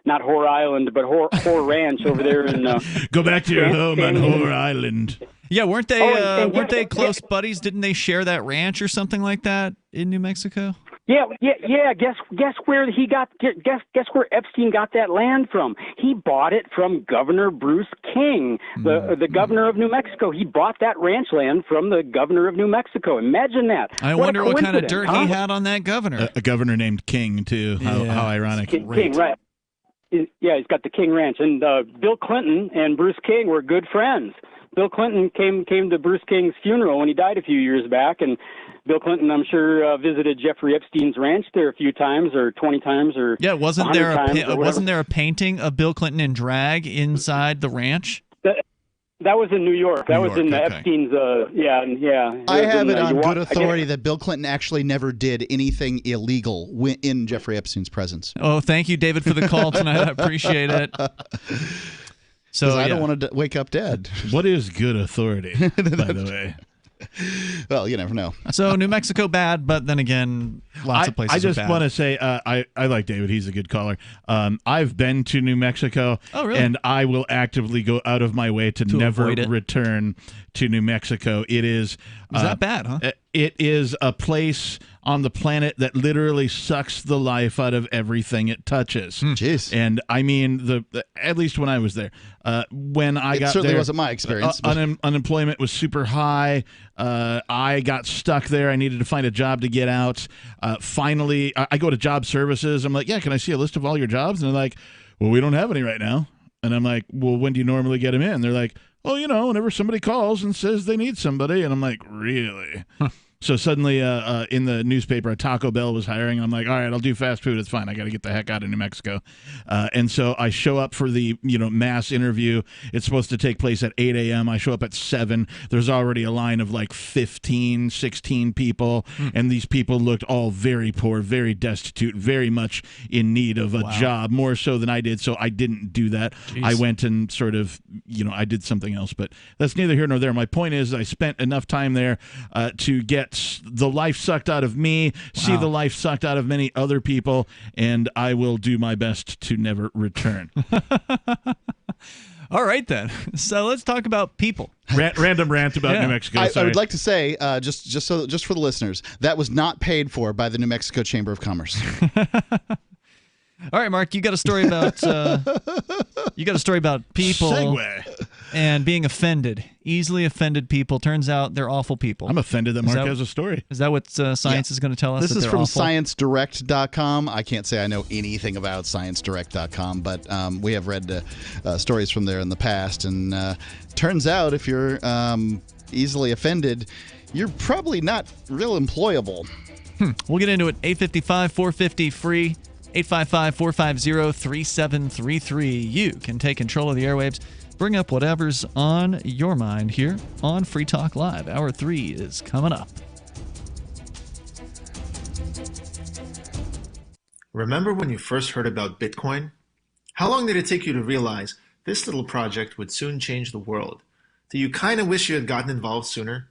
not Whore Island, but Whore Ranch over there in. Go back to your home on Whore Island. Yeah, weren't they close buddies? Didn't they share that ranch or something like that in New Mexico? Yeah. Guess where where Epstein got that land from? He bought it from Governor Bruce King, the governor of New Mexico. He bought that ranch land from the governor of New Mexico. Imagine that. I wonder what kind of dirt he had on that governor. A governor named King too. How ironic. King, right? Yeah, he's got the King Ranch, and Bill Clinton and Bruce King were good friends. Bill Clinton came to Bruce King's funeral when he died a few years back, and Bill Clinton, I'm sure, visited Jeffrey Epstein's ranch there a few times, or 20 times, or yeah. Wasn't there a a painting of Bill Clinton in drag inside the ranch? That was in New York. That was in okay. Epstein's. Yeah. I have it on good authority that Bill Clinton actually never did anything illegal in Jeffrey Epstein's presence. Oh, thank you, David, for the call tonight. I appreciate it. So I don't want to wake up dead. What is good authority, by the way? Well, you never know. So New Mexico bad, but then again, lots of places I just are bad. want to say I like David. He's a good caller. I've been to New Mexico, really? And I will actively go out of my way to never return to New Mexico. It is that bad, huh? It is a place on the planet that literally sucks the life out of everything it touches. Jeez. And I mean, at least when I was there, when I got there, it certainly wasn't my experience. Unemployment was super high. I got stuck there. I needed to find a job to get out. Finally, I go to job services. I'm like, yeah, can I see a list of all your jobs? And they're like, well, we don't have any right now. And I'm like, well, when do you normally get them in? They're like, oh, whenever somebody calls and says they need somebody. And I'm like, really? So suddenly in the newspaper, Taco Bell was hiring. And I'm like, all right, I'll do fast food. It's fine. I got to get the heck out of New Mexico. And so I show up for the mass interview. It's supposed to take place at 8 a.m. I show up at 7. There's already a line of like 15, 16 people. And these people looked all very poor, very destitute, very much in need of a job, more so than I did. So I didn't do that. Jeez. I went and sort of, I did something else. But that's neither here nor there. My point is I spent enough time there to get the life sucked out of me, see the life sucked out of many other people, and I will do my best to never return. All right, then. So let's talk about people. Random rant about New Mexico. I would like to say, just for the listeners, that was not paid for by the New Mexico Chamber of Commerce. All right, Mark, you got a story about people Segue. And being offended, easily offended people. Turns out they're awful people. I'm offended that Mark has a story. Is that what science is going to tell us? This is from awful? ScienceDirect.com. I can't say I know anything about ScienceDirect.com, but we have read stories from there in the past, and turns out if you're easily offended, you're probably not real employable. We'll get into it. 855-450-FREE. 855-450-3733. You can take control of the airwaves. Bring up whatever's on your mind here on Free Talk Live. Hour 3 is coming up. Remember when you first heard about Bitcoin? How long did it take you to realize this little project would soon change the world? Do you kind of wish you had gotten involved sooner?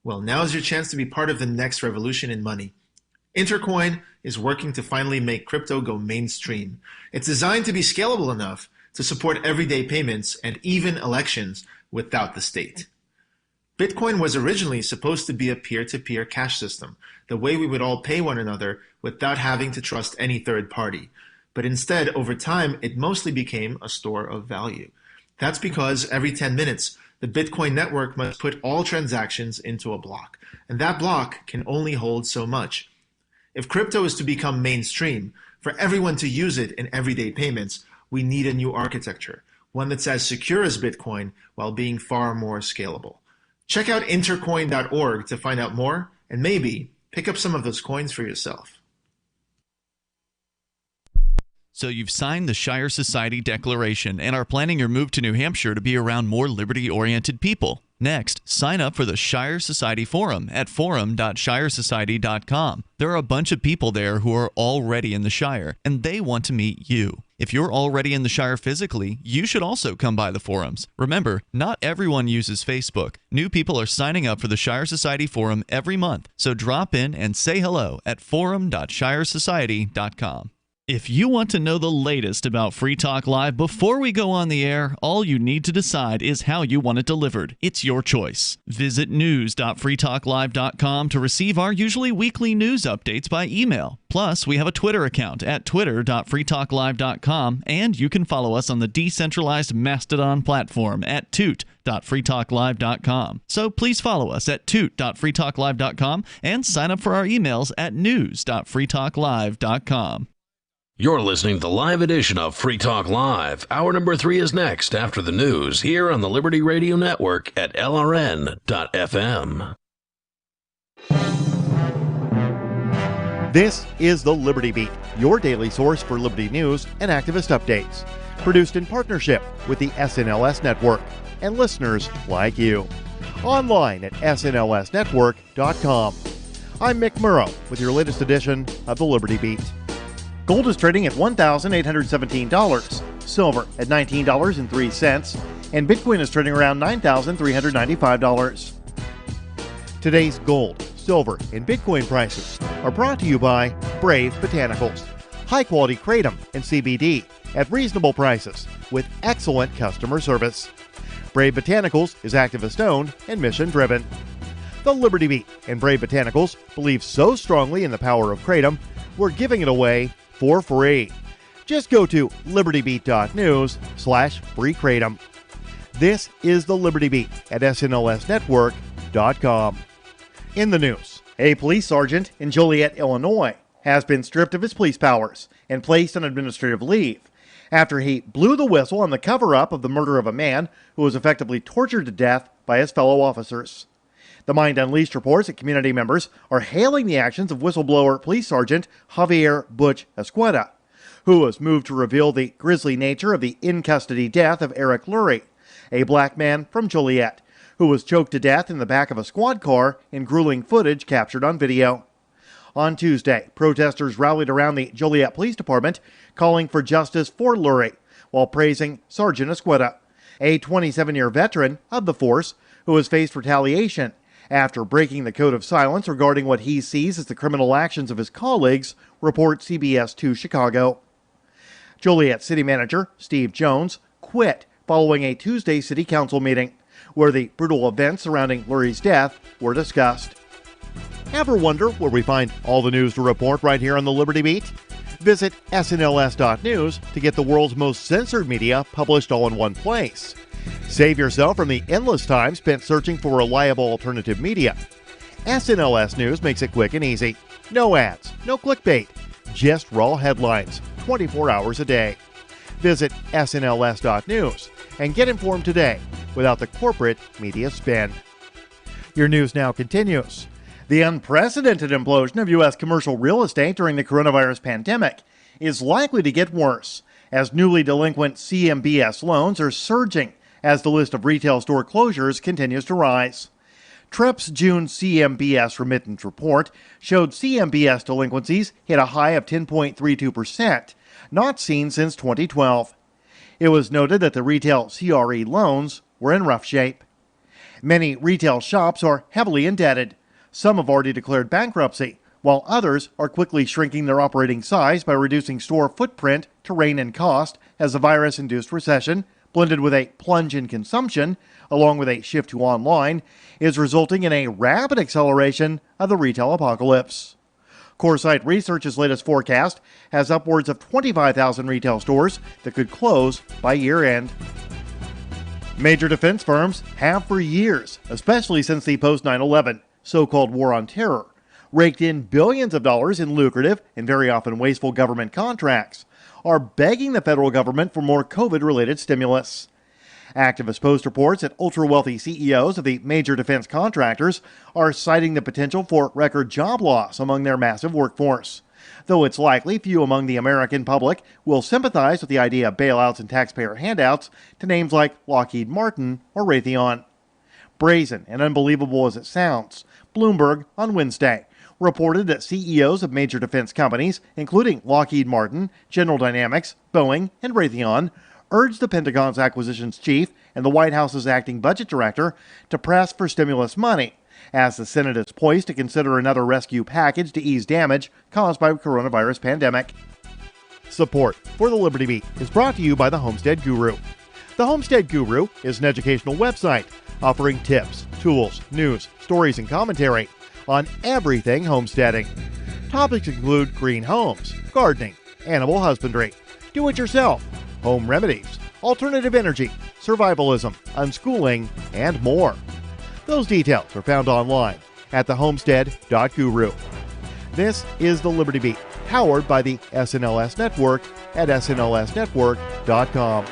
Well, now's your chance to be part of the next revolution in money. Intercoin is working to finally make crypto go mainstream. It's designed to be scalable enough to support everyday payments and even elections without the state. Bitcoin was originally supposed to be a peer-to-peer cash system, the way we would all pay one another without having to trust any third party. But instead, over time, it mostly became a store of value. That's because every 10 minutes, the Bitcoin network must put all transactions into a block, and that block can only hold so much. If crypto is to become mainstream, for everyone to use it in everyday payments, we need a new architecture, one that's as secure as Bitcoin while being far more scalable. Check out intercoin.org to find out more and maybe pick up some of those coins for yourself. So you've signed the Shire Society Declaration and are planning your move to New Hampshire to be around more liberty-oriented people. Next, sign up for the Shire Society Forum at forum.shiresociety.com. There are a bunch of people there who are already in the Shire, and they want to meet you. If you're already in the Shire physically, you should also come by the forums. Remember, not everyone uses Facebook. New people are signing up for the Shire Society Forum every month, so drop in and say hello at forum.shiresociety.com. If you want to know the latest about Free Talk Live before we go on the air, all you need to decide is how you want it delivered. It's your choice. Visit news.freetalklive.com to receive our usually weekly news updates by email. Plus, we have a Twitter account at twitter.freetalklive.com, and you can follow us on the decentralized Mastodon platform at toot.freetalklive.com. So please follow us at toot.freetalklive.com and sign up for our emails at news.freetalklive.com. You're listening to the live edition of Free Talk Live. Hour number 3 is next after the news here on the Liberty Radio Network at LRN.FM. This is the Liberty Beat, your daily source for Liberty news and activist updates. Produced in partnership with the SNLS Network and listeners like you. Online at snlsnetwork.com. I'm Mick Murrow with your latest edition of the Liberty Beat. Gold is trading at $1,817, silver at $19.03, and Bitcoin is trading around $9,395. Today's gold, silver, and Bitcoin prices are brought to you by Brave Botanicals, high-quality kratom and CBD at reasonable prices with excellent customer service. Brave Botanicals is activist-owned and mission-driven. The Liberty Beat and Brave Botanicals believe so strongly in the power of kratom, we're giving it away for free. Just go to libertybeat.news/free kratom. This is the Liberty Beat at snlsnetwork.com. In the news, a police sergeant in Joliet, Illinois, has been stripped of his police powers and placed on administrative leave after he blew the whistle on the cover-up of the murder of a man who was effectively tortured to death by his fellow officers. The Mind Unleashed reports that community members are hailing the actions of whistleblower Police Sergeant Javier Butch Escueda, who was moved to reveal the grisly nature of the in-custody death of Eric Lurie, a black man from Joliet, who was choked to death in the back of a squad car in grueling footage captured on video. On Tuesday, protesters rallied around the Joliet Police Department, calling for justice for Lurie, while praising Sergeant Escueda, a 27-year veteran of the force who has faced retaliation after breaking the code of silence regarding what he sees as the criminal actions of his colleagues, reports CBS 2 Chicago. Joliet City Manager Steve Jones quit following a Tuesday City Council meeting, where the brutal events surrounding Lurie's death were discussed. Ever wonder where we find all the news to report right here on the Liberty Beat? Visit snls.news to get the world's most censored media published all in one place. Save yourself from the endless time spent searching for reliable alternative media. SNLS News makes it quick and easy. No ads, no clickbait, just raw headlines, 24 hours a day. Visit snls.news and get informed today without the corporate media spin. Your news now continues. The unprecedented implosion of U.S. commercial real estate during the coronavirus pandemic is likely to get worse, as newly delinquent CMBS loans are surging as the list of retail store closures continues to rise. TREP's June CMBS remittance report showed CMBS delinquencies hit a high of 10.32%, not seen since 2012. It was noted that the retail CRE loans were in rough shape. Many retail shops are heavily indebted. Some have already declared bankruptcy, while others are quickly shrinking their operating size by reducing store footprint to rein in cost as the virus-induced recession, blended with a plunge in consumption, along with a shift to online, is resulting in a rapid acceleration of the retail apocalypse. Coresight Research's latest forecast has upwards of 25,000 retail stores that could close by year-end. Major defense firms have for years, especially since the post-9/11 so-called war on terror, raked in billions of dollars in lucrative and very often wasteful government contracts, are begging the federal government for more COVID-related stimulus. Activist Post reports that ultra-wealthy CEOs of the major defense contractors are citing the potential for record job loss among their massive workforce, though it's likely few among the American public will sympathize with the idea of bailouts and taxpayer handouts to names like Lockheed Martin or Raytheon. Brazen and unbelievable as it sounds, Bloomberg on Wednesday reported that CEOs of major defense companies, including Lockheed Martin, General Dynamics, Boeing, and Raytheon, urged the Pentagon's acquisitions chief and the White House's acting budget director to press for stimulus money, as the Senate is poised to consider another rescue package to ease damage caused by the coronavirus pandemic. Support for the Liberty Beat is brought to you by the Homestead Guru. The Homestead Guru is an educational website offering tips, tools, news, stories, and commentary on everything homesteading. Topics include green homes, gardening, animal husbandry, do-it-yourself, home remedies, alternative energy, survivalism, unschooling, and more. Those details are found online at thehomestead.guru. This is the Liberty Beat powered by the SNLS Network at snlsnetwork.com.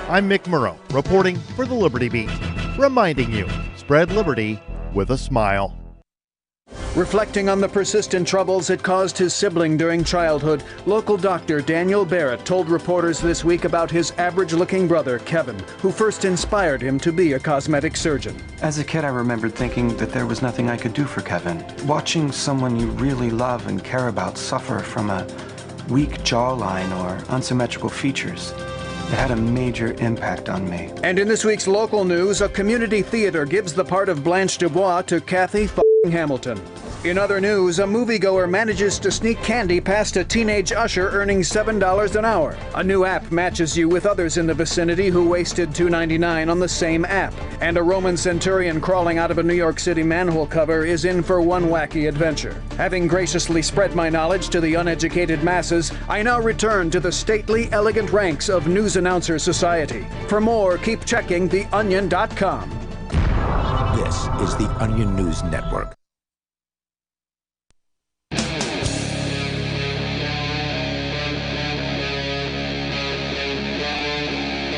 I'm Mick Murrow, reporting for the Liberty Beat, reminding you, spread liberty with a smile. Reflecting on the persistent troubles it caused his sibling during childhood, local doctor Daniel Barrett told reporters this week about his average-looking brother, Kevin, who first inspired him to be a cosmetic surgeon. As a kid, I remembered thinking that there was nothing I could do for Kevin. Watching someone you really love and care about suffer from a weak jawline or unsymmetrical features, it had a major impact on me. And in this week's local news, a community theater gives the part of Blanche Dubois to Kathy Hamilton. In other news, a moviegoer manages to sneak candy past a teenage usher earning $7 an hour. A new app matches you with others in the vicinity who wasted $2.99 on the same app. And a Roman centurion crawling out of a New York City manhole cover is in for one wacky adventure. Having graciously spread my knowledge to the uneducated masses, I now return to the stately, elegant ranks of News Announcer Society. For more, keep checking theonion.com. This is the Onion News Network.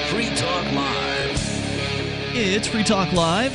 Free Talk Live. It's Free Talk Live.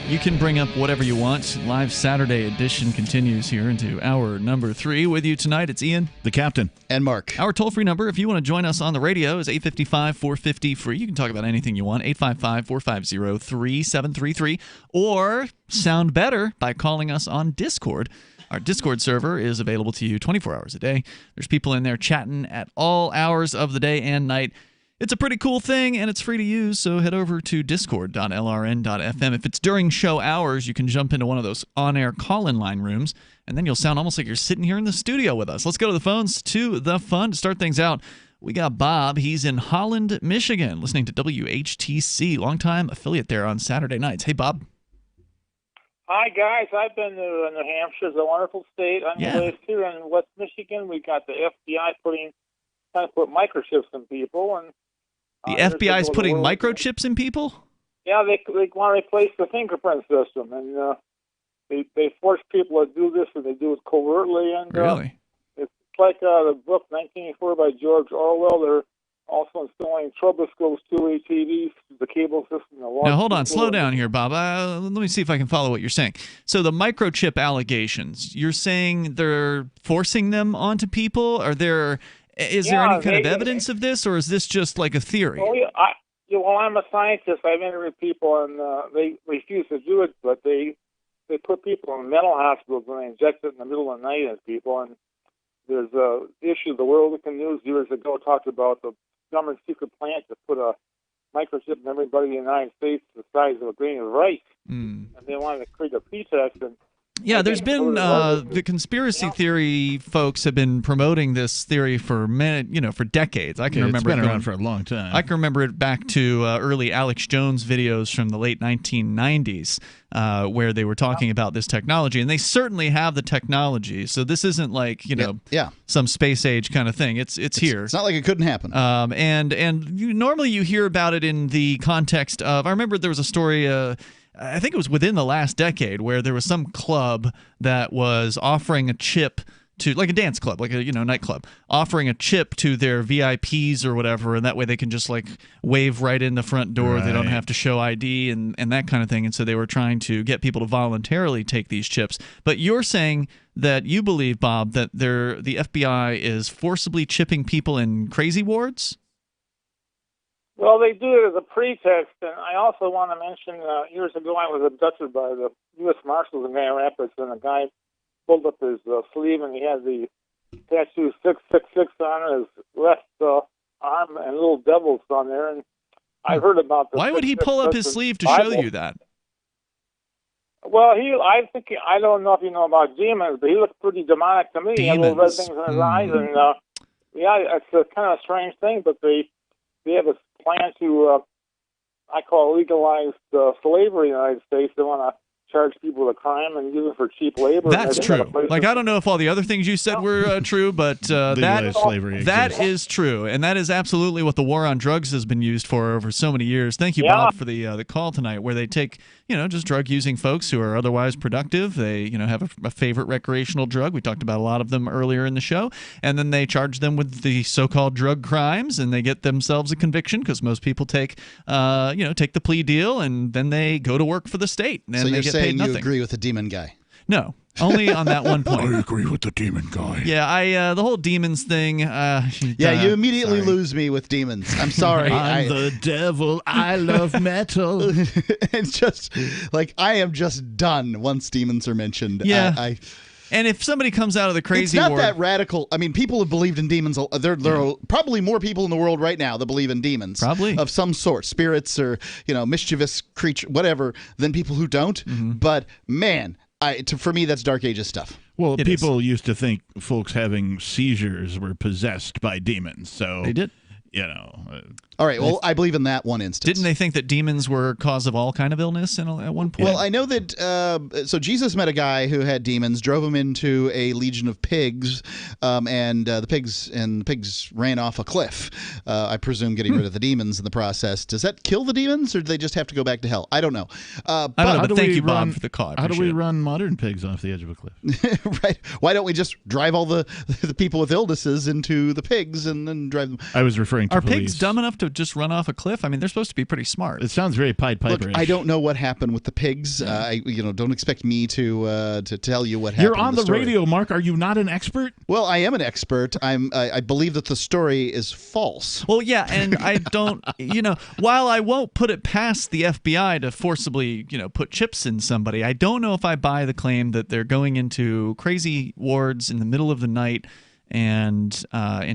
You can bring up whatever you want. Live Saturday edition continues here into hour number 3. With you tonight, it's Ian, the captain, and Mark. Our toll-free number, if you want to join us on the radio, is 855-450-FREE. You can talk about anything you want, 855-450-3733, or sound better by calling us on Discord. Our Discord server is available to you 24 hours a day. There's people in there chatting at all hours of the day and night. It's a pretty cool thing, and it's free to use, so head over to discord.lrn.fm. If it's during show hours, you can jump into one of those on-air call-in line rooms, and then you'll sound almost like you're sitting here in the studio with us. Let's go to the phones to the fun. To start things out, we got Bob. He's in Holland, Michigan, listening to WHTC, longtime affiliate there on Saturday nights. Hey, Bob. Hi, guys. I've been to New Hampshire. It's a wonderful state. I'm based here in West Michigan. We got the FBI trying to put microchips in people, and the FBI is putting microchips in people? Yeah, they want to replace the fingerprint system, and they force people to do this, and they do it covertly. And really, it's like the book 1984 by George Orwell. They're also installing stroboscopes, 2-way TVs, the cable system. Now, hold on. Slow down here, Bob. Let me see if I can follow what you're saying. So the microchip allegations, you're saying they're forcing them onto people? Is there any kind of evidence of this, or is this just like a theory? Well, I'm a scientist. I've interviewed people, and they refuse to do it, but they put people in mental hospitals and they inject it in the middle of the night at people. And there's a issue. The World Weekend News years ago talked about the government secret plan to put a microchip in everybody in the United States the size of a grain of rice. And they wanted to create a pretext. And yeah, there's been the conspiracy theory folks have been promoting this theory for for decades. I can remember it's been around for a long time. I can remember it back to early Alex Jones videos from the late 1990s, where they were talking about this technology, and they certainly have the technology. So this isn't like some space age kind of thing. It's here. It's not like it couldn't happen. Normally you hear about it in the context of. I remember there was a story. I think it was within the last decade where there was some club that was offering a chip to, like a dance club, like a nightclub, offering a chip to their VIPs or whatever, and that way they can just like wave right in the front door. Right. They don't have to show ID and that kind of thing. And so they were trying to get people to voluntarily take these chips. But you're saying that you believe, Bob, that the FBI is forcibly chipping people in crazy wards? Well, they do it as a pretext, and I also want to mention years ago I was abducted by the U.S. Marshals in Grand Rapids, and a guy pulled up his sleeve, and he had the tattoo 666 on his left arm and little devils on there, and I heard about this. Why would he pull up his sleeve to show you that? Well, I don't know if you know about demons, but he looked pretty demonic to me. He had little red things in his eyes, and it's a kind of strange thing, but they have a plan to, I call legalized slavery in the United States. They want to charge people with a crime and use it for cheap labor. That's and they got a true. place Like, to- I don't know if all the other things you said were true, but Legalized slavery that exists. is true, and that is absolutely what the war on drugs has been used for over so many years. Thank you, Yeah. Bob, for the call tonight, where they take just drug using folks who are otherwise productive. They have a favorite recreational drug. We talked about a lot of them earlier in the show, and then they charge them with the so-called drug crimes, and they get themselves a conviction because most people take the plea deal, and then they go to work for the state, and So they you're get saying paid nothing. you agree with the demon guy? No, only on that one point. I agree with the demon guy. Yeah, the whole demons thing. Yeah, you immediately lose me with demons. I'm sorry. I'm the devil. I love metal. It's just like I am just done once demons are mentioned. Yeah. And if somebody comes out of the crazy it's not ward, that radical. I mean, people have believed in demons. There are probably more people in the world right now that believe in demons, probably of some sort, spirits or mischievous creature, whatever, than people who don't. But man, for me, that's Dark Ages stuff. Well, people used to think folks having seizures were possessed by demons. So they did. All right. Well, I believe in that one instance. Didn't they think that demons were cause of all kind of illness at one point? Well, I know that. So Jesus met a guy who had demons, drove him into a legion of pigs, and the pigs ran off a cliff. I presume getting rid of the demons in the process. Does that kill the demons, or do they just have to go back to hell? I don't know. I don't know. But thank you, Bob, for the call. How do we run modern pigs off the edge of a cliff? Right. Why don't we just drive all the people with illnesses into the pigs and then drive them? I was referring to Are police. pigs dumb enough to just run off a cliff? I mean, they're supposed to be pretty smart. It sounds very Pied Piper-ish. Look, I don't know what happened with the pigs. Don't expect me to tell you what happened. You're on in the story. radio, Mark. Are you not an expert? Well, I am an expert. I believe that the story is false. Well, yeah, and I don't, while I won't put it past the FBI to forcibly, put chips in somebody, I don't know if I buy the claim that they're going into crazy wards in the middle of the night and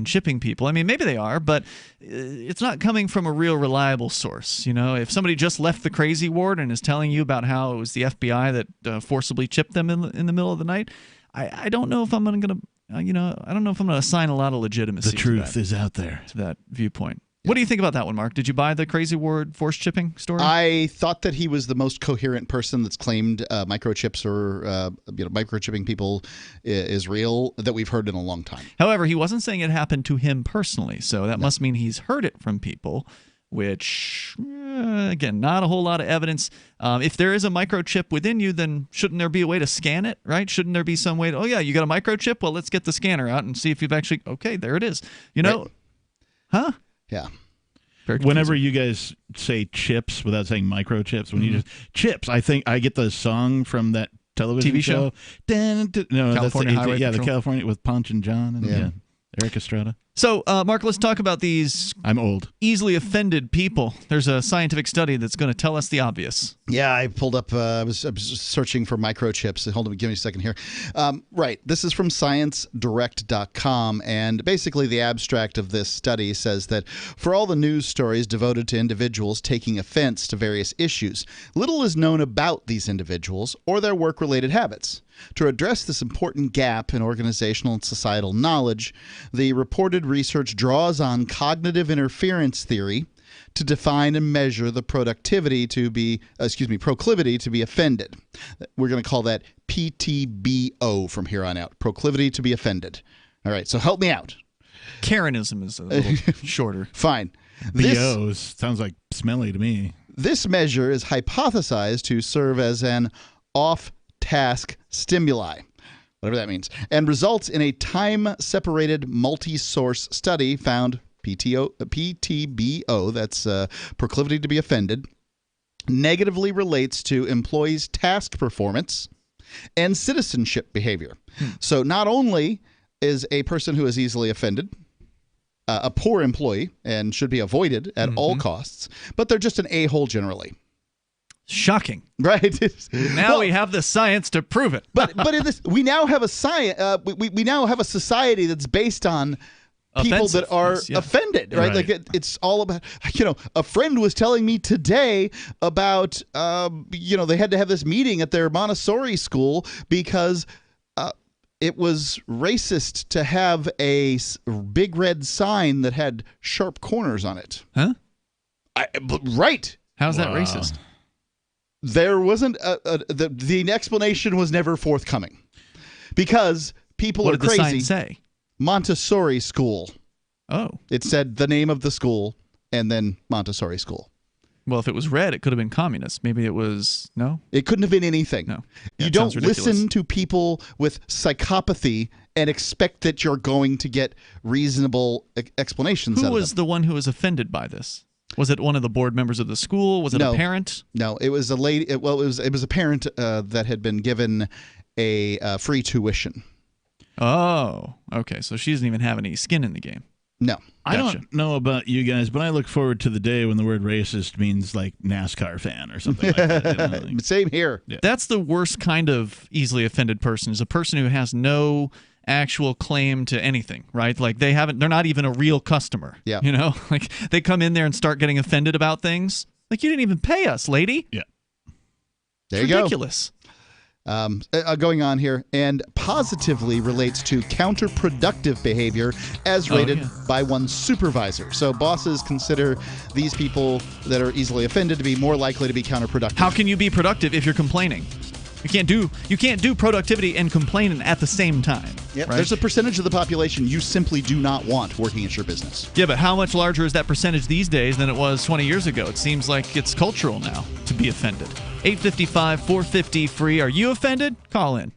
shipping people. I mean, maybe they are, but it's not coming from a real reliable source. If somebody just left the crazy ward and is telling you about how it was the FBI that forcibly chipped them in the middle of the night, I don't know if I'm going to, I don't know if I'm going to assign a lot of legitimacy. The truth is out there. To that viewpoint. What do you think about that one, Mark? Did you buy the crazy ward force chipping story? I thought that he was the most coherent person that's claimed microchips or microchipping people is real that we've heard in a long time. However, he wasn't saying it happened to him personally, so that must mean he's heard it from people, which, again, not a whole lot of evidence. If there is a microchip within you, then shouldn't there be a way to scan it, right? Shouldn't there be some way to, oh, yeah, you got a microchip? Well, let's get the scanner out and see if you've actually, okay, there it is. Right. Huh? Yeah. Whenever you guys say chips without saying microchips, when you just chips, I think I get the song from that television TV show? No, California that's Highway the Patrol? California with Ponch and John and Eric Estrada. So, Mark, let's talk about these I'm old. easily offended people. There's a scientific study that's going to tell us the obvious. Yeah, I pulled up, I was searching for microchips. Hold on, give me a second here. Right, this is from ScienceDirect.com, and basically the abstract of this study says that for all the news stories devoted to individuals taking offense to various issues, little is known about these individuals or their work-related habits. To address this important gap in organizational and societal knowledge, the reported research draws on cognitive interference theory to define and measure the proclivity to be offended. We're going to call that PTBO from here on out. Proclivity to be offended. All right, so help me out. Karenism is a little shorter. Fine. BOs sounds like smelly to me. This measure is hypothesized to serve as an off-task stimuli, whatever that means, and results in a time-separated multi-source study found PTBO, that's proclivity to be offended, negatively relates to employees' task performance and citizenship behavior. So not only is a person who is easily offended a poor employee and should be avoided at all costs, but they're just an a-hole generally. Shocking, right? Now we have the science to prove it. but in this, we now have a science. We now have a society that's based on people that are offended, right? Like it's all about. A friend was telling me today about they had to have this meeting at their Montessori school because it was racist to have a big red sign that had sharp corners on it. Huh? Right. How's that racist? There wasn't the explanation was never forthcoming because people What are did the crazy. sign say? Montessori school. Oh. It said the name of the school and then Montessori school. Well, if it was red, it could have been communist. Maybe it was no. It couldn't have been anything. No. You it don't sounds ridiculous. listen to people with psychopathy and expect that you're going to get reasonable explanations out Who of was them. the one who was offended by this? Was it one of the board members of the school? Was it a parent? No, it was a lady. It was a parent that had been given a free tuition. Oh, okay. So she doesn't even have any skin in the game. No. I don't know about you guys, but I look forward to the day when the word racist means like NASCAR fan or something like that. You know, Same here. Yeah. That's the worst kind of easily offended person, is a person who has no actual claim to anything, right? Like they're not even a real customer. Yeah. You know, like they come in there and start getting offended about things. Like, you didn't even pay us, lady. Yeah. There It's you ridiculous. Going on here, and positively relates to counterproductive behavior as rated by one supervisor. So bosses consider these people that are easily offended to be more likely to be counterproductive. How can you be productive if you're complaining? You can't do productivity and complaining at the same time. Yep. Right? There's a percentage of the population you simply do not want working at your business. Yeah, but how much larger is that percentage these days than it was 20 years ago? It seems like it's cultural now to be offended. 855-450-FREE. Are you offended? Call in.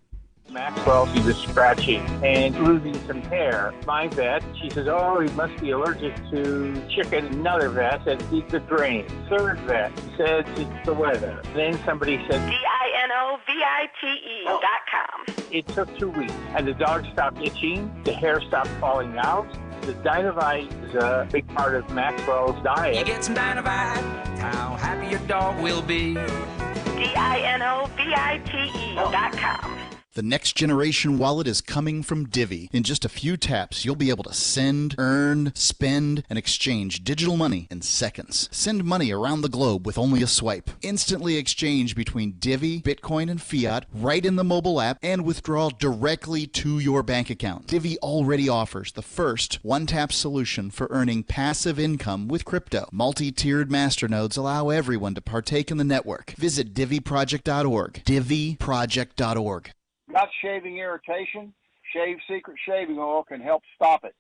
Maxwell, he was scratching and losing some hair. My vet, she says, oh, he must be allergic to chicken. Another vet said, eat the drain. Third vet said, it's the weather. Then somebody said, DINOVITE.com. It took 2 weeks, and the dog stopped itching, the hair stopped falling out. The Dinovite is a big part of Maxwell's diet. You get some Dinovite, how happy your dog will be. DINOVITE.com. The next generation wallet is coming from Divvy. In just a few taps, you'll be able to send, earn, spend, and exchange digital money in seconds. Send money around the globe with only a swipe. Instantly exchange between Divvy, Bitcoin, and fiat right in the mobile app, and withdraw directly to your bank account. Divvy already offers the first one-tap solution for earning passive income with crypto. Multi-tiered masternodes allow everyone to partake in the network. Visit DivvyProject.org. DivvyProject.org. Got shaving irritation? Shave Secret shaving oil can help stop it.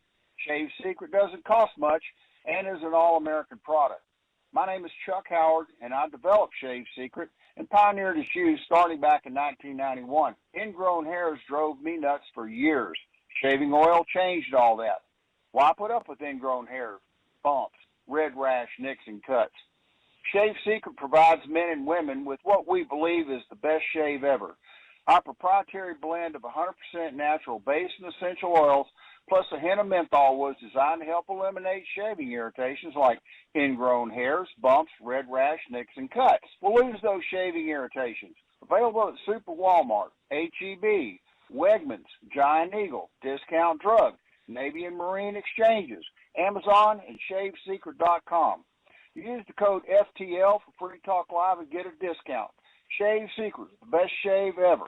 Shave Secret doesn't cost much and is an all-American product. My name is Chuck Howard, and I developed Shave Secret and pioneered its use starting back in 1991. Ingrown hairs drove me nuts for years. Shaving oil changed all that. Why put up with ingrown hair, bumps, red rash, nicks, and cuts? Shave Secret provides men and women with what we believe is the best shave ever. Our proprietary blend of 100% natural base and essential oils, plus a hint of menthol, was designed to help eliminate shaving irritations like ingrown hairs, bumps, red rash, nicks, and cuts. We'll lose those shaving irritations. Available at Super Walmart, H-E-B, Wegmans, Giant Eagle, Discount Drug, Navy and Marine Exchanges, Amazon, and ShaveSecret.com. Use the code FTL for Free Talk Live and get a discount. Shave Secret, the best shave ever.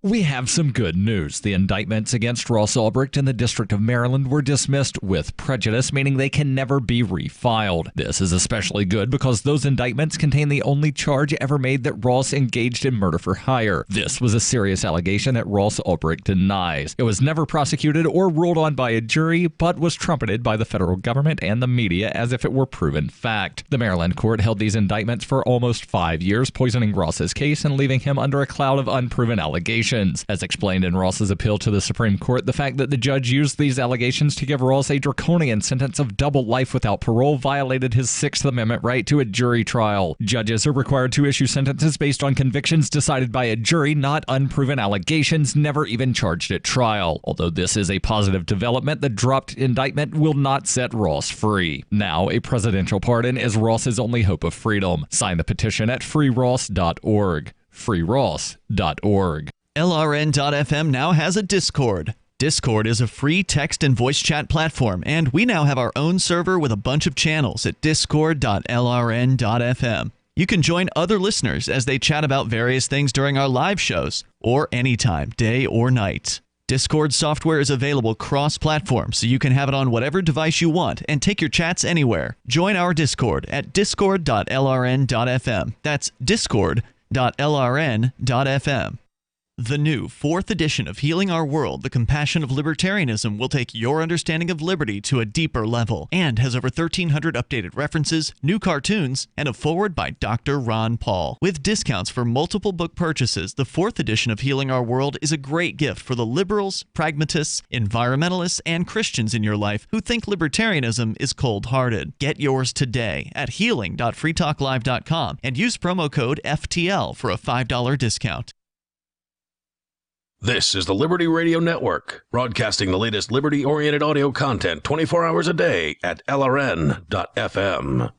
We have some good news. The indictments against Ross Ulbricht in the District of Maryland were dismissed with prejudice, meaning they can never be refiled. This is especially good because those indictments contain the only charge ever made that Ross engaged in murder for hire. This was a serious allegation that Ross Ulbricht denies. It was never prosecuted or ruled on by a jury, but was trumpeted by the federal government and the media as if it were proven fact. The Maryland court held these indictments for almost 5 years, poisoning Ross's case and leaving him under a cloud of unproven allegations. As explained in Ross's appeal to the Supreme Court, the fact that the judge used these allegations to give Ross a draconian sentence of double life without parole violated his Sixth Amendment right to a jury trial. Judges are required to issue sentences based on convictions decided by a jury, not unproven allegations never even charged at trial. Although this is a positive development, the dropped indictment will not set Ross free. Now, a presidential pardon is Ross's only hope of freedom. Sign the petition at freeross.org. freeross.org. LRN.FM now has a Discord. Discord is a free text and voice chat platform, and we now have our own server with a bunch of channels at discord.lrn.fm. You can join other listeners as they chat about various things during our live shows, or anytime, day or night. Discord software is available cross-platform, so you can have it on whatever device you want and take your chats anywhere. Join our Discord at discord.lrn.fm. That's discord.lrn.fm. The new 4th edition of Healing Our World, The Compassion of Libertarianism, will take your understanding of liberty to a deeper level and has over 1,300 updated references, new cartoons, and a foreword by Dr. Ron Paul. With discounts for multiple book purchases, the 4th edition of Healing Our World is a great gift for the liberals, pragmatists, environmentalists, and Christians in your life who think libertarianism is cold-hearted. Get yours today at healing.freetalklive.com and use promo code FTL for a $5 discount. This is the Liberty Radio Network, broadcasting the latest liberty-oriented audio content 24 hours a day at LRN.FM.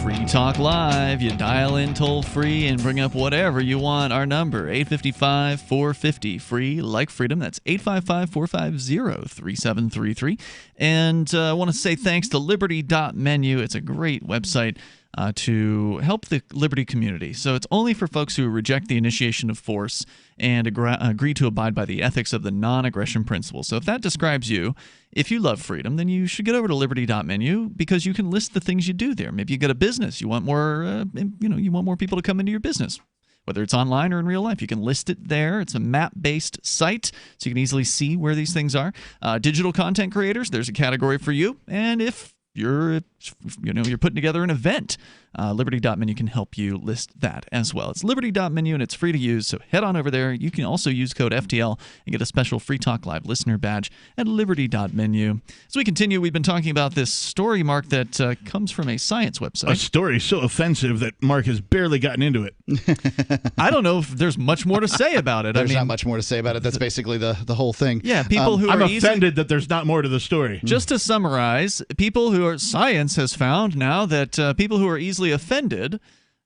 Free Talk Live. You dial in toll-free and bring up whatever you want. Our number, 855-450-FREE, like freedom. That's 855-450-3733. And I want to say thanks to Liberty.menu. It's a great website to help the liberty community. So it's only for folks who reject the initiation of force and agree to abide by the ethics of the non-aggression principle. So if that describes you, if you love freedom, then you should get over to Liberty.menu because you can list the things you do there. Maybe you got a business, you want more, you want more people to come into your business. Whether it's online or in real life, you can list it there. It's a map-based site, so you can easily see where these things are. Digital content creators, there's a category for you. And if you're putting together an event, Liberty.menu can help you list that as well. It's Liberty.menu, and it's free to use, so head on over there. You can also use code FTL and get a special Free Talk Live listener badge at Liberty.menu. As we continue, we've been talking about this story, Mark, that comes from a science website. A story so offensive that Mark has barely gotten into it. I don't know if there's much more to say about it. There's not much more to say about it. That's basically the whole thing. Yeah, people who I'm are offended that there's not more to the story. Just to summarize, people who are science has found now that people who are easily offended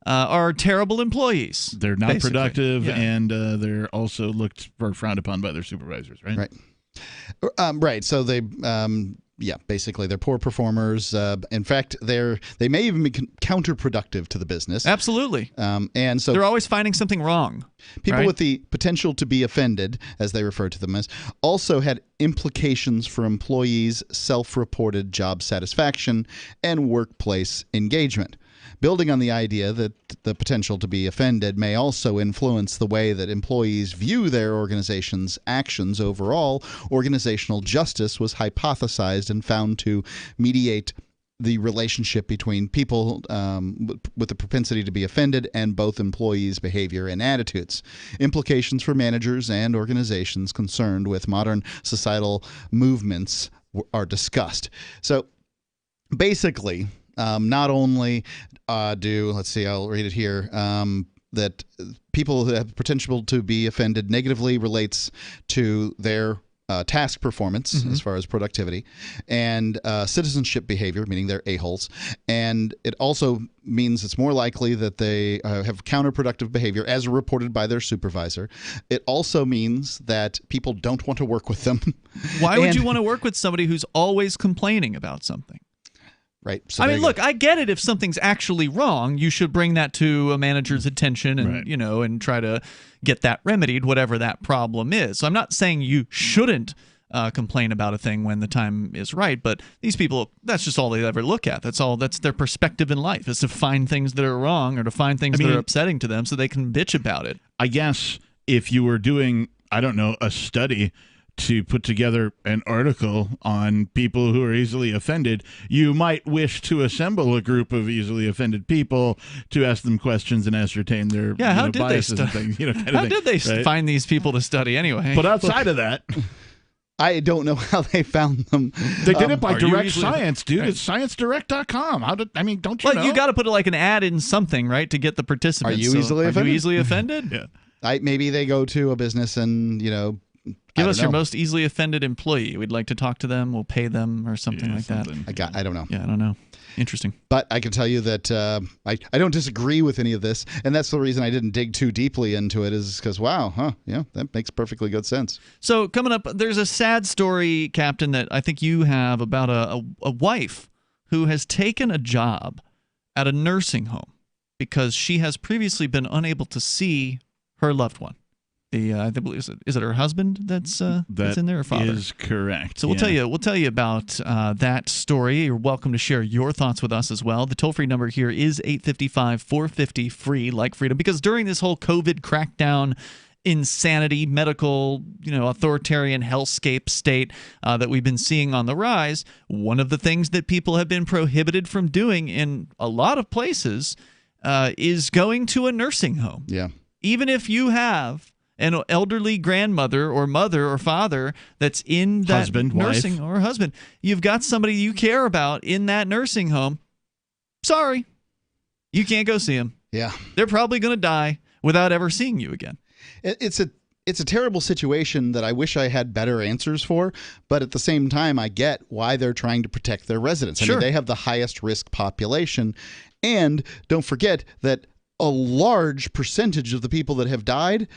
are terrible employees. They're not productive, and they're also frowned upon by their supervisors, right? Right. Right. So they, basically they're poor performers. In fact, they may even be counterproductive to the business. Absolutely. And so they're always finding something wrong. People with the potential to be offended, as they refer to them as, also had implications for employees' self-reported job satisfaction and workplace engagement. Building on the idea that the potential to be offended may also influence the way that employees view their organization's actions overall, organizational justice was hypothesized and found to mediate the relationship between people with the propensity to be offended and both employees' behavior and attitudes. Implications for managers and organizations concerned with modern societal movements are discussed. So basically, not only I'll read it here, that people who have potential to be offended negatively relates to their task performance as far as productivity and citizenship behavior, meaning they're a-holes. And it also means it's more likely that they have counterproductive behavior as reported by their supervisor. It also means that people don't want to work with them. Why would you want to work with somebody who's always complaining about something? Right. So look, I get it. If something's actually wrong, you should bring that to a manager's attention and, and try to get that remedied, whatever that problem is. So I'm not saying you shouldn't complain about a thing when the time is right, but these people, that's just all they ever look at. That's their perspective in life, is to find things that are wrong or to find things that are upsetting to them so they can bitch about it. I guess if you were doing, a study to put together an article on people who are easily offended, you might wish to assemble a group of easily offended people to ask them questions and ascertain their biases and things. How did they find these people to study anyway? But outside of that, I don't know how they found them. They did it by direct science, dude. It's sciencedirect.com. Don't you know? You got to put like an ad in something, right, to get the participants. Are you easily offended? Are you easily offended? Yeah. Maybe they go to a business and, give us your most easily offended employee. We'd like to talk to them. We'll pay them or something like that. I don't know. Yeah, I don't know. Interesting. But I can tell you that I don't disagree with any of this, and that's the reason I didn't dig too deeply into it, is because, that makes perfectly good sense. So coming up, there's a sad story, Captain, that I think you have about a wife who has taken a job at a nursing home. because she has previously been unable to see her loved one. I believe is it her husband that's in there, or father? Is correct. So we'll tell you about that story. You're welcome to share your thoughts with us as well. The toll-free number here is 855-450-FREE, like freedom, because during this whole COVID crackdown, insanity, medical, authoritarian hellscape state that we've been seeing on the rise, one of the things that people have been prohibited from doing in a lot of places is going to a nursing home. Yeah. Even if you have an elderly grandmother or mother or father that's in that husband, nursing wife. or husband, you've got somebody you care about in that nursing home. Sorry, you can't go see them. Yeah. They're probably going to die without ever seeing you again. It's a terrible situation that I wish I had better answers for, but at the same time, I get why they're trying to protect their residents. I mean, they have the highest risk population, and don't forget that a large percentage of the people that have died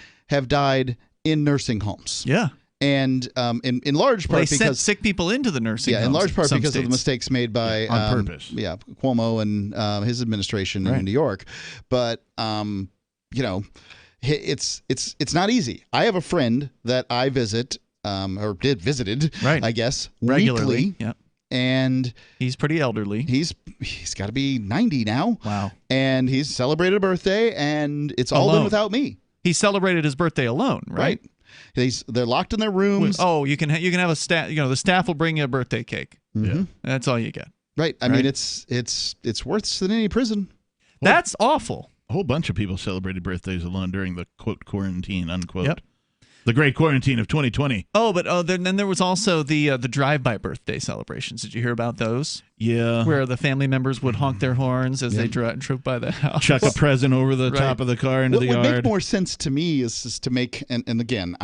in nursing homes. Yeah. And in large part they because sent sick people into the nursing homes. in large part because states. of the mistakes made by on purpose. Cuomo and his administration in New York. But it's not easy. I have a friend that I visited, I guess, regularly. Weekly. Yeah. And he's pretty elderly. He's got to be 90 now. Wow. And he's celebrated a birthday, and it's all done without me. He celebrated his birthday alone, right? They're locked in their rooms. Oh, you can have a staff. The staff will bring you a birthday cake. Mm-hmm. Yeah. That's all you get. Right. I mean, it's worse than any prison. That's awful. A whole bunch of people celebrated birthdays alone during the quote quarantine unquote. Yep. The great quarantine of 2020. Oh, but then there was also the drive-by birthday celebrations. Did you hear about those? Yeah. Where the family members would honk their horns as they drove by the house. Chuck a present over the top of the car into the yard. What would make more sense to me is to make, and again,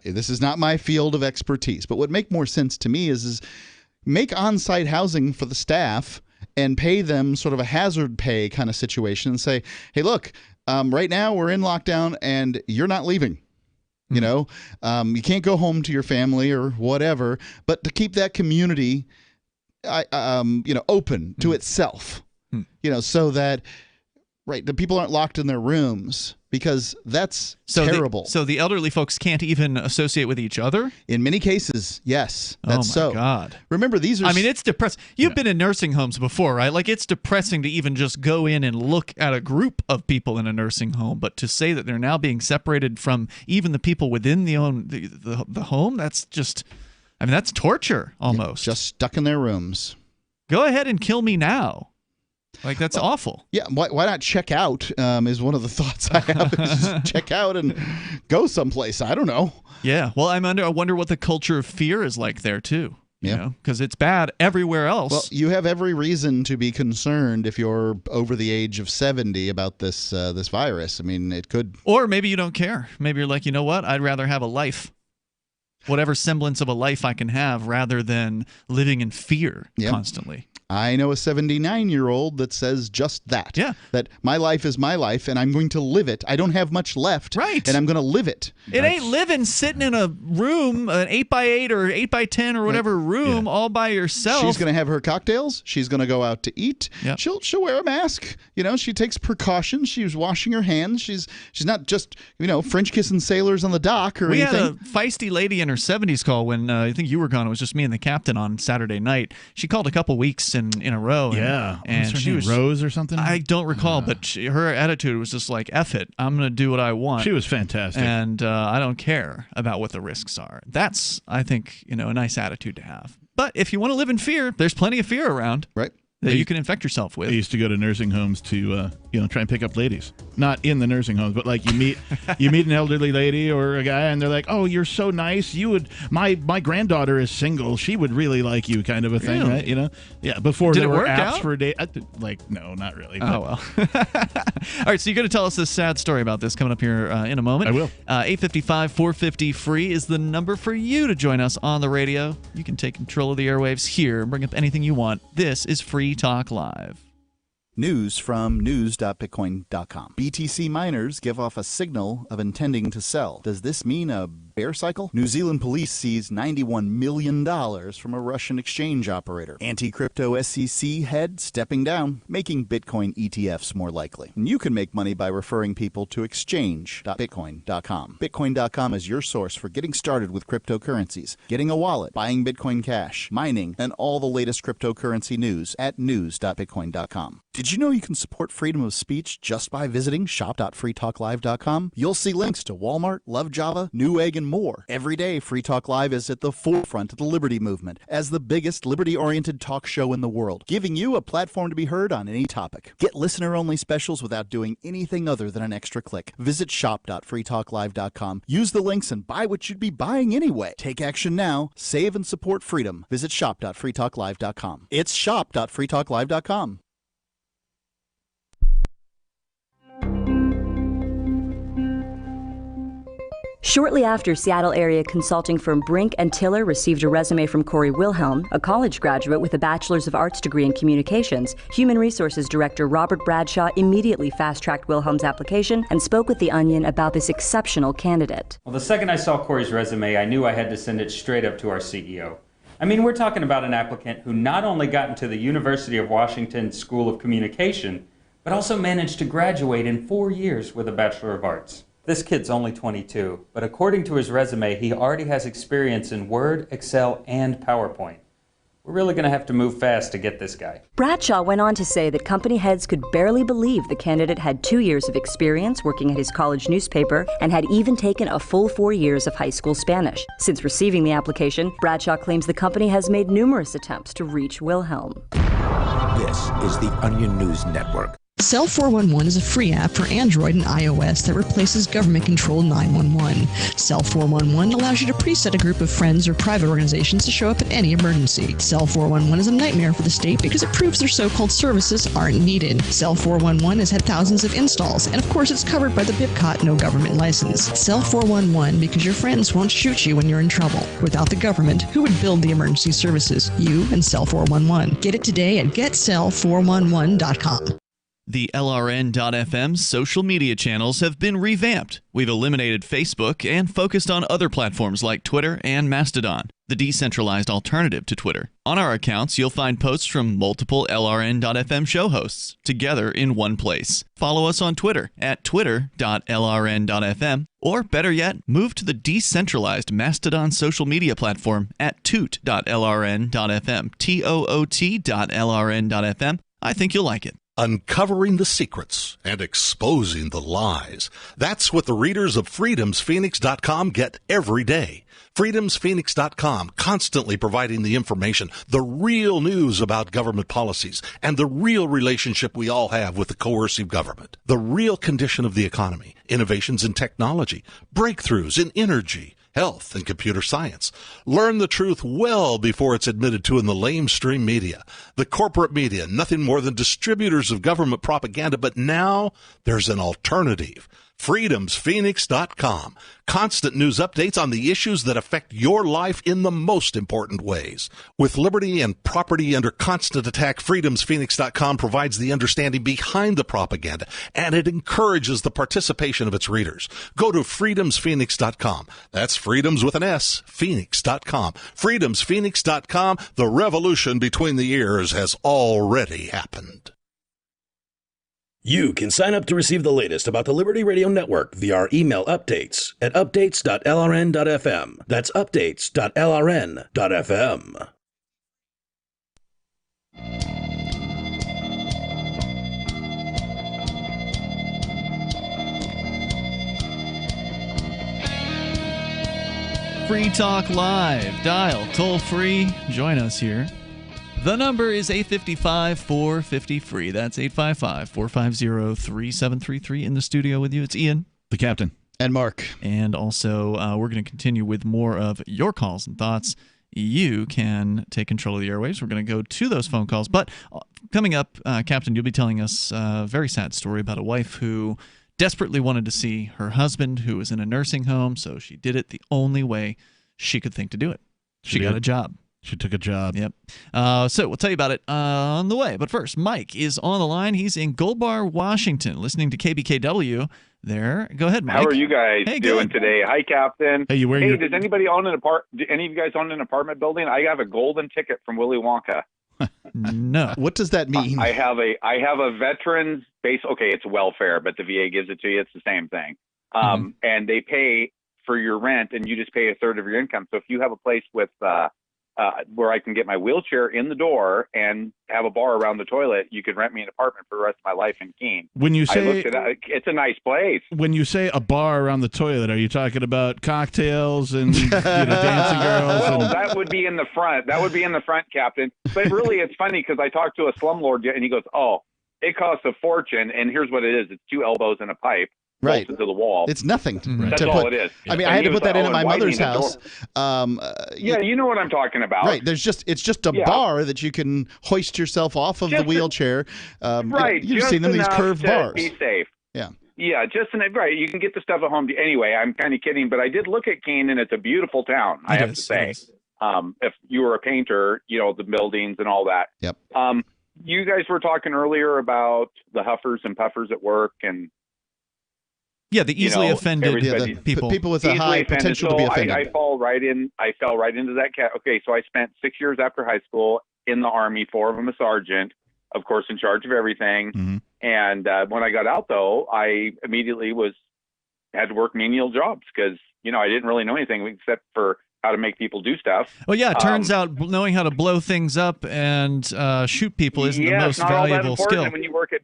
this is not my field of expertise, but what would make more sense to me is make on-site housing for the staff and pay them sort of a hazard pay kind of situation and say, hey, look, right now we're in lockdown and you're not leaving. You can't go home to your family or whatever, but to keep that community, open to itself, so that, the people aren't locked in their rooms, because that's terrible. So the elderly folks can't even associate with each other? In many cases, yes. That's so. Oh, my God. Remember, these are... I mean, it's depressing. You've been in nursing homes before, right? Like, it's depressing to even just go in and look at a group of people in a nursing home, but to say that they're now being separated from even the people within the home, that's just... I mean, that's torture, almost. Just stuck in their rooms. Go ahead and kill me now. Like, that's awful. Yeah, why not check out is one of the thoughts I have. Is just check out and go someplace. I don't know. Yeah, well, I wonder what the culture of fear is like there, too. Because it's bad everywhere else. Well, you have every reason to be concerned if you're over the age of 70 about this virus. I mean, it could... Or maybe you don't care. Maybe you're like, you know what? I'd rather have a life. Whatever semblance of a life I can have rather than living in fear constantly. I know a 79-year-old that says just that. Yeah. That my life is my life, and I'm going to live it. I don't have much left. Right. And I'm going to live it. It ain't living sitting in a room, an 8x8 or 8x10 or whatever room all by yourself. She's going to have her cocktails. She's going to go out to eat. Yep. She'll wear a mask. She takes precautions. She's washing her hands. She's not just, French kissing sailors on the dock or anything. We had a feisty lady in her 70s call when I think you were gone. It was just me and the captain on Saturday night. She called a couple weeks in a row. And she was Rose or something. I don't recall, but her attitude was just like, "F it, I'm going to do what I want." She was fantastic, and I don't care about what the risks are. That's, I think, a nice attitude to have. But if you want to live in fear, there's plenty of fear around, right? That you can infect yourself with. I used to go to nursing homes to try and pick up ladies. Not in the nursing homes, but like you meet an elderly lady or a guy and they're like, "Oh, you're so nice. You would my granddaughter is single. She would really like you," kind of a thing, right? Yeah, before Did there it were work apps out? for date. No, not really. Oh, well. All right, so you're going to tell us this sad story about this coming up here in a moment. I will. 855-450-FREE is the number for you to join us on the radio. You can take control of the airwaves here and bring up anything you want. This is Free Talk Live. News from news.bitcoin.com. BTC miners give off a signal of intending to sell. Does this mean a bear cycle? New Zealand police seized $91 million from a Russian exchange operator. Anti-crypto SEC head stepping down, making Bitcoin ETFs more likely. And you can make money by referring people to exchange.bitcoin.com. Bitcoin.com is your source for getting started with cryptocurrencies, getting a wallet, buying Bitcoin Cash, mining, and all the latest cryptocurrency news at news.bitcoin.com. Did you know you can support freedom of speech just by visiting shop.freetalklive.com? You'll see links to Walmart, Love Java, Newegg, and more. Every day, Free Talk Live is at the forefront of the liberty movement as the biggest liberty-oriented talk show in the world, giving you a platform to be heard on any topic. Get listener-only specials without doing anything other than an extra click. Visit shop.freetalklive.com. Use the links and buy what you'd be buying anyway. Take action now. Save and support freedom. Visit shop.freetalklive.com. It's shop.freetalklive.com. Shortly after Seattle area consulting firm Brink and Tiller received a resume from Corey Wilhelm, a college graduate with a Bachelor's of Arts degree in Communications, Human Resources Director Robert Bradshaw immediately fast-tracked Wilhelm's application and spoke with The Onion about this exceptional candidate. Well, the second I saw Corey's resume, I knew I had to send it straight up to our CEO. I mean, we're talking about an applicant who not only got into the University of Washington School of Communication, but also managed to graduate in 4 years with a Bachelor of Arts. This kid's only 22, but according to his resume, he already has experience in Word, Excel, and PowerPoint. We're really going to have to move fast to get this guy. Bradshaw went on to say that company heads could barely believe the candidate had 2 years of experience working at his college newspaper and had even taken a full 4 years of high school Spanish. Since receiving the application, Bradshaw claims the company has made numerous attempts to reach Wilhelm. This is the Onion News Network. Cell 411 is a free app for Android and iOS that replaces government-controlled 911. Cell 411 allows you to preset a group of friends or private organizations to show up at any emergency. Cell 411 is a nightmare for the state because it proves their so-called services aren't needed. Cell 411 has had thousands of installs, and of course it's covered by the BIPCOT no government license. Cell 411 because your friends won't shoot you when you're in trouble. Without the government, who would build the emergency services? You and Cell 411. Get it today at getcell411.com. The LRN.FM social media channels have been revamped. We've eliminated Facebook and focused on other platforms like Twitter and Mastodon, the decentralized alternative to Twitter. On our accounts, you'll find posts from multiple LRN.FM show hosts together in one place. Follow us on Twitter at twitter.lrn.fm, or better yet, move to the decentralized Mastodon social media platform at toot.lrn.fm, toot.lrn.fm. I think you'll like it. Uncovering the secrets and exposing the lies. That's what the readers of freedomsphoenix.com get every day. freedomsphoenix.com, constantly providing the information, the real news about government policies, and the real relationship we all have with the coercive government. The real condition of the economy, innovations in technology, breakthroughs in energy, health, and computer science. Learn the truth well before it's admitted to in the lamestream media. The corporate media, nothing more than distributors of government propaganda, but now there's an alternative. freedomsphoenix.com. Constant news updates on the issues that affect your life in the most important ways. With liberty and property under constant attack, freedomsphoenix.com provides the understanding behind the propaganda, and it encourages the participation of its readers. Go to freedomsphoenix.com. That's freedoms with an S, phoenix.com. freedomsphoenix.com. The revolution between the ears has already happened. You can sign up to receive the latest about the Liberty Radio Network via our email updates at updates.lrn.fm. That's updates.lrn.fm. Free Talk Live. Dial toll free. Join us here. The number is 855-450-FREE. That's 855-450-3733. In the studio with you, it's Ian, the captain, and Mark. And also, we're going to continue with more of your calls and thoughts. You can take control of the airwaves. We're going to go to those phone calls. But coming up, Captain, you'll be telling us a very sad story about a wife who desperately wanted to see her husband, who was in a nursing home, so she did it the only way she could think to do it. She got a job. She took a job. Yep. So we'll tell you about it on the way. But first, Mike is on the line. He's in Gold Bar, Washington, listening to KBKW there. Go ahead, Mike. How are you guys Hey, doing good. today? Hi, Captain. Hey, you wearing your... does anybody own an do any of you guys own an apartment building? I have a golden ticket from Willy Wonka. No. What does that mean? I have a veterans base. Okay, it's welfare, but the VA gives it to you. It's the same thing. And they pay for your rent, and you just pay a third of your income. So if you have a place with where I can get my wheelchair in the door and have a bar around the toilet, you could rent me an apartment for the rest of my life in Keene. When you say it's a nice place. When you say a bar around the toilet, are you talking about cocktails and dancing girls? Well, that would be in the front. That would be in the front, Captain. But really, it's funny because I talked to a slumlord and he goes, "Oh, it costs a fortune, and here's what it is: it's 2 elbows and a pipe." Right. To the wall. It's nothing. That's all it is. I mean, I had to put that in at my mother's house. Yeah, you know what I'm talking about. Right. It's just a bar that you can hoist yourself off of the wheelchair. Right. You've seen them, these curved bars. Be safe. Yeah. Yeah, right. You can get the stuff at home. Anyway, I'm kind of kidding, but I did look at Keene, and it's a beautiful town, I have to say. If you were a painter, the buildings and all that. Yep. You guys were talking earlier about the huffers and puffers at work and yeah, the easily offended people. People with a high potential to be offended. I fell right into that cat. Okay, so I spent 6 years after high school in the Army, 4 of them a sergeant, of course, in charge of everything. Mm-hmm. And when I got out, though, I immediately had to work menial jobs because, I didn't really know anything except for how to make people do stuff. Well, yeah, it turns out knowing how to blow things up and shoot people isn't the most valuable skill. When you work at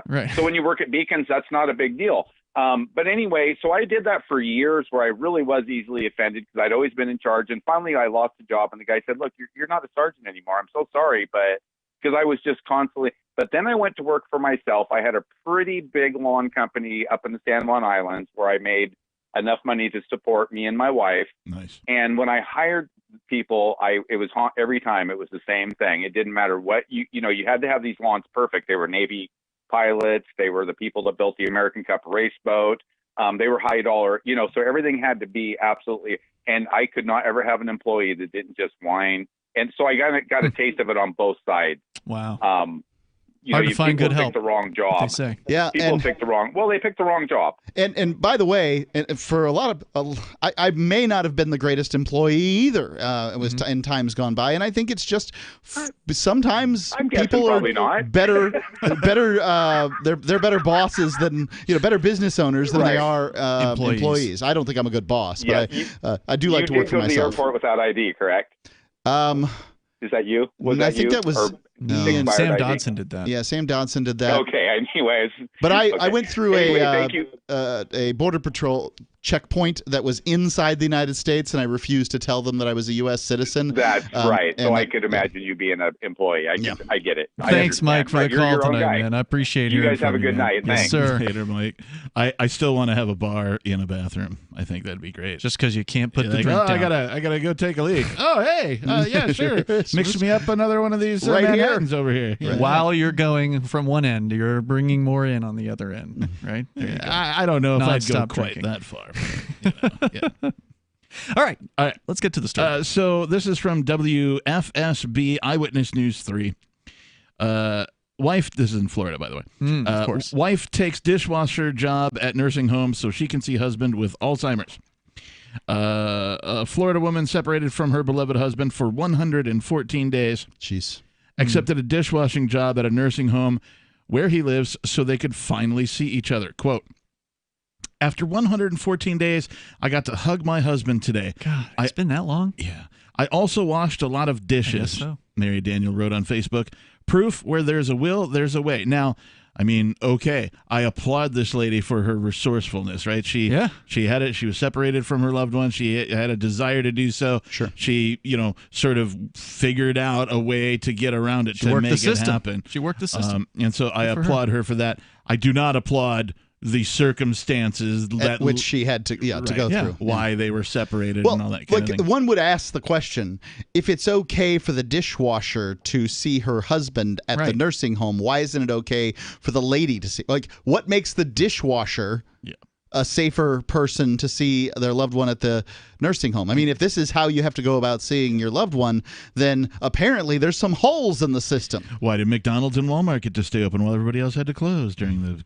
right. So when you work at Beacons, that's not a big deal. But anyway, so I did that for years where I really was easily offended because I'd always been in charge. And finally I lost the job and the guy said, "Look, you're not a sergeant anymore. I'm so sorry." But because I was just constantly, but then I went to work for myself. I had a pretty big lawn company up in the San Juan Islands where I made enough money to support me and my wife. Nice. And when I hired people, every time it was the same thing. It didn't matter what you had to have these lawns perfect. They were Navy pilots. They were the people that built the American Cup race boat. They were high dollar, so everything had to be absolutely, and I could not ever have an employee that didn't just whine. And so I got a taste of it on both sides. Wow. Hard to find good help. Pick the wrong job. They say. Yeah, people pick the wrong. Well, they picked the wrong job. And by the way, for a lot of, I may not have been the greatest employee either. It was in times gone by, and I think it's just sometimes people are not. better. They're better bosses than better business owners than they are employees. I don't think I'm a good boss, but I do like to work for myself. You did go to the airport without ID, correct? Is that you? I think that was. No, Sam Dodson did that. Yeah, Sam Dodson did that. Okay, anyways. But I went through thank you. a Border Patrol checkpoint that was inside the United States, and I refused to tell them that I was a U.S. citizen. That's right. So I could imagine you being an employee. I get it. Thanks, Mike, for the call tonight, man. I appreciate you hearing guys have from a good night. Yes, Thanks. sir. Later, Mike. I still want to have a bar in a bathroom. I think that'd be great. Just because you can't put the like, drink down. I gotta go take a leak. Oh, hey, yeah, sure. Mix me up another one of these Manhattans over here. Right. While you're going from one end, you're bringing more in on the other end, right? There you go. I don't know if I'd go Non-stop quite drinking. that far. All right. Let's get to the story. So this is from WFSB Eyewitness News 3. Wife, this is in Florida, by the way. Of course. Wife takes dishwasher job at nursing home so she can see husband with Alzheimer's. A Florida woman separated from her beloved husband for 114 days. Jeez. Accepted a dishwashing job at a nursing home where he lives so they could finally see each other. Quote, "After 114 days, I got to hug my husband today." God, it's been that long? Yeah. "I also washed a lot of dishes," I guess so. Mary Daniel wrote on Facebook. "Proof where there's a will, there's a way." Now, I mean, okay, I applaud this lady for her resourcefulness, right? She had it. She was separated from her loved one. She had a desire to do so. Sure. She, sort of figured out a way to get around it to make it happen. She worked the system. And so I applaud her for that. I do not applaud the circumstances that which she had to go through. Why they were separated and all that kind of thing. One would ask the question, if it's okay for the dishwasher to see her husband at the nursing home, why isn't it okay for the lady to see? Like, what makes the dishwasher a safer person to see their loved one at the nursing home. I mean, if this is how you have to go about seeing your loved one, then apparently there's some holes in the system. Why did McDonald's and Walmart get to stay open while everybody else had to close during the,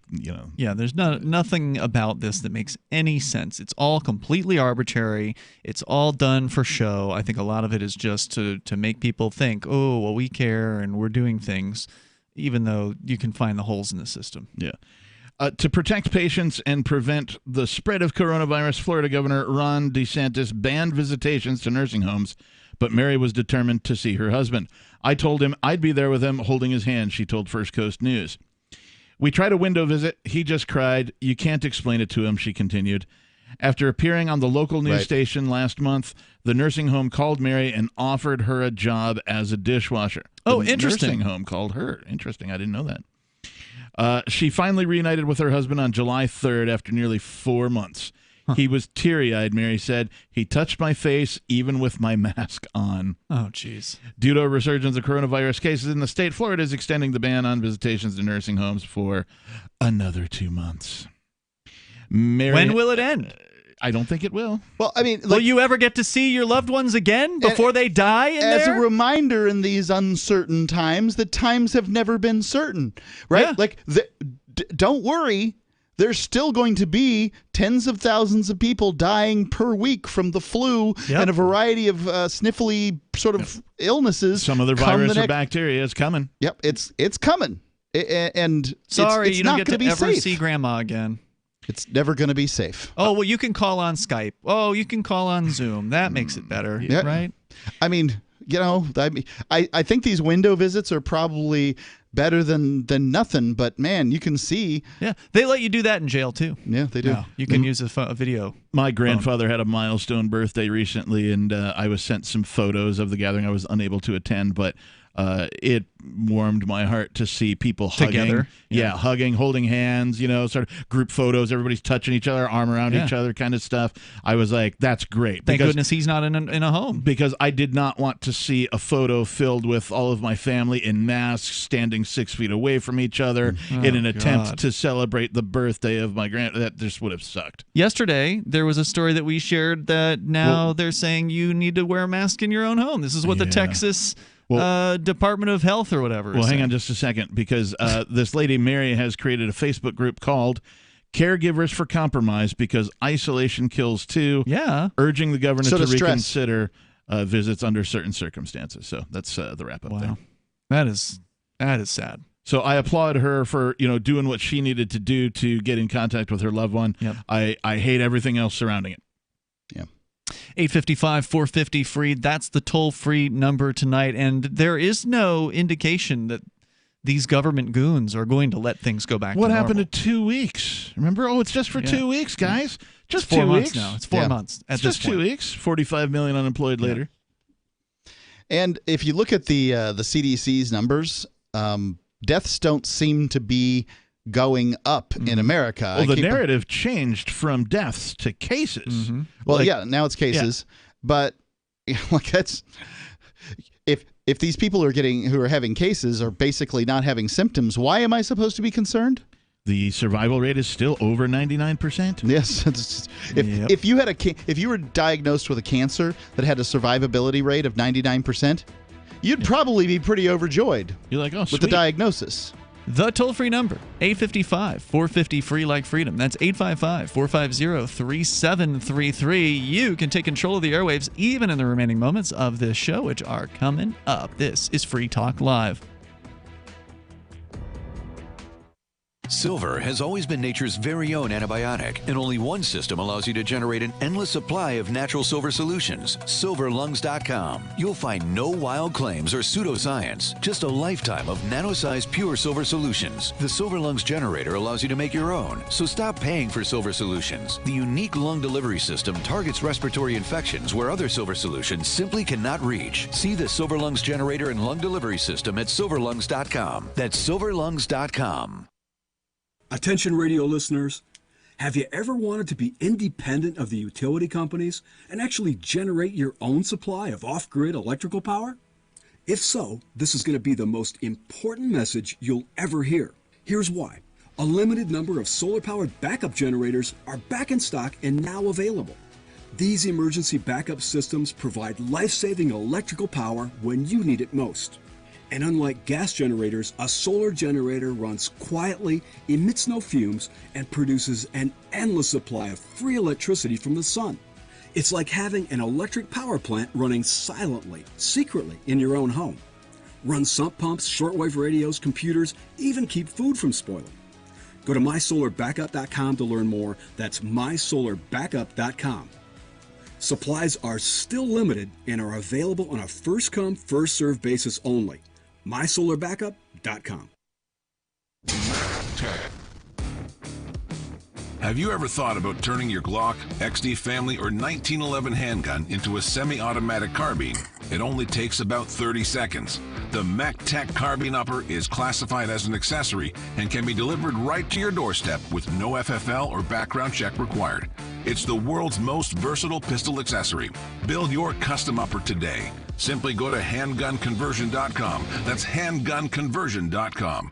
Yeah, there's nothing about this that makes any sense. It's all completely arbitrary. It's all done for show. I think a lot of it is just to make people think, oh, well, we care and we're doing things, even though you can find the holes in the system. Yeah. To protect patients and prevent the spread of coronavirus, Florida Governor Ron DeSantis banned visitations to nursing homes, but Mary was determined to see her husband. I told him I'd be there with him holding his hand, she told First Coast News. We tried a window visit. He just cried. You can't explain it to him, she continued. After appearing on the local news station last month, the nursing home called Mary and offered her a job as a dishwasher. Oh, the interesting. Nursing home called her. Interesting. I didn't know that. She finally reunited with her husband on July 3rd after nearly 4 months. He was teary-eyed, Mary said. He touched my face even with my mask on. Oh, jeez. Due to a resurgence of coronavirus cases in the state, Florida is extending the ban on visitations to nursing homes for another 2 months. Mary, When will it end? I don't think it will. Well, I mean, will you ever get to see your loved ones again before they die in as there? a reminder in these uncertain times that times have never been certain, right? Yeah. Like, don't worry. There's still going to be tens of thousands of people dying per week from the flu and a variety of sniffly sort of illnesses. Some other virus or bacteria is coming. Yep, it's coming. And Sorry, it's you not don't get going to be ever safe. see Grandma again. It's never going to be safe. Oh, well, you can call on Skype. Oh, you can call on Zoom. That makes it better, right? I mean, I think these window visits are probably better than nothing, but man, you can see. Yeah, they let you do that in jail too. Yeah, they do. No, you can use a video. My grandfather had a milestone birthday recently, and I was sent some photos of the gathering. I was unable to attend, but it warmed my heart to see people hugging. Together? Yeah, hugging, holding hands, sort of group photos, everybody's touching each other, arm around each other kind of stuff. I was like, that's great. Thank goodness he's not in a home. Because I did not want to see a photo filled with all of my family in masks standing 6 feet away from each other in an attempt to celebrate the birthday of my that just would have sucked. Yesterday, there was a story that we shared that now they're saying you need to wear a mask in your own home. This is what the Texas Department of Health or whatever. Well, hang on just a second, because this lady, Mary, has created a Facebook group called Caregivers for Compromise because isolation kills too. Yeah. Urging the governor to reconsider visits under certain circumstances. So that's the wrap up there. That is sad. So I applaud her for doing what she needed to do to get in contact with her loved one. Yep. I hate everything else surrounding it. Yeah. 855-450-FREE. That's the toll-free number tonight. And there is no indication that these government goons are going to let things go back to normal. What happened to 2 weeks? Remember? Oh, it's just for 2 weeks, guys. Just it's 4 2 months weeks now. It's 4 months at it's this just point. 2 weeks. 45 million unemployed later. And if you look at the CDC's numbers, deaths don't seem to be going up in America. Well, the narrative changed from deaths to cases. Well, now it's cases, but that's if these people who are having cases are basically not having symptoms, why am I supposed to be concerned? The survival rate is still over 99%. Yes, if you had if you were diagnosed with a cancer that had a survivability rate of 99%, you'd probably be pretty overjoyed. You're like, oh, with the diagnosis. The toll-free number, 855-450-FREE like freedom. That's 855-450-3733. You can take control of the airwaves even in the remaining moments of this show, which are coming up. This is Free Talk Live. Silver has always been nature's very own antibiotic, and only one system allows you to generate an endless supply of natural silver solutions. SilverLungs.com. You'll find no wild claims or pseudoscience, just a lifetime of nano-sized pure silver solutions. The Silver Lungs generator allows you to make your own, so stop paying for silver solutions. The unique lung delivery system targets respiratory infections where other silver solutions simply cannot reach. See the Silver Lungs generator and lung delivery system at SilverLungs.com. That's SilverLungs.com. Attention radio listeners, have you ever wanted to be independent of the utility companies and actually generate your own supply of off-grid electrical power? If so, this is going to be the most important message you'll ever hear. Here's why. A limited number of solar-powered backup generators are back in stock and now available. These emergency backup systems provide life-saving electrical power when you need it most. And unlike gas generators, a solar generator runs quietly, emits no fumes, and produces an endless supply of free electricity from the sun. It's like having an electric power plant running silently, secretly in your own home. Run sump pumps, shortwave radios, computers, even keep food from spoiling. Go to mysolarbackup.com to learn more. That's mysolarbackup.com. Supplies are still limited and are available on a first-come, first-served basis only. mysolarbackup.com. Have you ever thought about turning your Glock, XD Family, or 1911 handgun into a semi-automatic carbine? It only takes about 30 seconds. The MacTech Carbine Upper is classified as an accessory and can be delivered right to your doorstep with no FFL or background check required. It's the world's most versatile pistol accessory. Build your custom upper today. Simply go to handgunconversion.com. That's handgunconversion.com.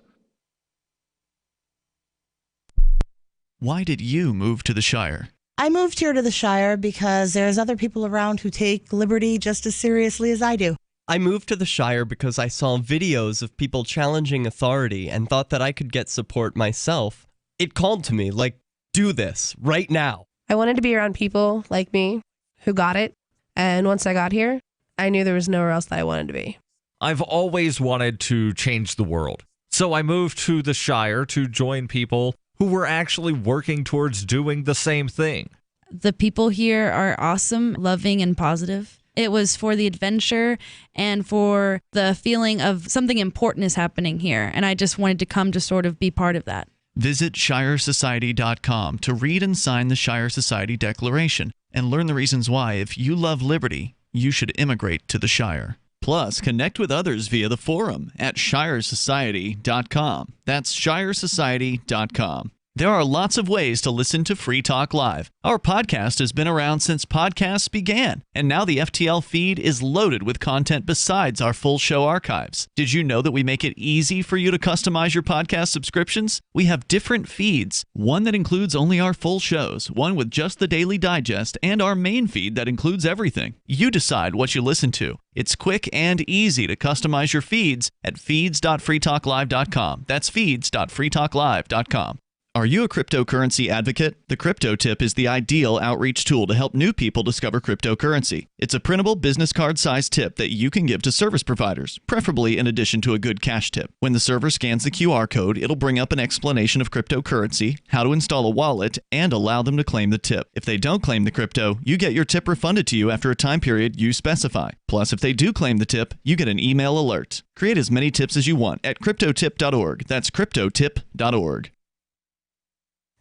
Why did you move to the Shire? I moved here to the Shire because there's other people around who take liberty just as seriously as I do. I moved to the Shire because I saw videos of people challenging authority and thought that I could get support myself. It called to me, like, do this, right now. I wanted to be around people like me who got it, and once I got here, I knew there was nowhere else that I wanted to be. I've always wanted to change the world, so I moved to the Shire to join people who were actually working towards doing the same thing. The people here are awesome, loving, and positive. It was for the adventure and for the feeling of something important is happening here, and I just wanted to come to sort of be part of that. Visit ShireSociety.com to read and sign the Shire Society Declaration and learn the reasons why, if you love liberty, you should immigrate to the Shire. Plus, connect with others via the forum at ShireSociety.com. That's ShireSociety.com. There are lots of ways to listen to Free Talk Live. Our podcast has been around since podcasts began, and now the FTL feed is loaded with content besides our full show archives. Did you know that we make it easy for you to customize your podcast subscriptions? We have different feeds, one that includes only our full shows, one with just the Daily Digest, and our main feed that includes everything. You decide what you listen to. It's quick and easy to customize your feeds at feeds.freetalklive.com. That's feeds.freetalklive.com. Are you a cryptocurrency advocate? The Crypto Tip is the ideal outreach tool to help new people discover cryptocurrency. It's a printable business card-sized tip that you can give to service providers, preferably in addition to a good cash tip. When the server scans the QR code, it'll bring up an explanation of cryptocurrency, how to install a wallet, and allow them to claim the tip. If they don't claim the crypto, you get your tip refunded to you after a time period you specify. Plus, if they do claim the tip, you get an email alert. Create as many tips as you want at cryptotip.org. That's cryptotip.org.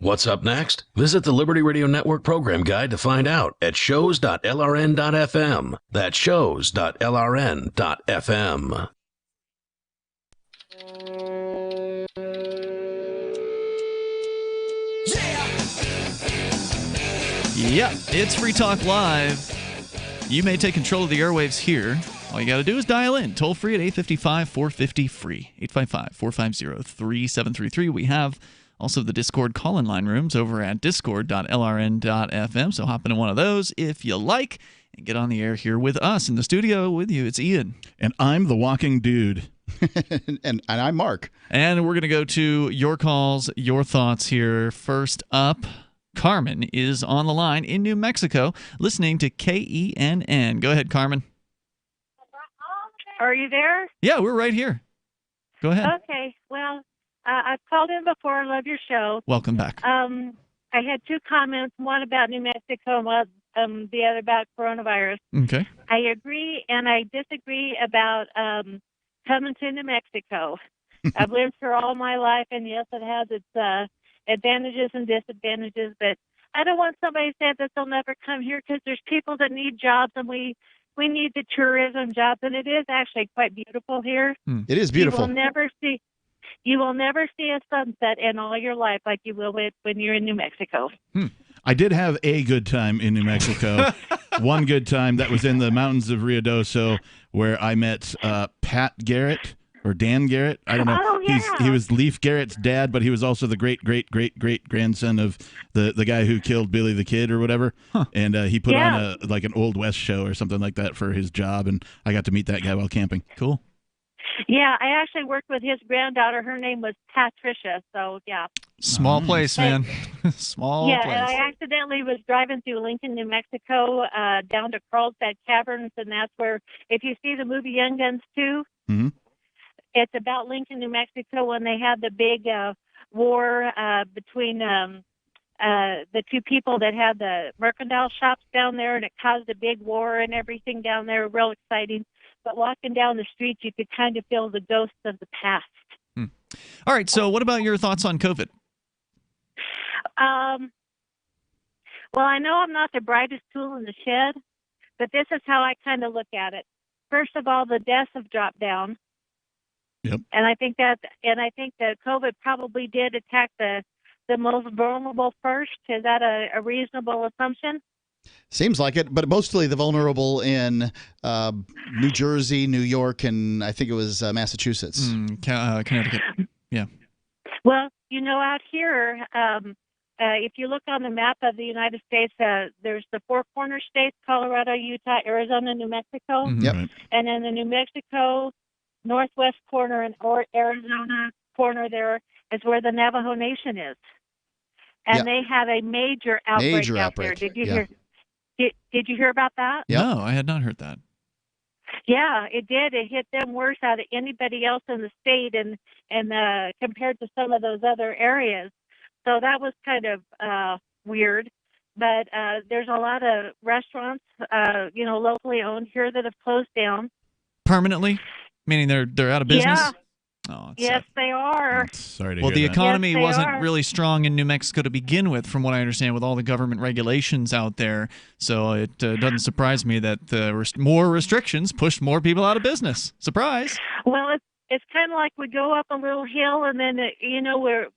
What's up next? Visit the Liberty Radio Network program guide to find out at shows.lrn.fm. That's shows.lrn.fm. Yeah, it's Free Talk Live. You may take control of the airwaves here. All you got to do is dial in. Toll free at 855-450-FREE. 855-450-3733. We have also the Discord call-in line rooms over at discord.lrn.fm. So hop into one of those if you like and get on the air here with us. In the studio with you, it's Ian. And I'm the walking dude. and I'm Mark. And we're going to go to your calls, your thoughts here. First up, Carmen is on the line in New Mexico listening to KENN. Go ahead, Carmen. Are you there? Yeah, we're right here. Go ahead. Okay. Well, I've called in before. I love your show. Welcome back. I had two comments, one about New Mexico and the other about coronavirus. Okay. I agree and I disagree about coming to New Mexico. I've lived here all my life, and yes, it has its advantages and disadvantages, but I don't want somebody to say that they'll never come here because there's people that need jobs, and we need the tourism jobs, and it is actually quite beautiful here. It is beautiful. You will never see a sunset in all your life like you will when you're in New Mexico. I did have a good time in New Mexico. One good time that was in the mountains of Ruidoso, where I met Pat Garrett, or Dan Garrett. I don't know. Oh, yeah. He was Leif Garrett's dad, but he was also the great grandson of the guy who killed Billy the Kid or whatever. And he put on an Old West show or something like that for his job, and I got to meet that guy while camping. Cool. Yeah, I actually worked with his granddaughter. Her name was Patricia. So, yeah. Small place, man. Small place. Yeah, and I accidentally was driving through Lincoln, New Mexico, down to Carlsbad Caverns, and that's where, if you see the movie Young Guns 2, it's about Lincoln, New Mexico, when they had the big war between the two people that had the mercantile shops down there, and it caused a big war and everything down there. Real exciting. But walking down the streets, you could kind of feel the ghosts of the past. All right, so what about your thoughts on COVID? Well, I know I'm not the brightest tool in the shed, but this is how I kind of look at it. First of all, the deaths have dropped down. Yep. And I think that COVID probably did attack the most vulnerable first. Is that a reasonable assumption? Seems like it, but mostly the vulnerable in New Jersey, New York, and I think it was Massachusetts. Connecticut. Yeah. Well, out here, if you look on the map of the United States, there's the four corner states: Colorado, Utah, Arizona, New Mexico. Yep. And then the New Mexico northwest corner and Arizona corner there is where the Navajo Nation is. And they had a major outbreak out there. Did you hear? Did you hear about that? No, I had not heard that. Yeah, it did. It hit them worse out of anybody else in the state, and compared to some of those other areas. So that was kind of weird. But there's a lot of restaurants, locally owned here that have closed down Permanently? Meaning they're out of business? Yeah. Oh, yes, they are. Sorry to well, hear the that. economy Yes, they wasn't are. really strong in New Mexico to begin with, from what I understand, with all the government regulations out there. So it doesn't surprise me that more restrictions pushed more people out of business. Surprise. Well, it's kind of like we go up a little hill, and then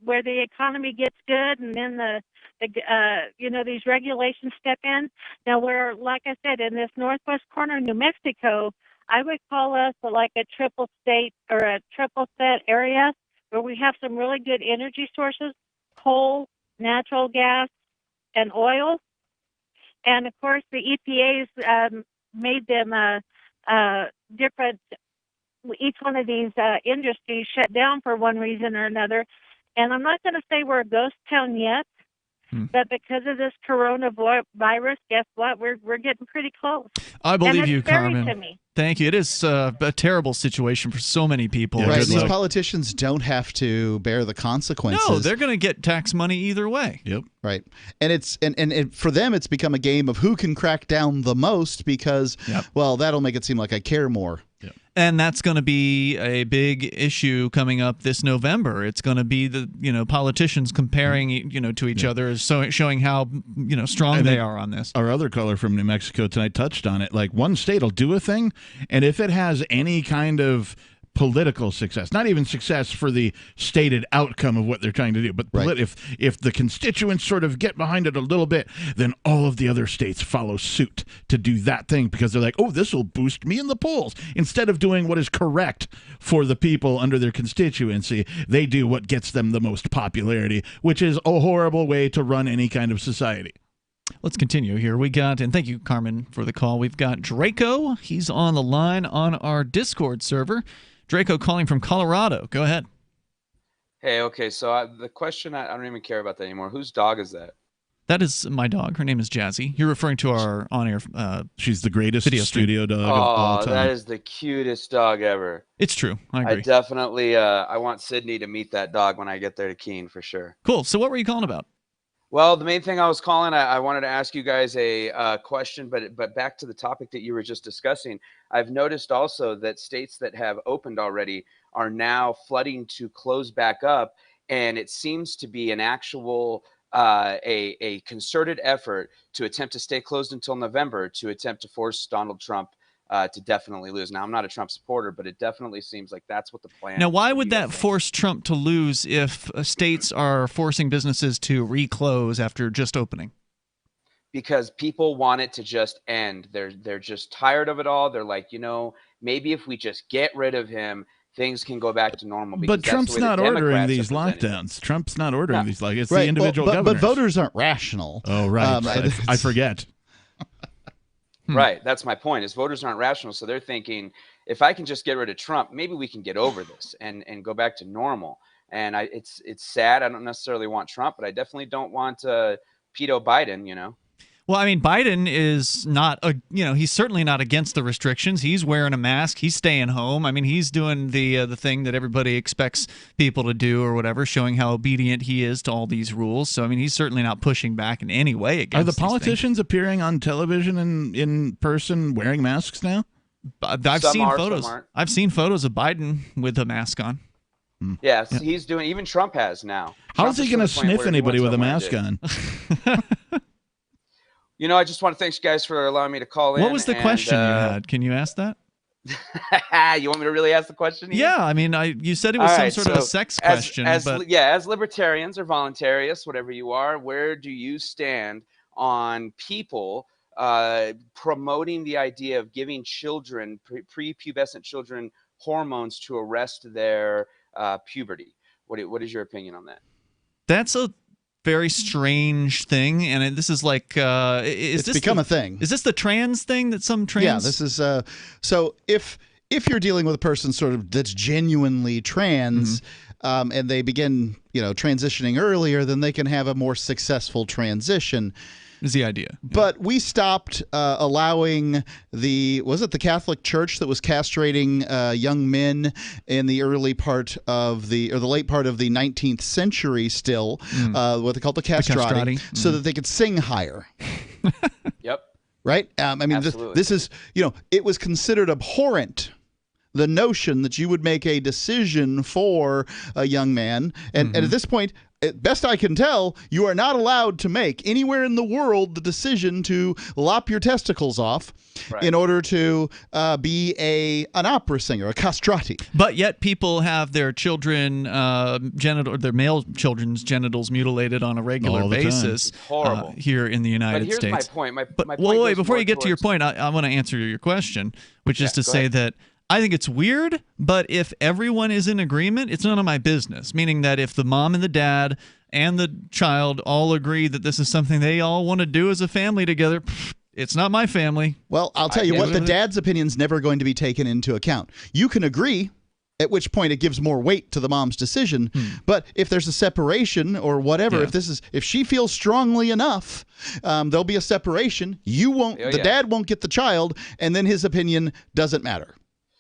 where the economy gets good, and then these regulations step in. Now, where, like I said, in this northwest corner of New Mexico, I would call us like a triple state or a triple set area where we have some really good energy sources: coal, natural gas, and oil. And of course, the EPA's made them different. Each one of these industries shut down for one reason or another. And I'm not going to say we're a ghost town yet, but because of this coronavirus, guess what? We're getting pretty close. I believe and you, it's scary Carmen. to me. Thank you. It is a terrible situation for so many people. Right. These politicians don't have to bear the consequences. No, they're going to get tax money either way. Yep. Right. And it's and for them it's become a game of who can crack down the most because well, that'll make it seem like I care more. Yep. And that's going to be a big issue coming up this November. It's going to be the politicians comparing to each other, showing how strong they are on this. Our other caller from New Mexico tonight touched on it. Like, one state will do a thing, and if it has any kind of political success, not even success for the stated outcome of what they're trying to do, but if the constituents sort of get behind it a little bit, then all of the other states follow suit to do that thing because they're like, oh, this will boost me in the polls. Instead of doing what is correct for the people under their constituency, they do what gets them the most popularity, which is a horrible way to run any kind of society. Let's continue here. And thank you, Carmen, for the call. We've got Draco. He's on the line on our Discord server. Draco calling from Colorado. Go ahead. Hey, okay, so the question, I don't even care about that anymore. Whose dog is that? That is my dog. Her name is Jazzy. You're referring to our on-air she's the greatest video studio dog of all time. That is the cutest dog ever. It's true. I agree. I definitely I want Sydney to meet that dog when I get there to Keene for sure. Cool. So what were you calling about? Well, the main thing I was calling, I wanted to ask you guys a question, but back to the topic that you were just discussing. I've noticed also that states that have opened already are now flooding to close back up, and it seems to be an actual a concerted effort to attempt to stay closed until November to attempt to force Donald Trump to definitely lose. Now, I'm not a Trump supporter, but it definitely seems like that's what the plan is. Now, why would that force Trump to lose if states are forcing businesses to reclose after just opening? Because people want it to just end. They're just tired of it all. They're like, maybe if we just get rid of him, things can go back to normal. Because But Trump's not ordering these lockdowns. Trump's not ordering these lockdowns. It's the individual governors. But voters aren't rational. Oh, right. I forget. Right. That's my point, is voters aren't rational. So they're thinking, if I can just get rid of Trump, maybe we can get over this and go back to normal. And it's sad. I don't necessarily want Trump, but I definitely don't want pedo Biden, you know. Well, I mean, Biden is not, he's certainly not against the restrictions. He's wearing a mask. He's staying home. I mean, he's doing the thing that everybody expects people to do or whatever, showing how obedient he is to all these rules. So, I mean, he's certainly not pushing back in any way against Are the these things. politicians appearing on television and in person wearing masks now? I've seen photos. I've seen photos of Biden with a mask on. Yes, he's doing, even Trump has now. How is he going to sniff anybody with a mask on? You know, I just want to thank you guys for allowing me to call in. What was the question you had? Can you ask that? You want me to really ask the question? Ian? Yeah, I mean, you said it was some sort of a sex question. As but... as libertarians or voluntarists, whatever you are, where do you stand on people promoting the idea of giving children, prepubescent children, hormones to arrest their puberty? What is your opinion on that? That's a very strange thing, and this is like it's become a thing. Is this the trans thing that some trans? Yeah, this is so if you're dealing with a person sort of that's genuinely trans, and they begin transitioning earlier, then they can have a more successful transition. Is the idea. But we stopped allowing was it the Catholic Church that was castrating young men in the early part of the late part of the 19th century still, what they call the castrati, so that they could sing higher. Yep. Right? I mean, this is, it was considered abhorrent, the notion that you would make a decision for a young man. And at this point, best I can tell, you are not allowed to make anywhere in the world the decision to lop your testicles off in order to be an opera singer, a castrati. But yet people have their children their male children's genitals mutilated on a regular basis here in the United States. But here's my point. My point wait, before you get to your point, I want to answer your question, which is to say that I think it's weird, but if everyone is in agreement, it's none of my business. Meaning that if the mom and the dad and the child all agree that this is something they all want to do as a family together, it's not my family. Well, I'll tell you what, the dad's opinion's never going to be taken into account. You can agree, at which point it gives more weight to the mom's decision. But if there's a separation or whatever, if she feels strongly enough, there'll be a separation. You won't. The dad won't get the child, and then his opinion doesn't matter.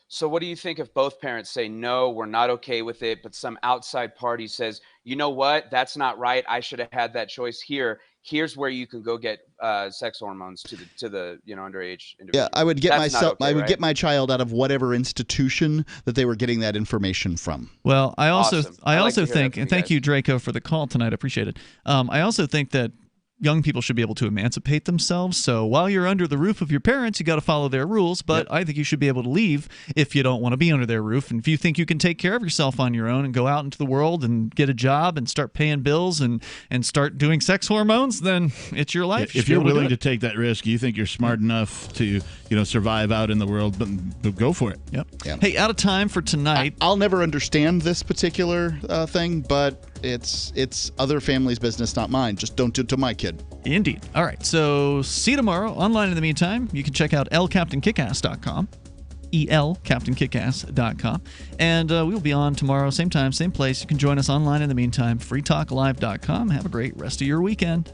So what do you think if both parents say, no, we're not okay with it, but some outside party says, you know what, that's not right, I should have had that choice here. Here's where you can go get sex hormones to the underage individual. Yeah, I would get get my child out of whatever institution that they were getting that information from. Well, I also think, and thank you, Draco, for the call tonight. I appreciate it. I also think that young people should be able to emancipate themselves. So while you're under the roof of your parents, you got to follow their rules. But I think you should be able to leave if you don't want to be under their roof. And if you think you can take care of yourself on your own and go out into the world and get a job and start paying bills and start doing sex hormones, then it's your life. If you're willing to take that risk, you think you're smart enough to survive out in the world, but go for it. Yep. Hey, out of time for tonight. I'll never understand this particular thing, but it's other families' business, not mine. Just don't do it to my kid. Indeed. All right. So see you tomorrow. Online in the meantime, you can check out elcaptainkickass.com. elcaptainkickass.com. And we'll be on tomorrow, same time, same place. You can join us online in the meantime, freetalklive.com. Have a great rest of your weekend.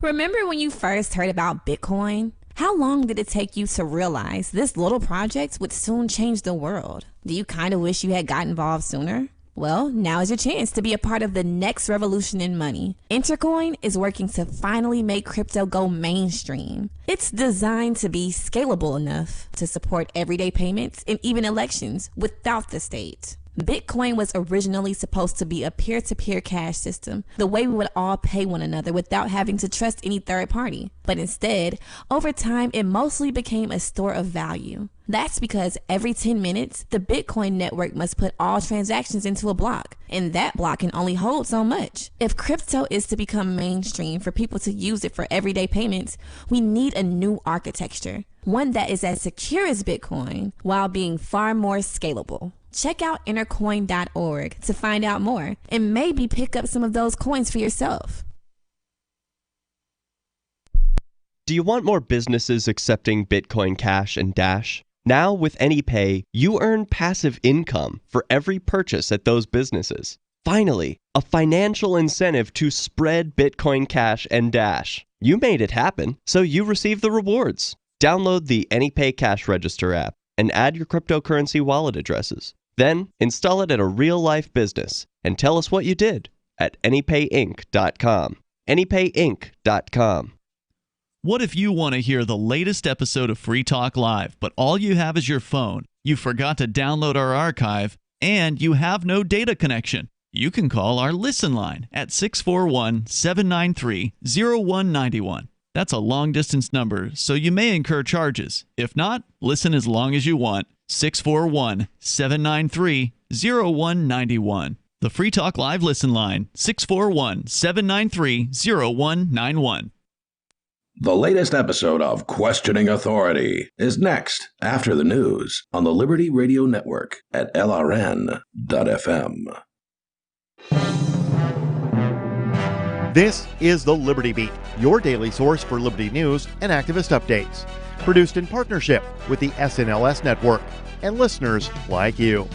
Remember when you first heard about Bitcoin? How long did it take you to realize this little project would soon change the world? Do you kind of wish you had got involved sooner? Well, now is your chance to be a part of the next revolution in money. Intercoin is working to finally make crypto go mainstream. It's designed to be scalable enough to support everyday payments and even elections without the state. Bitcoin was originally supposed to be a peer-to-peer cash system, the way we would all pay one another without having to trust any third party. But instead, over time, it mostly became a store of value. That's because every 10 minutes, the Bitcoin network must put all transactions into a block, and that block can only hold so much. If crypto is to become mainstream for people to use it for everyday payments, we need a new architecture. one that is as secure as Bitcoin while being far more scalable. Check out innercoin.org to find out more and maybe pick up some of those coins for yourself. Do you want more businesses accepting Bitcoin Cash and Dash? Now with AnyPay, you earn passive income for every purchase at those businesses. Finally, a financial incentive to spread Bitcoin Cash and Dash. You made it happen, so you receive the rewards. Download the AnyPay Cash Register app and add your cryptocurrency wallet addresses. Then install it at a real-life business and tell us what you did at anypayinc.com. anypayinc.com. What if you want to hear the latest episode of Free Talk Live, but all you have is your phone, you forgot to download our archive, and you have no data connection? You can call our Listen line at 641-793-0191. That's a long-distance number, so you may incur charges. If not, listen as long as you want. 641-793-0191. The Free Talk Live Listen line, 641-793-0191. The latest episode of Questioning Authority is next after the news on the Liberty Radio Network at LRN.FM. This is the Liberty Beat, your daily source for Liberty news and activist updates. Produced in partnership with the SNLS Network and listeners like you.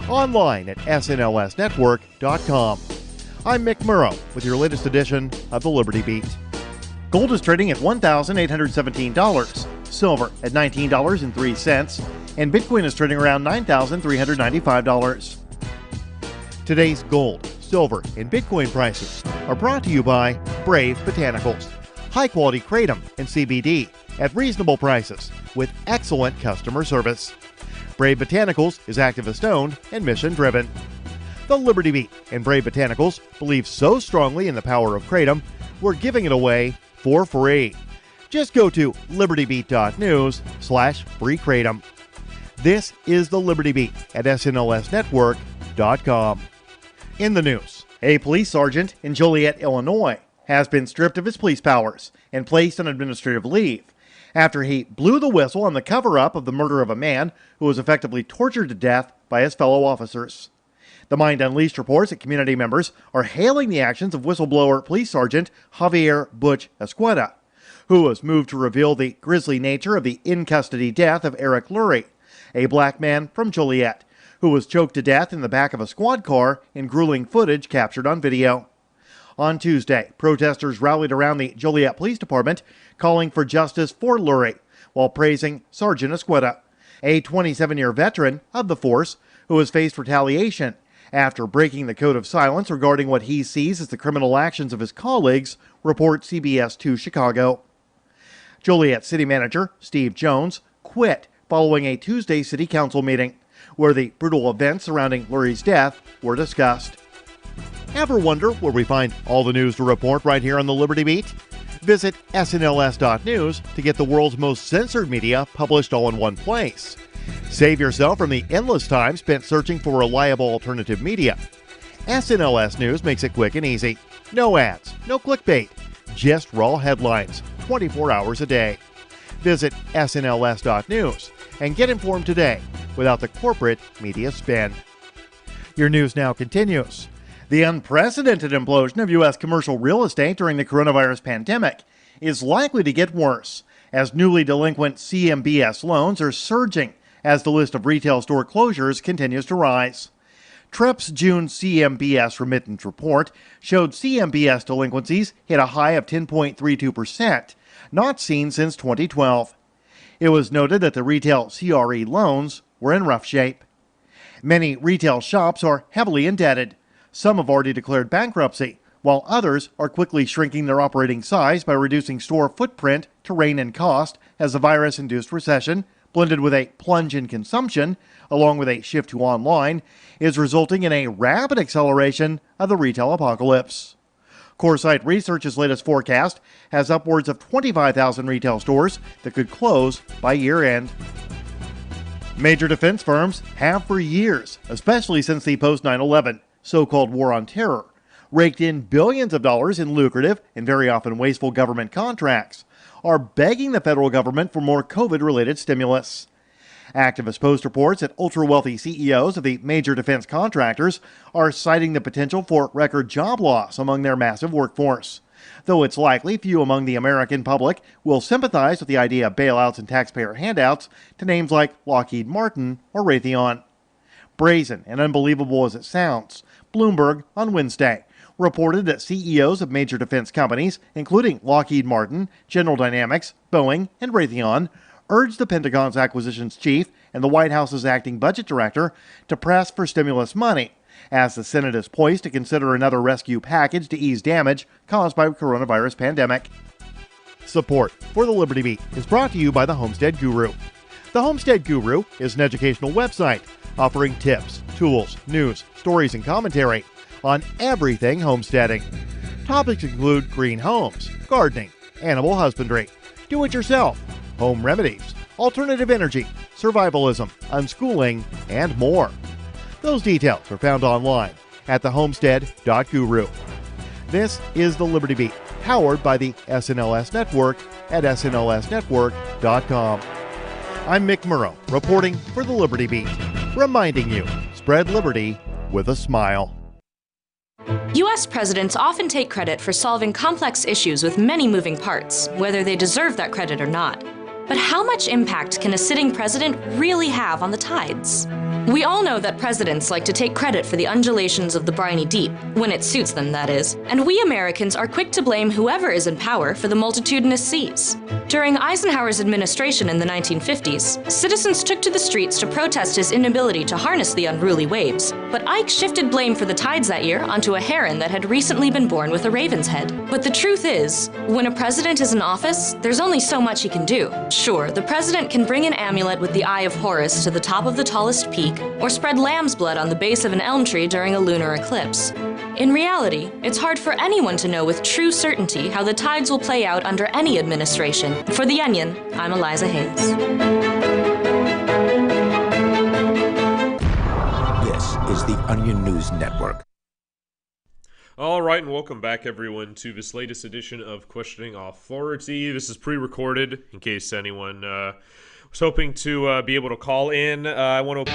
Online at snlsnetwork.com. I'm Mick Murrow with your latest edition of the Liberty Beat. Gold is trading at $1,817, silver at $19.03, and Bitcoin is trading around $9,395. Today's gold, silver, and Bitcoin prices are brought to you by Brave Botanicals, high-quality kratom and CBD at reasonable prices with excellent customer service. Brave Botanicals is activist-owned and mission-driven. The Liberty Beat and Brave Botanicals believe so strongly in the power of kratom, we're giving it away for free. Just go to libertybeat.news/free kratom. This is the Liberty Beat at snlsnetwork.com. In the news, a police sergeant in Joliet, Illinois, has been stripped of his police powers and placed on administrative leave after he blew the whistle on the cover-up of the murder of a man who was effectively tortured to death by his fellow officers. The Mind Unleashed reports that community members are hailing the actions of whistleblower Police Sergeant Javier Butch Escueda, who was moved to reveal the grisly nature of the in-custody death of Eric Lurie, a black man from Joliet, who was choked to death in the back of a squad car in grueling footage captured on video. On Tuesday, protesters rallied around the Joliet Police Department, calling for justice for Lurie, while praising Sergeant Escueda, a 27-year veteran of the force who has faced retaliation after breaking the code of silence regarding what he sees as the criminal actions of his colleagues, reports CBS 2 Chicago. Joliet City Manager Steve Jones quit following a Tuesday City Council meeting, where the brutal events surrounding Lurie's death were discussed. Ever wonder where we find all the news to report right here on the Liberty Beat? Visit snls.news to get the world's most censored media published all in one place. Save yourself from the endless time spent searching for reliable alternative media. SNLS News makes it quick and easy. No ads, no clickbait, just raw headlines, 24 hours a day. Visit snls.news and get informed today without the corporate media spin. Your news now continues. The unprecedented implosion of U.S. commercial real estate during the coronavirus pandemic is likely to get worse, as newly delinquent CMBS loans are surging as the list of retail store closures continues to rise. TREP's June CMBS remittance report showed CMBS delinquencies hit a high of 10.32%, not seen since 2012. It was noted that the retail CRE loans were in rough shape. Many retail shops are heavily indebted. Some have already declared bankruptcy, while others are quickly shrinking their operating size by reducing store footprint to rein in cost as the virus-induced recession, blended with a plunge in consumption, along with a shift to online, is resulting in a rapid acceleration of the retail apocalypse. Coresight Research's latest forecast has upwards of 25,000 retail stores that could close by year-end. Major defense firms have for years, especially since the post-9/11 so-called war on terror, raked in billions of dollars in lucrative and very often wasteful government contracts, are begging the federal government for more COVID-related stimulus. Activist Post reports that ultra-wealthy CEOs of the major defense contractors are citing the potential for record job loss among their massive workforce, though it's likely few among the American public will sympathize with the idea of bailouts and taxpayer handouts to names like Lockheed Martin or Raytheon. Brazen and unbelievable as it sounds, Bloomberg on Wednesday reported that CEOs of major defense companies, including Lockheed Martin, General Dynamics, Boeing, and Raytheon, urged the Pentagon's acquisitions chief and the White House's acting budget director to press for stimulus money, as the Senate is poised to consider another rescue package to ease damage caused by the coronavirus pandemic. Support for the Liberty Beat is brought to you by the Homestead Guru. The Homestead Guru is an educational website offering tips, tools, news, stories, and commentary on everything homesteading. Topics include green homes, gardening, animal husbandry, do-it-yourself, home remedies, alternative energy, survivalism, unschooling, and more. Those details are found online at thehomestead.guru. This is the Liberty Beat, powered by the SNLS Network at snlsnetwork.com. I'm Mick Murrow, reporting for the Liberty Beat, reminding you, spread liberty with a smile. U.S. presidents often take credit for solving complex issues with many moving parts, whether they deserve that credit or not. But how much impact can a sitting president really have on the tides? We all know that presidents like to take credit for the undulations of the briny deep, when it suits them, that is, and we Americans are quick to blame whoever is in power for the multitudinous seas. During Eisenhower's administration in the 1950s, citizens took to the streets to protest his inability to harness the unruly waves, but Ike shifted blame for the tides that year onto a heron that had recently been born with a raven's head. But the truth is, when a president is in office, there's only so much he can do. Sure, the president can bring an amulet with the Eye of Horus to the top of the tallest peak, or spread lamb's blood on the base of an elm tree during a lunar eclipse. In reality, it's hard for anyone to know with true certainty how the tides will play out under any administration. For The Onion, I'm Eliza Hayes. This is the Onion News Network. All right, and welcome back, everyone, to this latest edition of Questioning Authority. This is pre-recorded, in case anyone was hoping to be able to call in. I want to...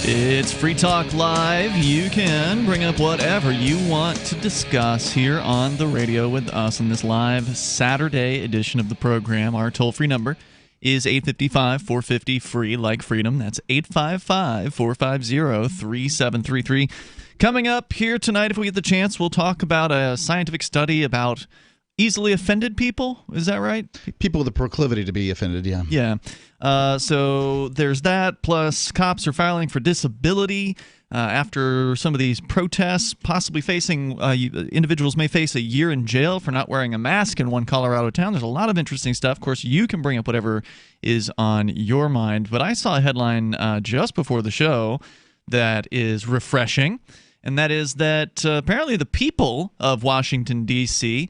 It's Free Talk Live. You can bring up whatever you want to discuss here on the radio with us on this live Saturday edition of the program. Our toll-free number is 855-450-FREE, like freedom. That's 855-450-3733. Coming up here tonight, if we get the chance, we'll talk about a scientific study about easily offended people. Is that right? People with a proclivity to be offended, yeah. Yeah. So there's that, plus cops are filing for disability after some of these protests, possibly facing individuals may face a year in jail for not wearing a mask in one Colorado town. There's a lot of interesting stuff. Of course, you can bring up whatever is on your mind, but I saw a headline just before the show that is refreshing, and that is that apparently the people of Washington, D.C.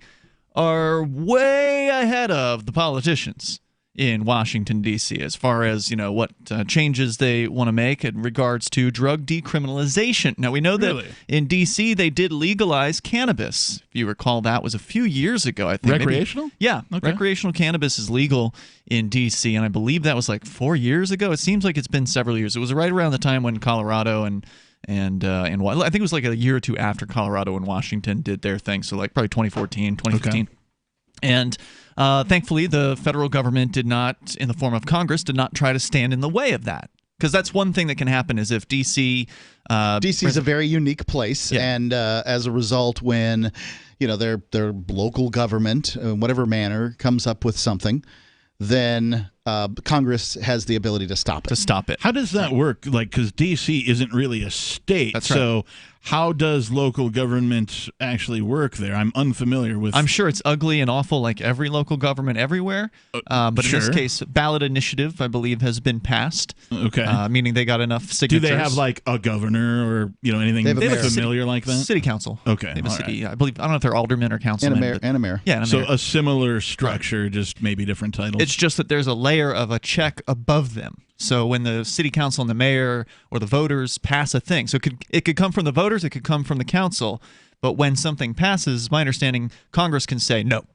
are way ahead of the politicians in Washington, D.C. as far as, what changes they want to make in regards to drug decriminalization. Now, we know that in D.C. they did legalize cannabis. If you recall, that was a few years ago, I think. Recreational? Yeah. Okay. Recreational cannabis is legal in D.C., and I believe that was like 4 years ago. It seems like it's been several years. It was right around the time when Colorado and I think it was like a year or two after Colorado and Washington did their thing, so like probably 2014, 2015. Okay. And thankfully, the federal government did not, in the form of Congress, did not try to stand in the way of that. Because that's one thing that can happen is if D.C. D.C. is a very unique place, and as a result, when their local government, in whatever manner, comes up with something, then Congress has the ability to stop it. How does that work? Like, because D.C. isn't really a state. That's right. So how does local government actually work there? I'm unfamiliar with... I'm sure it's ugly and awful like every local government everywhere. But sure. In this case, ballot initiative, I believe, has been passed. Okay. Meaning they got enough signatures. Do they have like a governor or anything familiar like that? City council. Okay. They have a city, I believe. I don't know if they're aldermen or councilmen. And a mayor. Yeah, and a mayor. So a similar structure, just maybe different titles. It's just that there's a layer of a check above them. So when the city council and the mayor or the voters pass a thing, so it could come from the voters, it could come from the council, but when something passes, my understanding, Congress can say no.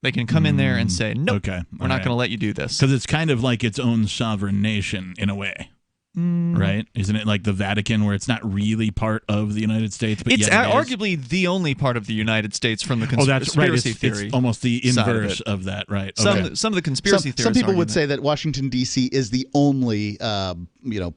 They can come in there and say, nope, Okay, we're not going to let you do this. Because it's kind of like its own sovereign nation in a way. Right? Isn't it like the Vatican, where it's not really part of the United States, but It's yet it is? arguably the only part of the United States from the That's right. conspiracy It's theory. almost the side inverse of that, right? Some Okay. of the conspiracy theories. Some people argue would say that Washington D.C. is the only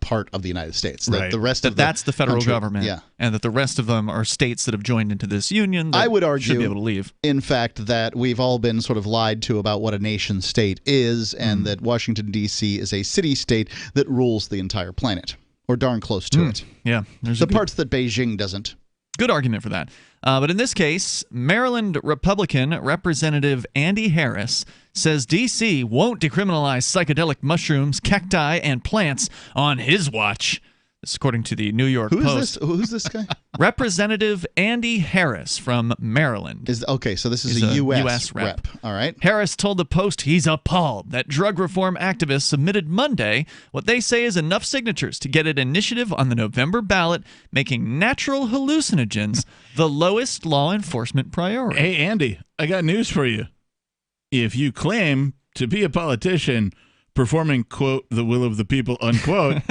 part of the United States. That Right. the rest that of the that's the federal country- government, Yeah. and that the rest of them are states that have joined into this union. That I would should argue, be able to leave. in fact, that we've all been sort of lied to about what a nation state is, and that Washington, D.C. is a city-state that rules the entire planet, or darn close to it. Yeah. There's The a good, parts that Beijing doesn't. good argument for that. But in this case, Maryland Republican Representative Andy Harris says D.C. won't decriminalize psychedelic mushrooms, cacti, and plants on his watch. This is according to the New York Post. Who's this guy? Representative Andy Harris from Maryland. Okay, so this is He's a U.S. US rep. All right. Harris told the Post he's appalled that drug reform activists submitted Monday what they say is enough signatures to get an initiative on the November ballot making natural hallucinogens the lowest law enforcement priority. Hey, Andy, I got news for you. If you claim to be a politician performing, quote, the will of the people, unquote,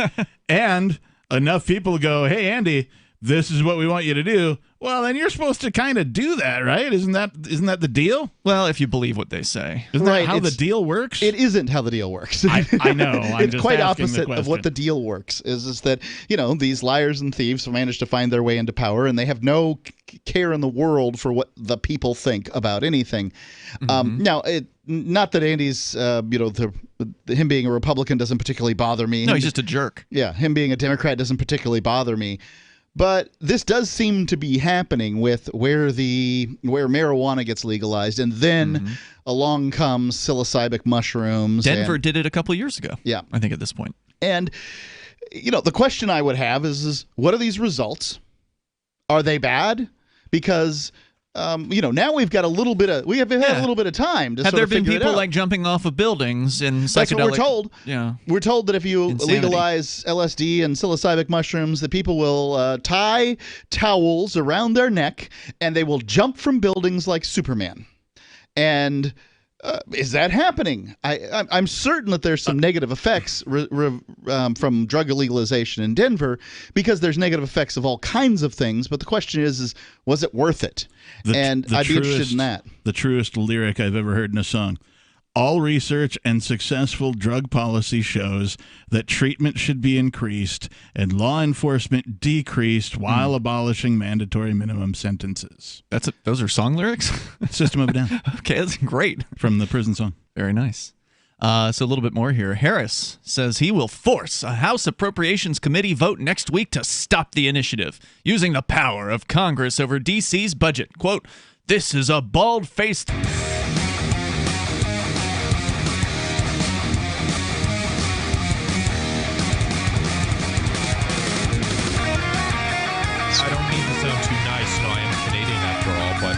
and enough people go, hey, Andy, this is what we want you to do, well, then you're supposed to kind of do that, right? Isn't that the deal? Well, if you believe what they say. Isn't that how the deal works? It isn't how the deal works. I know. I'm It's just quite asking the opposite of what question. the deal works. Is that, these liars and thieves manage to find their way into power, and they have no care in the world for what the people think about anything. Now, not that Andy's, him being a Republican doesn't particularly bother me. No, he's just a jerk. Yeah, him being a Democrat doesn't particularly bother me. But this does seem to be happening with where marijuana gets legalized, and then along comes psilocybin mushrooms. Denver did it a couple years ago. Yeah, I think at this point. And the question I would have is what are these results? Are they bad? Because now we've got a little bit of had a little bit of time to Had sort there of been figure it people out. like jumping off of buildings in psychedelic? That's what we're told. Yeah. We're told that if you Insanity. legalize LSD and psilocybin mushrooms, that people will tie towels around their neck and they will jump from buildings like Superman. And is that happening? I'm certain that there's some negative effects from drug legalization in Denver, because there's negative effects of all kinds of things. But the question is was it worth it? I'd be interested in that. The truest lyric I've ever heard in a song. All research and successful drug policy shows that treatment should be increased and law enforcement decreased while abolishing mandatory minimum sentences. Those are song lyrics? System of a Down. Okay, that's great. From the prison song. Very nice. So a little bit more here. Harris says he will force a House Appropriations Committee vote next week to stop the initiative, using the power of Congress over D.C.'s budget. Quote, "This is a bald-faced..." I don't mean to sound too nice. I am Canadian after all, but...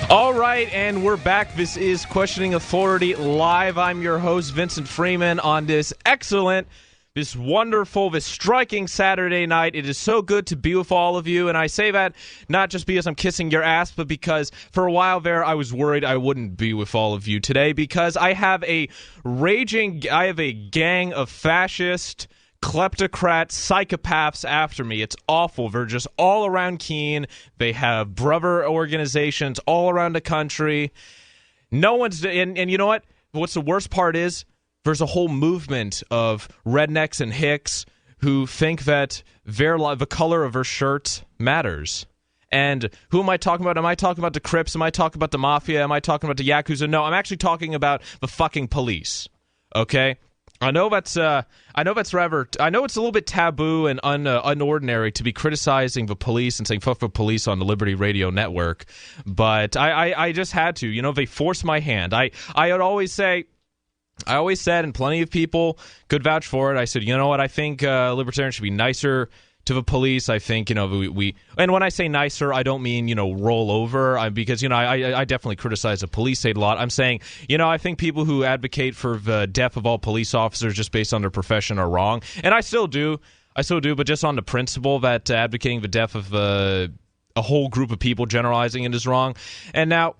All right, and we're back. This is Questioning Authority Live. I'm your host, Vincent Freeman, on this excellent, this wonderful, this striking Saturday night. It is so good to be with all of you, and I say that not just because I'm kissing your ass, but because for a while there I was worried I wouldn't be with all of you today, because I have a gang of fascist, kleptocrat psychopaths after me. It's awful. They're just all around keen. They have brother organizations all around the country. No one's... And you know what? What's the worst part is there's a whole movement of rednecks and hicks who think that the color of their shirt matters. And who am I talking about? Am I talking about the Crips? Am I talking about the Mafia? Am I talking about the Yakuza? No, I'm actually talking about the fucking police. Okay? I know it's a little bit taboo and unordinary to be criticizing the police and saying fuck the police on the Liberty Radio Network, but I just had to. They forced my hand. I would always say, I always said, and plenty of people could vouch for it, I said, you know what, I think libertarians should be nicer to the police. I think, we and when I say nicer, I don't mean, roll over, because, I definitely criticize the police state a lot. I'm saying, I think people who advocate for the death of all police officers just based on their profession are wrong. And I still do, but just on the principle that advocating the death of a whole group of people, generalizing it, is wrong. And now,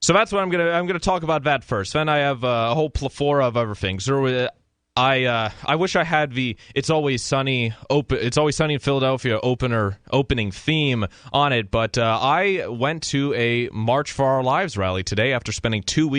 so that's what I'm gonna talk about that first. Then I have a whole plethora of other things. I wish I had the It's Always Sunny in Philadelphia opening theme on it, but I went to a March for Our Lives rally today after spending 2 weeks